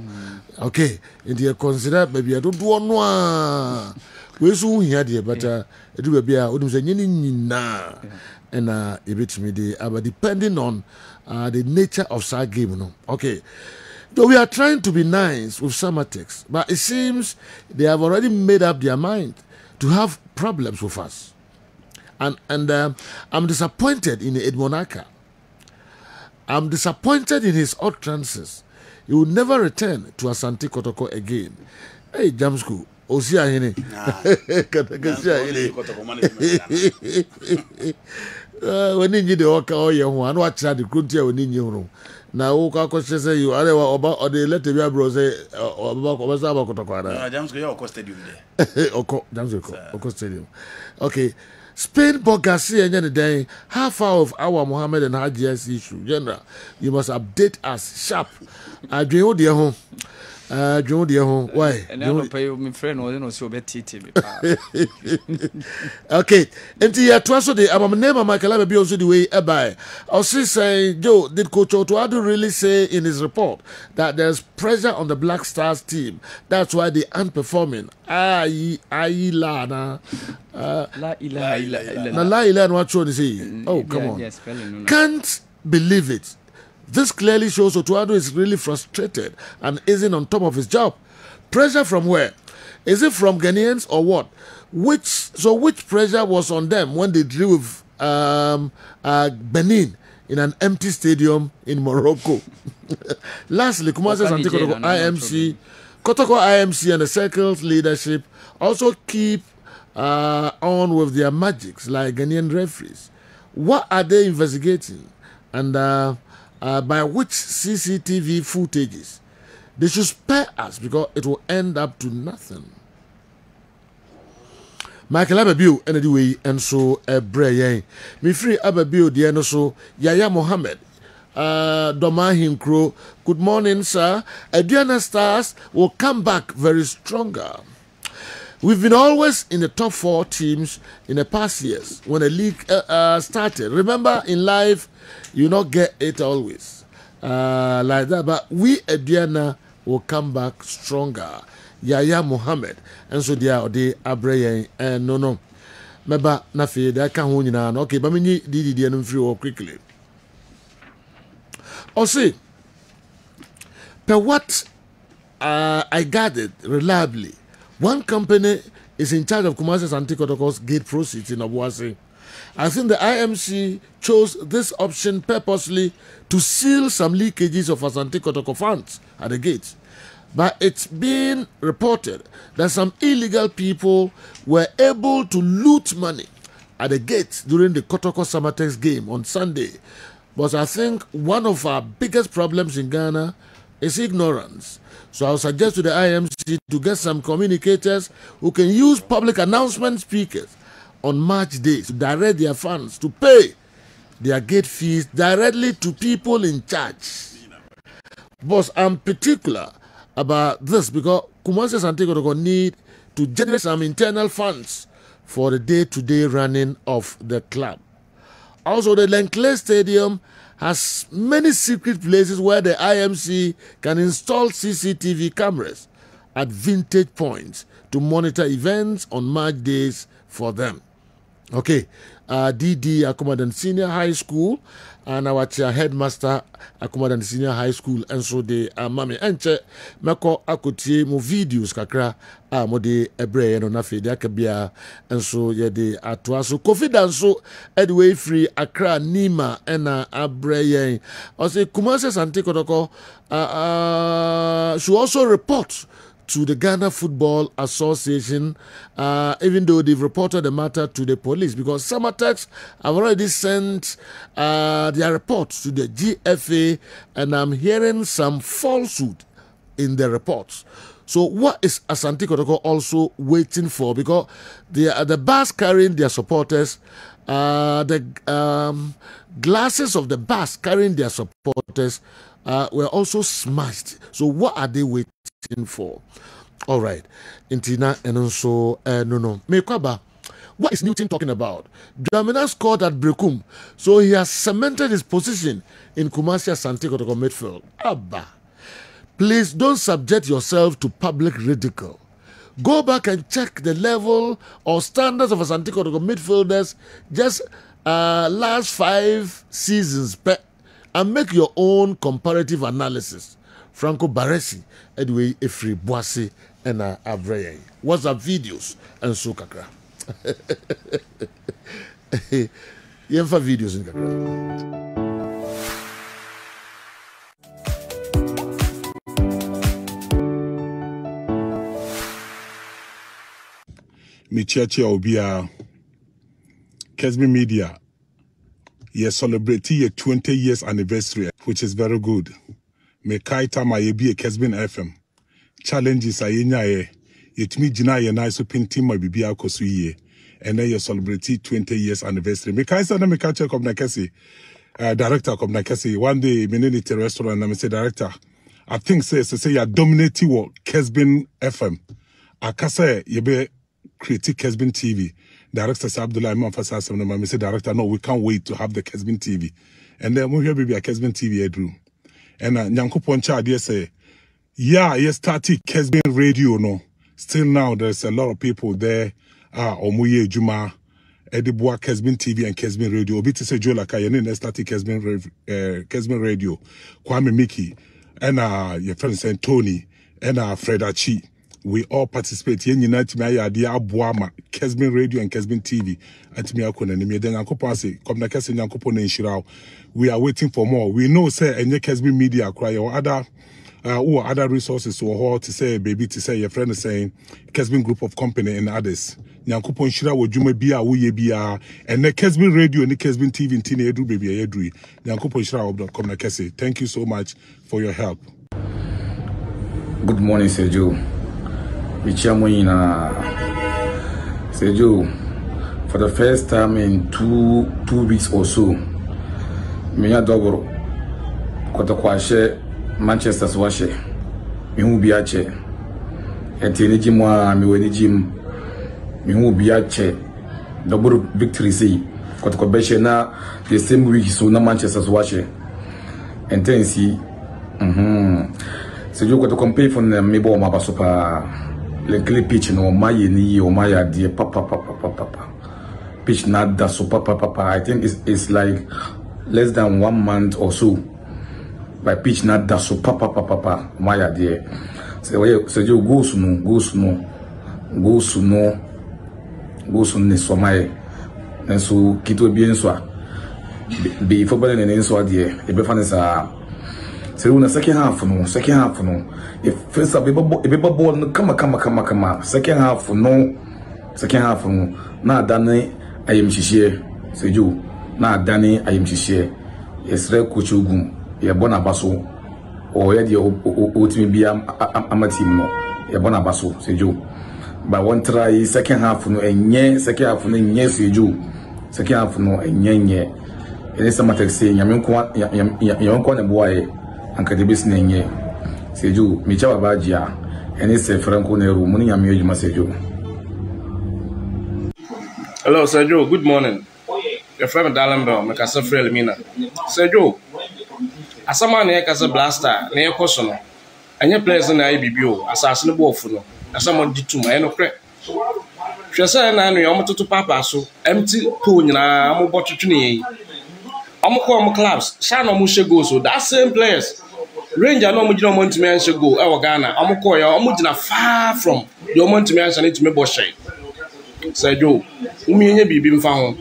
okay and you consider baby I don't want no we so here there but do baby odum say nyina and a bit me dey but depending on the nature of that game no okay though we are trying to be nice with Samatex but it seems they have already made up their mind to have problems with us and I'm disappointed in Edmonaka. I'm disappointed in his utterances. He will never return to Asante Kotoko again. Hey, Jamsku, Osia Hene. When you the Oka or you and watch that the Kuntia when you know. Now, Oka say you are about or they let the Biabro say about Kotoko. Jamsku, you're Stadium there. Oko Stadium. Okay. Spain bought Garcia and the day half hour of our Mohammed and Haji's issue. General, you must update us sharp. I dream dear home. Why? And I'll pay my friend or no so better. Okay. And the twice the name Michael be also the way by. I'll say Joe, did Coach Otuado really say in his report that there's pressure on the Black Stars team? That's why they aren't performing. La ilaha what you say? Oh, come on. Yes, can't believe it. This clearly shows Otuado is really frustrated and isn't on top of his job. Pressure from where? Is it from Ghanaians or what? Which pressure was on them when they drew with Benin in an empty stadium in Morocco? Lastly, Kumasi Asante Kotoko IMC and the Circle's leadership also keep on with their magics like Ghanaian referees. What are they investigating? And by which CCTV footages? They should spare us because it will end up to nothing. Michael Ababiu anyway and so Breyen. Me free Ababiu the and so Yaya Mohammed. Domahim Crow. Good morning, sir. Adriana Stars will come back very stronger. We've been always in the top 4 teams in the past years when the league started. Remember, in life, you not get it always like that. But we, Adriana, will come back stronger. Yaya Mohammed. And so they are Abraham and no. Meba nafi they can hold you now. Okay, but me need the free quickly. Or say, per what I gathered reliably, one company is in charge of Kumasi Asante Kotoko's gate proceeds in Obuasi. I think the IMC chose this option purposely to seal some leakages of Asante Kotoko funds at the gate. But it's been reported that some illegal people were able to loot money at the gate during the Kotoko Samatex game on Sunday. But I think one of our biggest problems in Ghana is ignorance. So I'll suggest to the IMC to get some communicators who can use public announcement speakers on match days to direct their fans to pay their gate fees directly to people in charge. But I'm particular about this because Kumasi Santiago need to generate some internal funds for the day-to-day running of the club. Also, the Lenkley Stadium has many secret places where the IMC can install CCTV cameras at vintage points to monitor events on match days for them. Okay, DD Akumadan Senior High School and our headmaster Akumadan Senior High School, and so they mami enche meko akutie mo videos kakra mo de ebre no na fe de akabia, and so ye de atoa so confidence so edway free Accra Nima ena abre o say Kumasi Asante Kotoko should also report to the Ghana Football Association, even though they've reported the matter to the police, because Samatex have already sent their report to the GFA, and I'm hearing some falsehood in the reports. So what is Asante Kotoko also waiting for? Because the bus carrying their supporters, the glasses of the bus carrying their supporters were also smashed. So what are they waiting for? All right, Intina and also no. Mekwaba, what is Newton talking about? Dramina scored at Brekum, so he has cemented his position in Kumasi Asante Kotoko midfield. Abba, please don't subject yourself to public ridicule. Go back and check the level or standards of Asante Kotoko midfielders just last 5 seasons and make your own comparative analysis. Franco Baresi, Edway Efri Boise, and Avreye. WhatsApp videos and so kakra. Yemfa videos in kakra. Michiachi Obia Kessben Media. Ye celebrate your 20 years anniversary, which is very good. Me kaita ma ye be a Kessben FM. Challenges are in ye. Yet me jina ye na so painting my bibi akosu ye. And then you celebrate 20 years anniversary. Me kaisa na me catch up na kesi. Director of na kesi. One day me need a restaurant and me say director. I think say you dominate what Kessben FM. Akase ye be create Kessben TV. Director Abdullah Imam Fasasam na me say director no, we can't wait to have the Kessben TV. And then we here be a Kessben TV headroom. And Nyankopon Chad say, yeah, you started Kessben Radio, no. Still now, there's a lot of people there. Omuye Juma, Edibwa, Kessben TV and Kessben Radio. Obiti se Joe Laka, you started Kessben Radio. Kwame Mickey, and your friend saying Tony, and Fred Achi. We all participate. Yen unite me idea Abuama, Kessben Radio and Kessben TV. At me akona ni me den Nyankopon say, come na kese Nyankopon na nshira. We are waiting for more. We know say any Kessben Media cry or other resources or to say baby to say your friend is saying Kessben Group of Company and others. Nyankopon nshira wo dwuma bia wo ye bia and the Kessben Radio and the Kessben TV ntina edu baby edru. Nyankopon nshira come na kese. Thank you so much for your help. Good morning, Sergio. Sergio, for the first time in two weeks or so, me ya dogo kotokwashe Manchester swashe me hu biache etini jimwa me weni jim me hu biache double victory see kotokobeshe na the same week so na Manchester swashe intensi Sergio kotokompe for me bo ma basopa le clear pitch no maye ni o maya die papa pitch not that so papa I think it's like less than 1 month or so by pitch not that so papa maya die so you go ne so maye and so kito bien so be football ne so die e be fan sa so na second half no if first up be ball no kama second half no na dane ayem hihie seju na adane ayem hihie yesre coach ogum ye bona baso o ye de otimi bia amatim no ye bona baso seju but one try second half no enye second half no enye seju second half no enye ene sama taxi nyamenko na boaye anka de bes na enye seju mi chawa bajia ene se franco na ru mun nyame adwuma seju. Hello, Sergio. Good morning. Your friend Darren Bell, my cousin Frel Mina. Sergio, as a man here, as a blaster, near Cosono, and your players in the IBBO, assassin Bofuno, as someone did to my end of crack. She said, I know to Papa, so empty pool in a mobile to me. I'm call clubs, Shano Musha go, so that same players. Ranger no Mujino Montiman should go, our Ghana, I'm call your Mujina far from your Montiman and it's me Boshay. Sergio, umienye bibi mfaho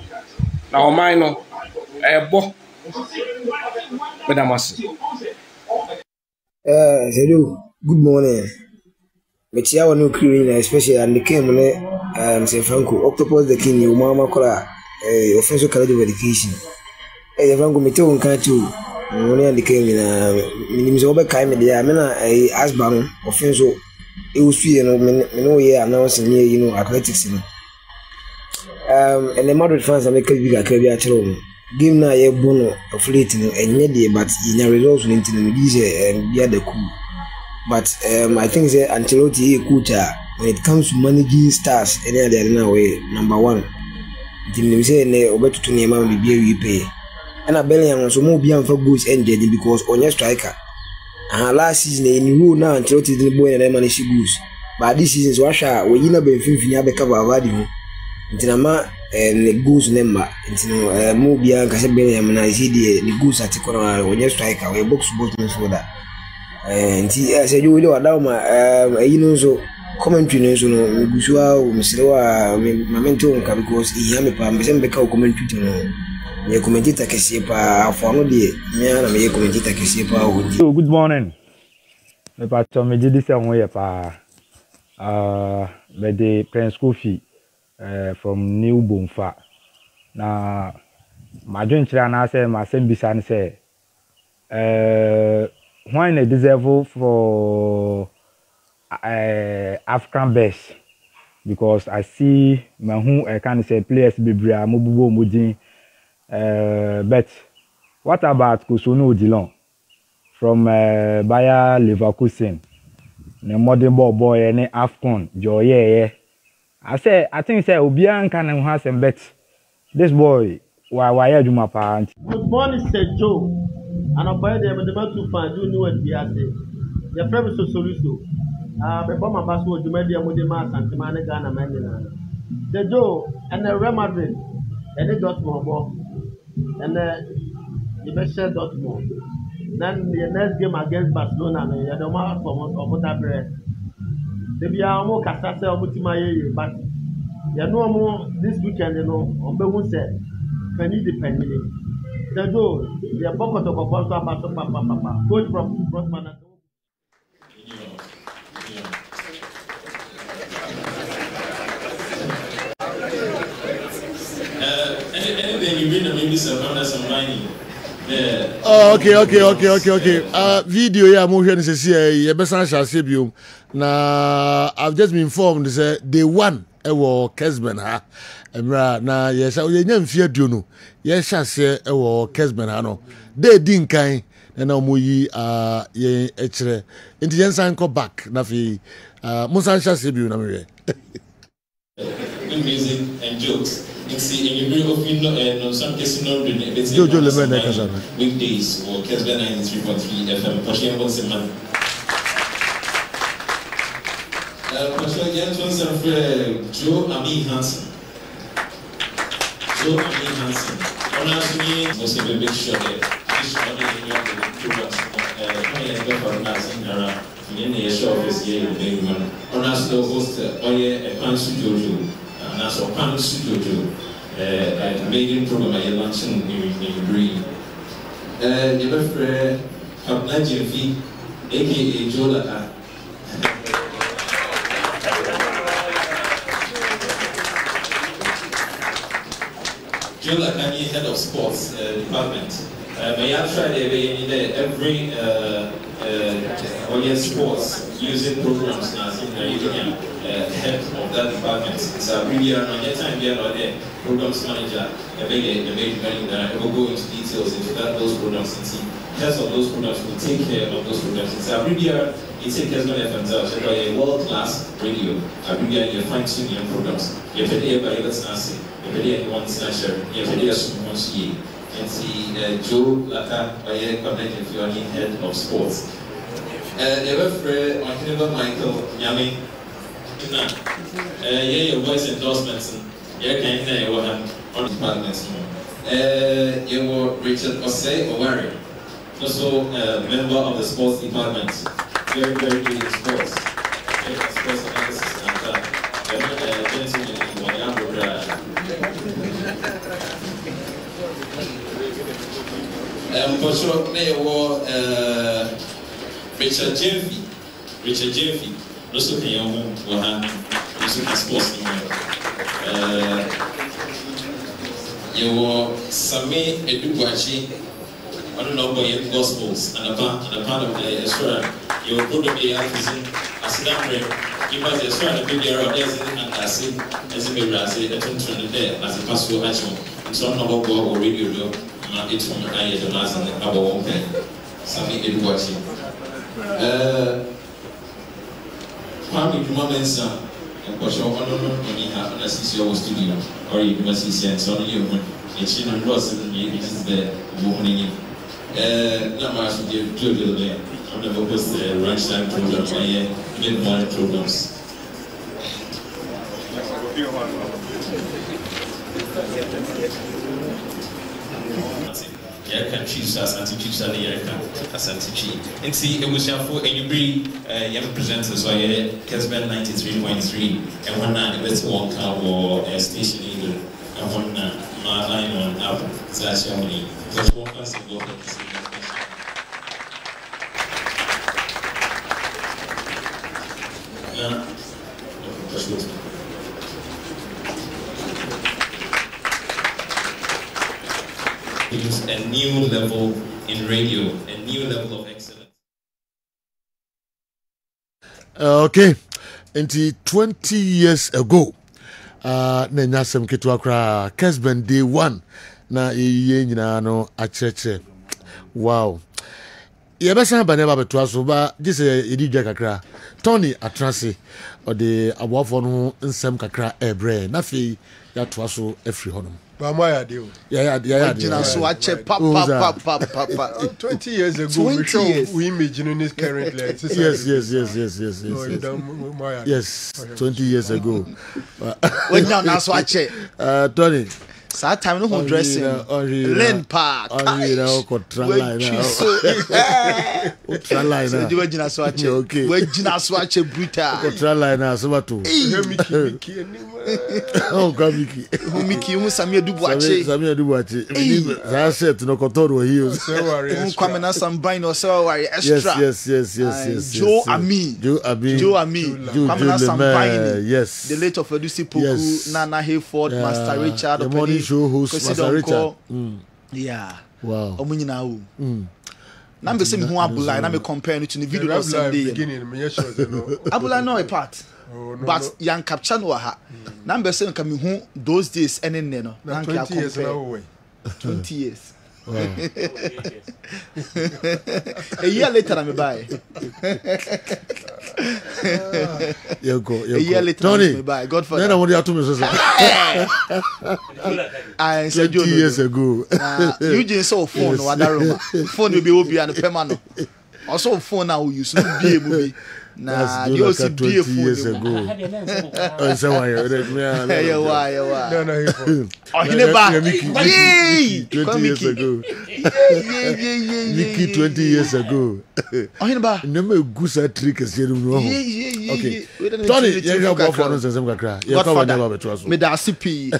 na omaino ebo medamasi. Sergio, good morning. Metia wonu crew especially and the came ne San Franco Octopus the king you mama kola official college of education. Franco metia won kan tu woni and the came na minimze obe kai me dia me na asba no official e usu no me no ye announce near athletics no. And the Madrid fans are making big a game na ye bono of late and yet but in a results in the and yeah the cool. But I think that Ancelotti Kuta when it comes to managing stars any other way number one. The say ne obeto to name man be pay. And a Belgian so more beyond for goals ended because on your striker. And last season in rule now Ancelotti didn't boy and manage goals. But this season Russia we you know be fin be cover value. Ntinama ne goals nemba ntino mu bia nkase be ya na zidi ne goals atikoro onye striker we box for that nti Sergio we wadaw ma yino so commentary no so no gusua o misrewa mamento nka because iya me pa mbese mbeka o commentary no ye commentator kesi pa afo no de me na me ye commentator kesi pa o. Good morning. Me pa to me jidi se won ye pa be de Prince Kofi from New Bonfa. Na my dream children say my same bisan say why they deserve for African best because I see my who I can say players bibria mobubo mudin but what about Kosono Odilon from Bayer Leverkusen the modern boy any Afcon joy I think say Obian can have some bet. This boy, why you my parent? Good morning, Sergio. And I'm by the two fans who knew what we are saying. The premise of solution. Before my bass was the media with the mass and the man Ghana man. Sergio and the Real Madrid and the Dortmund ball and the best share Dortmund. Then the next game against Barcelona, the other one from that bread. They be almost catastrophe of Mutimaye, but you know this weekend, you know, on the one said, can you depend on it? They do, they are both of a papa, going from Frostman. Anything you win, maybe some money. Oh, okay. Video ya motion is here. Besan shall you. Na I've just been informed say they won ewo Kessben ha. Emra na yes we nyam fie duno. Yes shall say ewo Kessben ha no. They din kan na omoyi ye echre. Inti yensan ko back na fi Musa shall say you na me. Music and jokes. You see, in your opinion, some cases not doing weekdays or Kessben 93.3 FM. Passion once a month. Passion Jens and friend Joe Ami Hansen. On us, we was a big shot there. This one in your program. In the show is here, big man. On us, the host, a Pansu Jojo. And as a Pansu Jojo. Maiden program I launching in Green. The best of Nigerian fee, aka Joe Laka. Joe Lakani, head of sports department. May I try every audience sports using programs now, head of that department. So really, time we are the programs manager, I will go into details into those programs and see. Heads of those programs will take care of those programs. So really, it's a Kessben FM out. So a world-class radio. I really you fine-tune your programs. You have a by let's answer. You have a one snatcher. You have a once year. And see Joe Laka, if you are head of sports. Ever Fred, Michael, Yami, your voice endorsements, you can hear on departments. You were Richard Osei Owari, also a member of the sports department. Very, very good in sports. Sports analysis and gentlemen in Wanyabra. For sure, they were Richard Jeffy, also the young one, also the sports. You were Sami Eduwachi, I don't know about gospels, and a part of the Israel. You were put up here as a number. You must Israel, a big area of this, and I see as a big as a pastoral action. It's not about go or radio. It's from I the mass and about one pen. Sami Eduwachi. Kwame Jumanensa, and Pasha when you have an assistant studio, or you must see and so you it's in a loss and maybe it's the morning. Not much of the two there. I'm never post the lunchtime programs, mid-morning programs. Yeah, can choose as anti-choose the Yerka as anti-cheat. And see, it was for and you bring young presenters so I Kessben 93.3 and one night it's one car or a station either and one my line on up that's only just one person go a new level in radio, a new level of excellence. Okay, into 20 years ago, Nenya Sem Kitwa Kra, Kessben Day 1, na yenya no acheche. Wow. Yebesa baneba betwaso ba gise edidwa kakra. Tony Atrase or the abofo no nsem kakra ebre. Na fi ya twaso efri honum. Bamaya deal. Yeah. So I check papa. 20 years ago, 20 years. We imagine this currently. Yes, 20 years ago. When now so I check. Tony. So time no dressing. Len Park. So you were so I check. Okay. We jina so I check brutal. So what to? Oh, Miki. Who Miki? Who Samia Dubuache? Samia Dubuache. I said no Kotoro heels. Who come and some buying or so extra. Yes. Joe Ami. Come and some buying. Yes. The late of Edusi Poku, Nana Hayford, Master Richard, the morning show host, Master Richard. Yeah. Wow. Omunyina. Number same who Abula, and I'm comparing it to the video of Sunday. Abula no a part. But young capture no ha. Number seven can who those days and in no. 20 years away. 20 years. Wow. A year later I'm buy. You go. A year later Tony, I'm buy. God for then I want you to me. I said 20 years ago. Eugene saw phone no other phone will be obi and permanent. Also phone now we use no be movie. Nah, you also 20 years ago. Oh, so why? Oh, he never. 20 years ago. Mickey 20 years ago. Oh, he never. Never good trick as you okay. Tony, you have for us some kakra. You cover never betwas. Me da CP.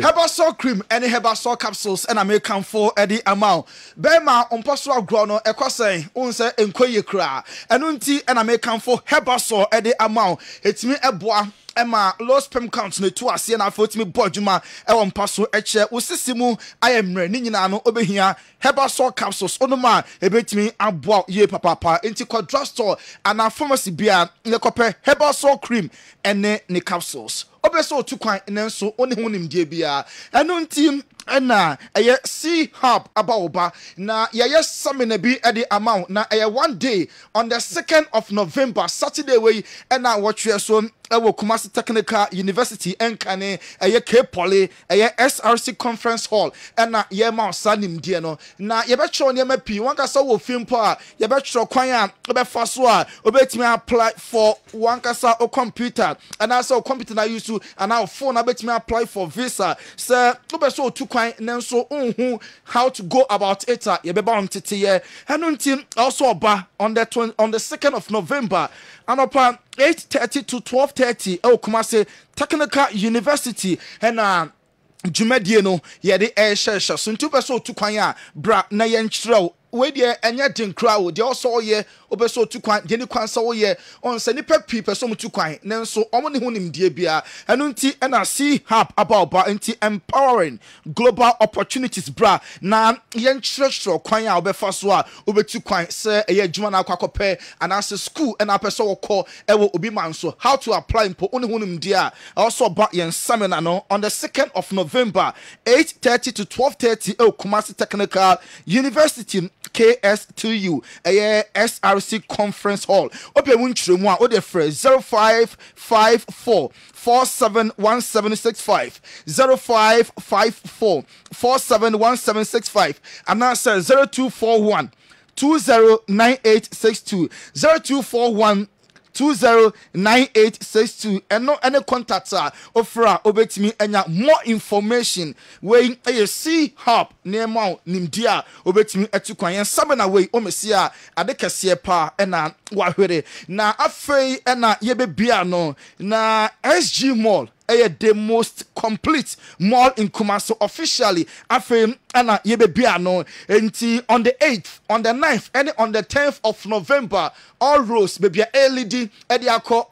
Herbasol cream and Herbasol capsules and American for Eddie amount. Bema on personal ground no ekwasen. Unse enkoye kra. Enunti and American for Herbasol Eddie amount. It's me eboa Emma low sperm count no to ase na afo timi bɔ adwuma ɛwɔ mpa so ɛkyɛ osisi mu ayemre ni nyina no obehia Herbasol capsules onoma ebetimi aboa ye papa enti kwa drugstore ana pharmacy bia ne kope Herbasol cream ene ne capsules obeso otu kwan nenso oni ho nimdie bia eno ntim na eye C hub abaoba na yeye seminar bi e the amount na eye one day on the 2nd of November Saturday we na watwe so ewo Kumasi Technical University enkane eye K Poly eye SRC Conference Hall na ye ma osanim die no na ye be tro ne mapi wanka sa wo fimpo a ye be tro kwan a obefa so a obetimi apply for wanka sa o computer and also computer na use and now phone obetimi apply for visa say obeso otu kwan nenso unhu how to go about it ye be ba on tete ye hanu ntim also oba on the 2nd of November and upon 8:30 to 12:30 Kumasi Technical University and Jumedie no ye de share so ntu be so otu kwan a bra na ye nkyerɛw we de enya den crowd de also ye obeso otu kwan de ni kwan sa wo ye on se nipa pi person otu kwan nenso omo ne ho nimdie bia enu nti na C hub about nti empowering global opportunities bra na ye nkyerɛkyerɛ kwan a obefa so a obetu kwan se eye adwuma na akwakope anase school na person wo kɔ ewo obi man so how to apply mpo oni ho nimdie a also ba ye seminar no on the 2nd of November 8:30 to 12:30 Kumasi Technical University KS2U SRC Conference Hall ope wunchiremu a ode frɛ 0554 471765 0554 471765 and answer 0241 209862 0241 209862 and no any contacts are offer obetimi enya more information wey see hub near mount nimdia obetimi etukwan yen sabana wey omesia ade kese pa na wahwere na afei na yebebia no na SG Mall the most complete mall in Kumasi officially after ana yebebia no enti on the 8th on the 9th and on the 10th of November all roads baby LED ediako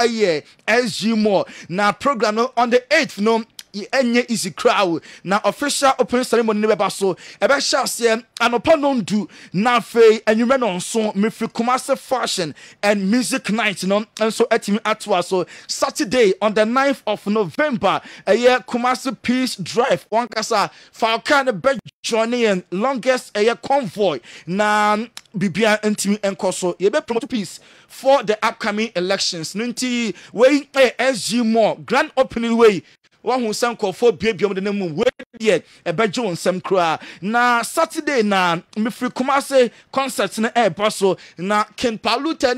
SG Mall na program no on the 8th no enye easy crowd na official opening ceremony ne beba so ebe sha se anopa no ndu na fei enwume no nso Midfield Kumasi fashion and music night no enso etimi atwa so Saturday on the 9th of November Kumasi Peace Drive wankasa Falcon be joining longest convoy na bibia entimi enkoso ye be promote peace for the upcoming elections nti we SG Mall grand opening way one who sang for baby on the name we yet a bedroom nsem kra na Saturday na Midfield Kumasi concert na baso na Ken Paluta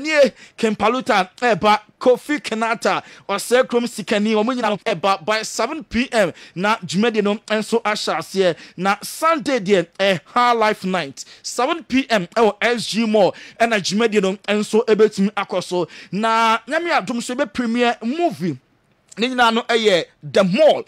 eba Kofi Kenata or Sekrom Sikani or Munina eba by 7 p.m. na Jumedi no enso ashas na Sunday there a high life night 7 p.m. SG Mall and a Jumedi no enso ebetimi akoso na nyame adom so be premiere movie Nina no the mall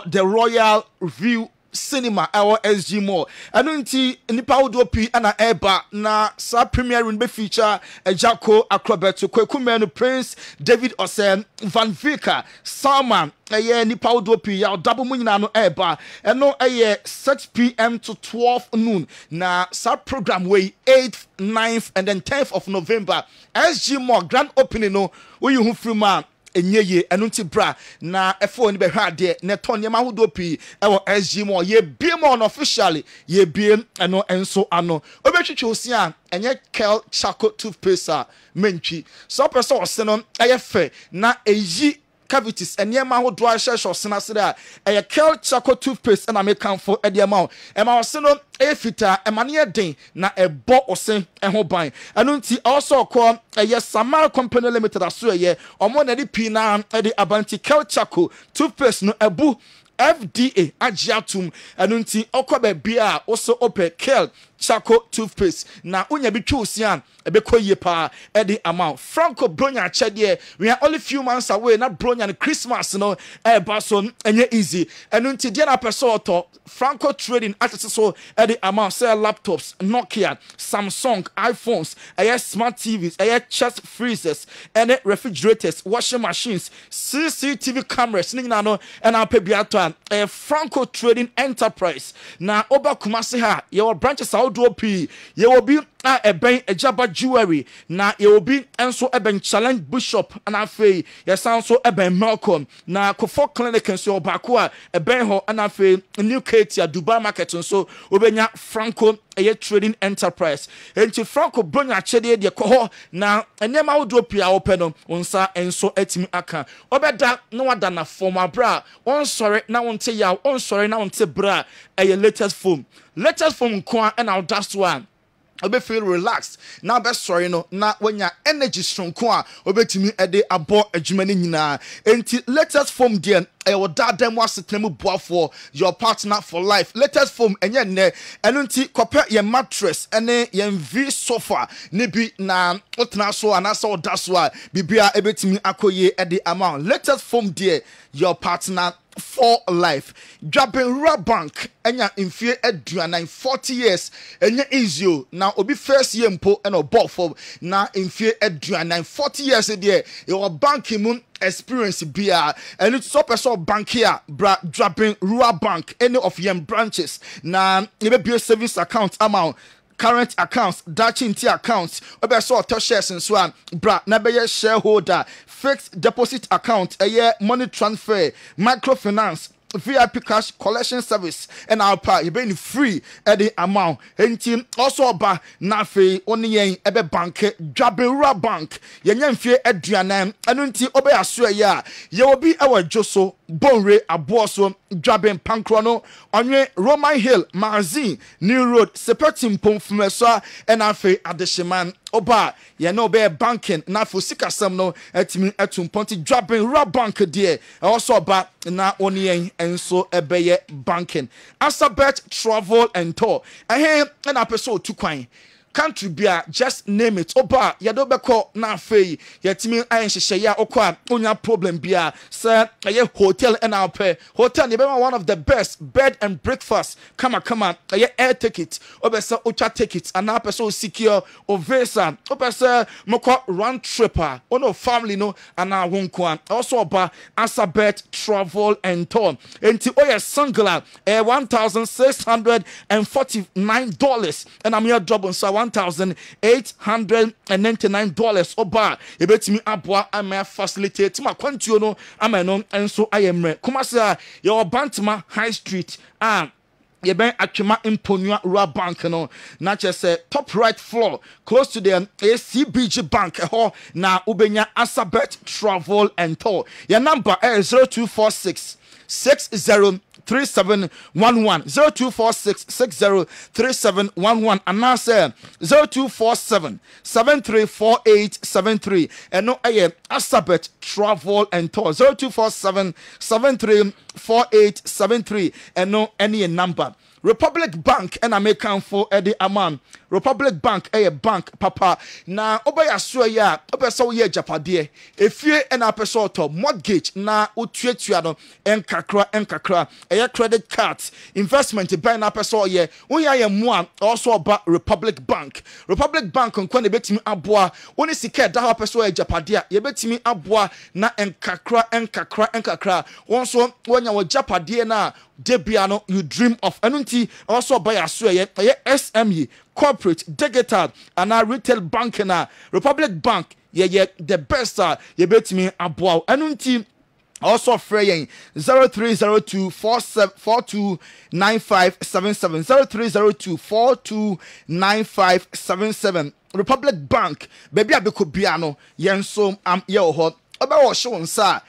the Royal View Cinema SG Mall anunti nipa wodopi ana eba na sa premiere be feature Ejako Acrobat Kwekume no Prince David Osen Van Vika Salman nipa wodopi ya double mu nyina no eba eno 6 p.m. to 12 noon na sa program way 8th 9th and then 10th of November SG Mall grand opening no we you from enyeye enunti bra na efo ni be hwa de ne ton yema hodo pi SG Mall ye bie mo officially ye bie eno enso ano obetwetwe osia enye Kel Chaco toothpaste mentwi so person osenon ayefe na eyi cavities enyema hodo a hye sena sere a Kel Chaco toothpaste na make am for ediama ema oseno efita emane den na ebo ose ho ban anunti also call Samara Company Limited aso omo na di pi na di abanti Kel Chaco toothpaste no ebu FDA agiatum anunti okoba bia also ope Kel charcoal toothpaste na unya bi twusian ebekɔ yie pa edi amount Franco Bronya chede we are only few months away na Bronya and Christmas no bason enye easy enu nti dia na person Franco Trading access so edi amount sell laptops Nokia Samsung iPhones smart TVs chest freezers and refrigerators washing machines CCTV cameras nina no and our pebiato Franco Trading Enterprise na oba Kumasi ha your branches outdoor p you will be ben ejaba jewelry na ye obi enso eben challenge bishop na afei ye san so eben Malcolm na Kofo clinic enso obako a eben ho na afei new Katia Dubai market nso obenya Franco Trading Enterprise enti Franco Bronya chede de ko na enema wodo pia openo onsa enso atimi aka obeda na wada na form abra on sorry na wonte ya on sorry na wonte bra latest form nko and now that's one obe feel relaxed now be sorry no na wanya energy strong ko a obetimi ede abo adwuma ni nyina enti latest form there ewo dadam wasetemu boafo your partner for life latest form enye ne eno nti kope ye mattress ene ye v sofa ne bi na otena so anasa oda so a bibia ebetimi akoye ede amount latest form there your partner for life Jabin Bank enya infie aduanan 40 years enya easy na obi first year mpo ena obofo na infie aduanan 40 years there your bank mu experience bia and it's so person bank here Jabin Bank any of your branches na you be savings account amount current accounts, Dutch accounts, obeso to shares and so on, bra na be shareholder, fixed deposit account, a year money transfer, microfinance, VIP cash collection service and our part you been free at the amount and also ba na fe oni yen ebe bank Jabin Bank yenye mfie aduanan anunti obe aso ya ye obi our joso bonre aboso Jabin Pankrono onwe Roman Hill Magazine New Road Sepetim Pomfumeso and afe adesheman oba ye no be banking na fo sikasam no atimi atum ponti Jabin Bank there also ba na oni yen enso ebeye banking Asabet Travel and Tour na episode 2 kwan country bia just name it oba yedo beko na afei yetimi ayenhyehyɛ ya okwa onya problem bia say aye hotel and our pay hotel be one of the best bed and breakfast kama aye air ticket obesa ocha ticket and na person secure ovesa obesa moko round tripper ono family no and na wonko also oba Asabet Travel and Tour enti oye singler $1,649 and I'm here double so $1,899 oba ebetimi aboa ama facilitate ma kwantio no ama no enso ayemre kumasa your Bantama High Street ye ben atwema imponua Rural Bank no na say top right floor close to the ACBG Bank na ubenya Asabet Travel and Tour your number is 0246 603711 0246603711 and now say 0247734873 and no Asabet Travel and Tour 0247734873 and no any number Republic Bank and I make count for Eddie Aman Republic Bank bank papa na obaya so ya obeso ye japade efie and apeso to mortgage na otuatua no enkakra credit cards investment buy na apeso ye unya ye mu also oba Republic Bank nkwa na betimi aboa woni sika da apeso ye japade ye betimi aboa na enkakra wonso wonya wo japade na debiano you dream of anunti also buy aso ye SME corporate digital and our retail bank na Republic Bank the best ye betimi aboa anunti also fraying 0302429577 0302429577 Republic Bank baby abeko biano yenso am ye ho oba wo show nsa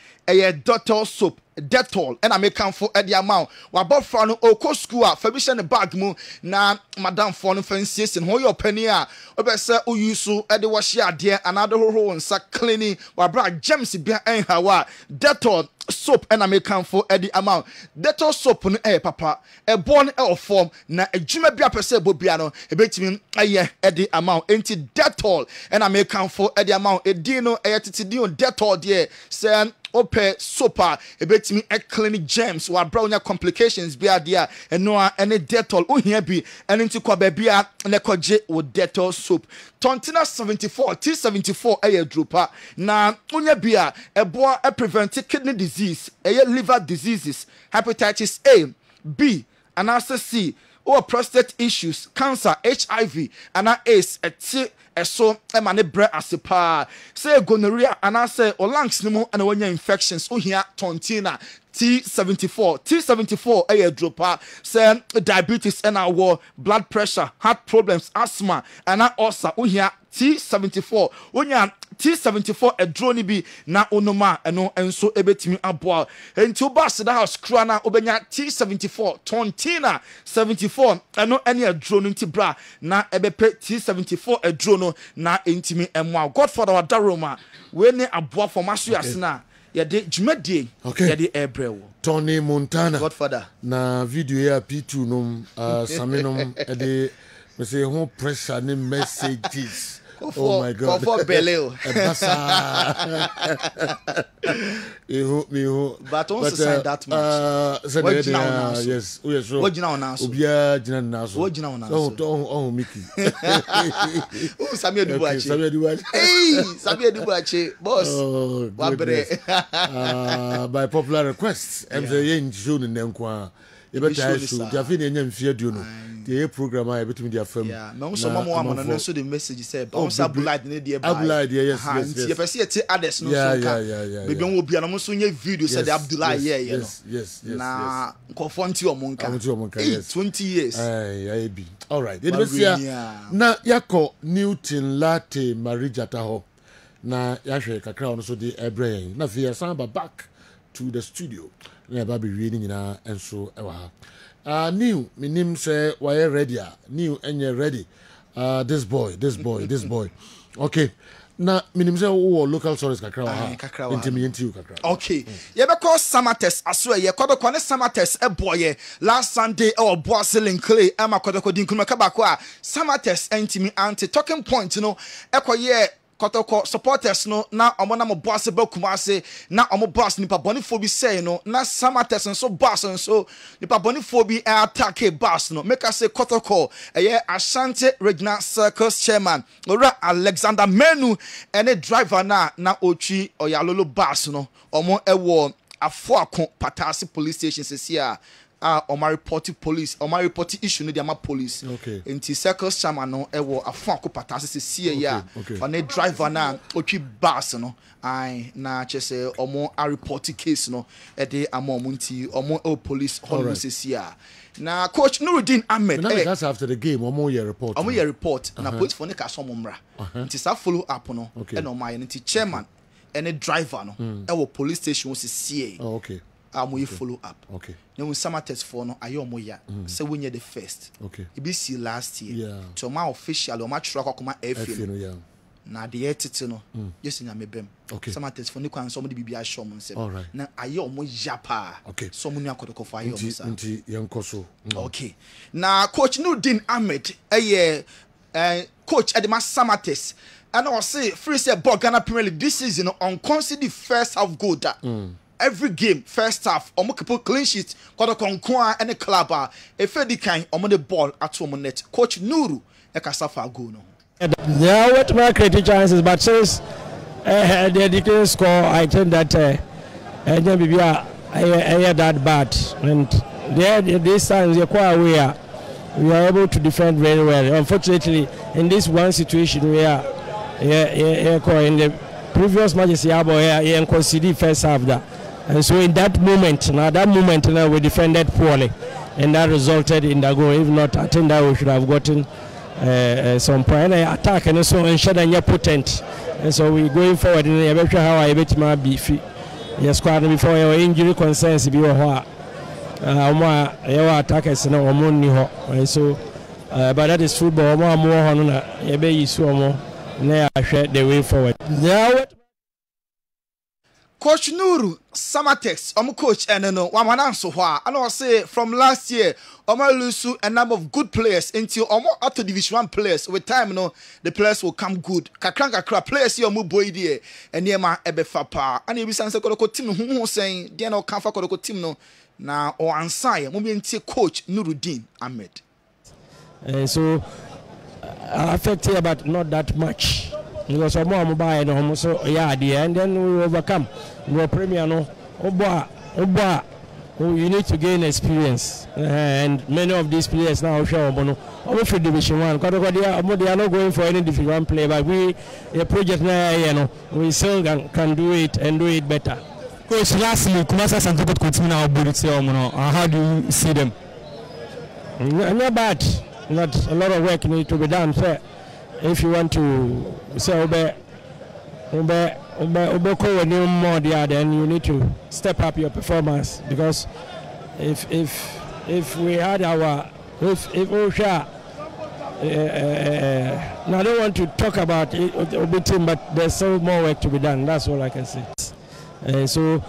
Dotol soap Dettol and I make come for the amount wa bofra no oko school a fa bi hye ne bag mu na madam for no fancies and ho your penny a obese oyusu e de wo hye ade another ho nsa cleaning wa bra gems bia en hawa Dettol soap and I make come for the amount Dettol soap no papa e born e form na adwuma bia pese bobia no e betimi aye the amount enti Dettol and I make come for the amount e di no e titidi on Dettol there say ope sopa e betimi e clean gems wa bra onya complications bia there and no any Dettol ohia bi and enti kwa bia na koje wo Dettol soap Tontina 74 T74 aye dropa na onya bia e boa e prevent kidney disease liver diseases hepatitis A B and also C or prostate issues cancer HIV and AIDS so emane bre asepa say gonorrhea and I say o lungs ni mu and when infections o here tontina T74 aye dropa say diabetes and our blood pressure heart problems asthma and also o here T74 onya T74 edroni bi na onoma eno enso ebetimi aboa enti oba seda house kra na obenya T74 tontina 74 eno ene edroni nti bra na ebepe T74 edrono na entimi emwa Godfather wa Daroma we ne aboa formaso yasna yede dwumadie yede ebrewo Tony Montana Godfather na video ya P2 nom samenom ede we say who pressure ni messages. Oh my God! For Beleo. But also sign that much. Yes, we are sure. What you know now? Ubia Jinan Naso. What you know now? Oh, Mickey. Oh, Samuel Dubache. Samuel Dubache. Hey, Samuel Dubache, boss. Oh, by popular request, I'm saying June in Nemqua. You better show. Jafin and Yem Duno. The program I between their firm. Yeah, no, some more woman and also the message said, "Bounce up blood in the Abdullah, yes. If I see it, others, no, yeah. Maybe will be an almost video said Abdullah, yes. Nah, confront your monk. 20 years. I be all right. Na yako Newton Latte Marijata ho. Na yahwe kakra ono so de ebrey. Na fi samba back to the studio. Na ba be reading na enso ewa ha. New, minim say why ready? New enye ready. This boy. Okay. Na minim say local stories kakra ha. Intimate you kakra. Okay. Ye be call Samates aso ye kodoko ne Samates e boy last Sunday e obo selling clay e makodoko din kuma kabako a Samates entimi anti talking point no e koye kotoko supporters no na omona mo boss be kumase na omo boss nipa bonifo bi say no na Samates nso boss nso nipa bonifo bi attack boss no make us say kotoko Ashanti Regional Circus chairman ora Alexander Menu ene driver na ochi oyalolo boss no omo ewo afoako Patasi police station sesia Omar report police Omar report issue no the police okay enti circus chairman no ewo afonko patase se sie ya on a driver na otwi bus no ai na chese omo a report case no e de amomunti omo police hall se sie na coach Nuruddin Ahmed that's after the game omo your report na police for ne ka so momra enti sa follow up no e no my enti chairman any driver no ewo police station se sie okay we follow up. Okay. Now summer test for no ayomoya. So we the first. Okay. It be see last year. Yeah. To my official or my truck kuma Fino yeah. Na the etiti no. Just in bem. Okay. Summer test for no kwan somebody be a show mun say. All right. Na ayomo yapa. Okay. So many akodoko for ayomo sa. Nti yankoso. Okay. Na coach Nuruddin Ahmed coach Edema summer test. And I say free say Ghana Premier League this season on consider first half goal that. Every game, first half, omo keep clean sheet. Kodo konkwa any club if the kind omo the ball at home net. Coach Nuru Ekasafa go no. Yeah, what my creative chances, but since the declared score, I think that I that bad, and this time we are quite aware. We are able to defend very well. Unfortunately, in this one situation, we are in the previous matches, we conceded first half that. And so in that moment, we defended poorly, and that resulted in the goal. If not, I think that we should have gotten some point attack and also ensure that you're potent. And so we going forward in the how I bet my beefy Yes, squad before your injury concerns be what your attackers no omo ni ho. So but that is football. More on na you be use omo na ahwe the way forward. Yeah. Coach Nuru Samatex, coach no one so I know say from last year lose a number of good players until up to Division 1 players. With time the players will come good. Kakra players here boy there and near my ebefapa and you sense ko team who saying they no can for team no na or answer mo be coach Nuruddin Ahmed. So affected but not that much. Because some more mobile and so yeah and then we overcome. We premier no oba you need to gain experience and many of these players now show bono for Division 1 they are not going for any Division 1 play but we a project now we still can do it and do it better. Coach, lastly Kumasa Santo continue now how do you see them? Not bad, not a lot of work need to be done. If you want to say then you need to step up your performance because if we had our if we share now I don't want to talk about it team but there's so more work to be done. That's all I can say. So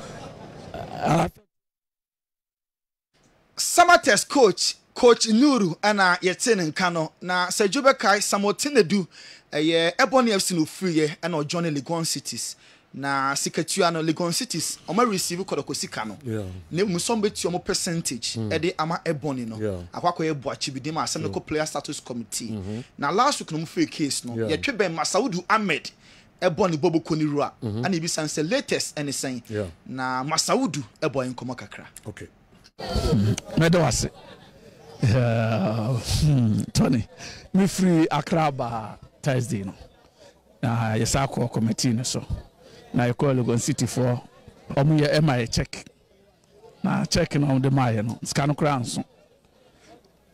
Summer test Coach Nuru ana yeten nkano na Sejube kai samotene du Ebony FC no free and or Johnny Legon Cities na Siketua no Legon Cities o receive kodoko sika no ne musombe ti o percentage e de ama Ebony no akwakọ ye boachi bi de ma asem no player status committee na last week no free case no ye twebe Masaudu Ahmed Ebony Bobo Konirua and e bi sanse latest anything na Masaudu Eboy nkomo kakra. Okay. Medawase Tony, me free Accra ba Thursday no. Na yesako committee no so. Na you call Legon City for omuye MI check. Na check no de my no. Scan crown so.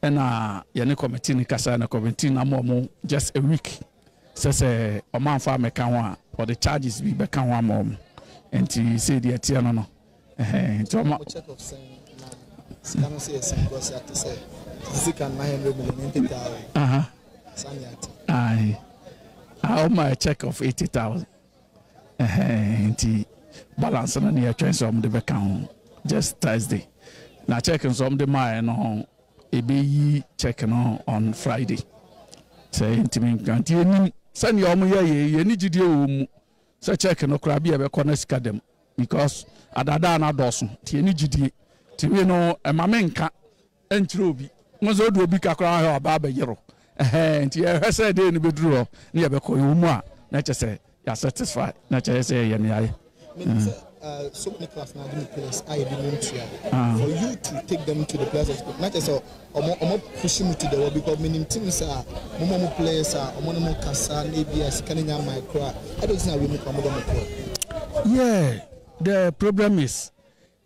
Na yene committee ni kasa na committee na mo just a week. Say omanfa meka ho a for the charges be beka ho am. Enti say the tia no no. Check of saying Scan say because you have to say Zika 900 million. Aye. How my check of 80,000. Balance on the chance of the account just Thursday. Now checking some the mine on a checking on Friday. Say to me, can't send your money, you need to do checking no crabby ever connect them because Adana Dawson, TNG to a mamenka and Truby. Mozo do be kakra baba yero nti e say dey no bedru na ye be ko yumwa na che say ya satisfied na che say ye ne so many class now the players I didn't for you to take them to the players not just omo pushing to the because many teams are mo players are omo mo kasa na bia sikanya micro I don't think we make omo. Yeah, the problem is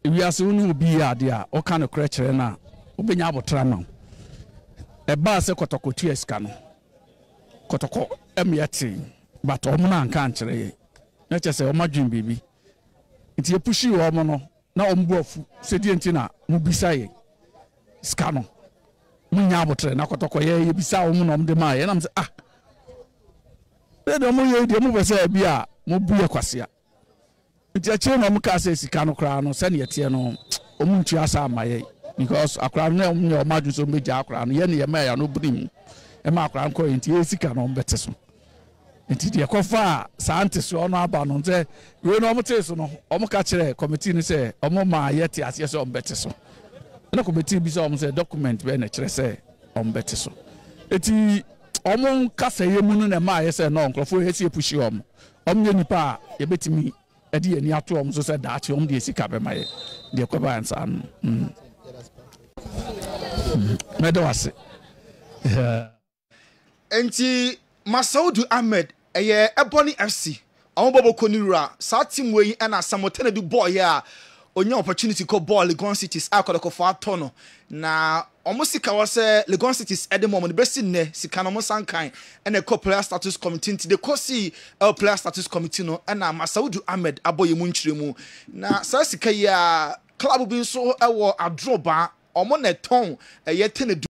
we are soon will be there o kind of creature na obenya abotra no e ba se kotoko tu eska no kotoko emiati but o na nka nkyere na chese o madwin bibi nti e pushi o mo no na o mbuafu se die nti na mu bisaye ska no munya abotre na kotoko ye bisa o mo no de ma ye na mse de mo ye de mo be se bia mo buye kwasea nti a che no mo ka se sika no kra no se ne yete no o mu ntua sa amaye because akra no o madu so meja akra no ye ne ye ma ya no brim e ma akra nko enti esika no mbete so enti de kofa sante so no aba no nze we no mo te so no o mo ka kire committee ni se o mo ma ye te ase so mbete so na committee bi so o mo se document be na kire se o mbete so enti o mo ka se ye mu no na ma ye se no nkrofo he se pushi o mo ye nipa ye betimi e de ani ato o mo so se daati o mo de esika be ma ye de ko ba ansa Medawase. Enti Masaudu Ahmed eye Ebony FC. Awon bobo konirura sa team we na samotene du boy ya onya opportunity ko ball Legon Cities akodeko for atono na omo sika wo se Legon Cities edemo the best ne sika no mo sankan and a player status committee the kosi player status committee no na Masaudu Ahmed aboye mu nchiremu na sa sika ya club bi so ewo adroba omo na ton ye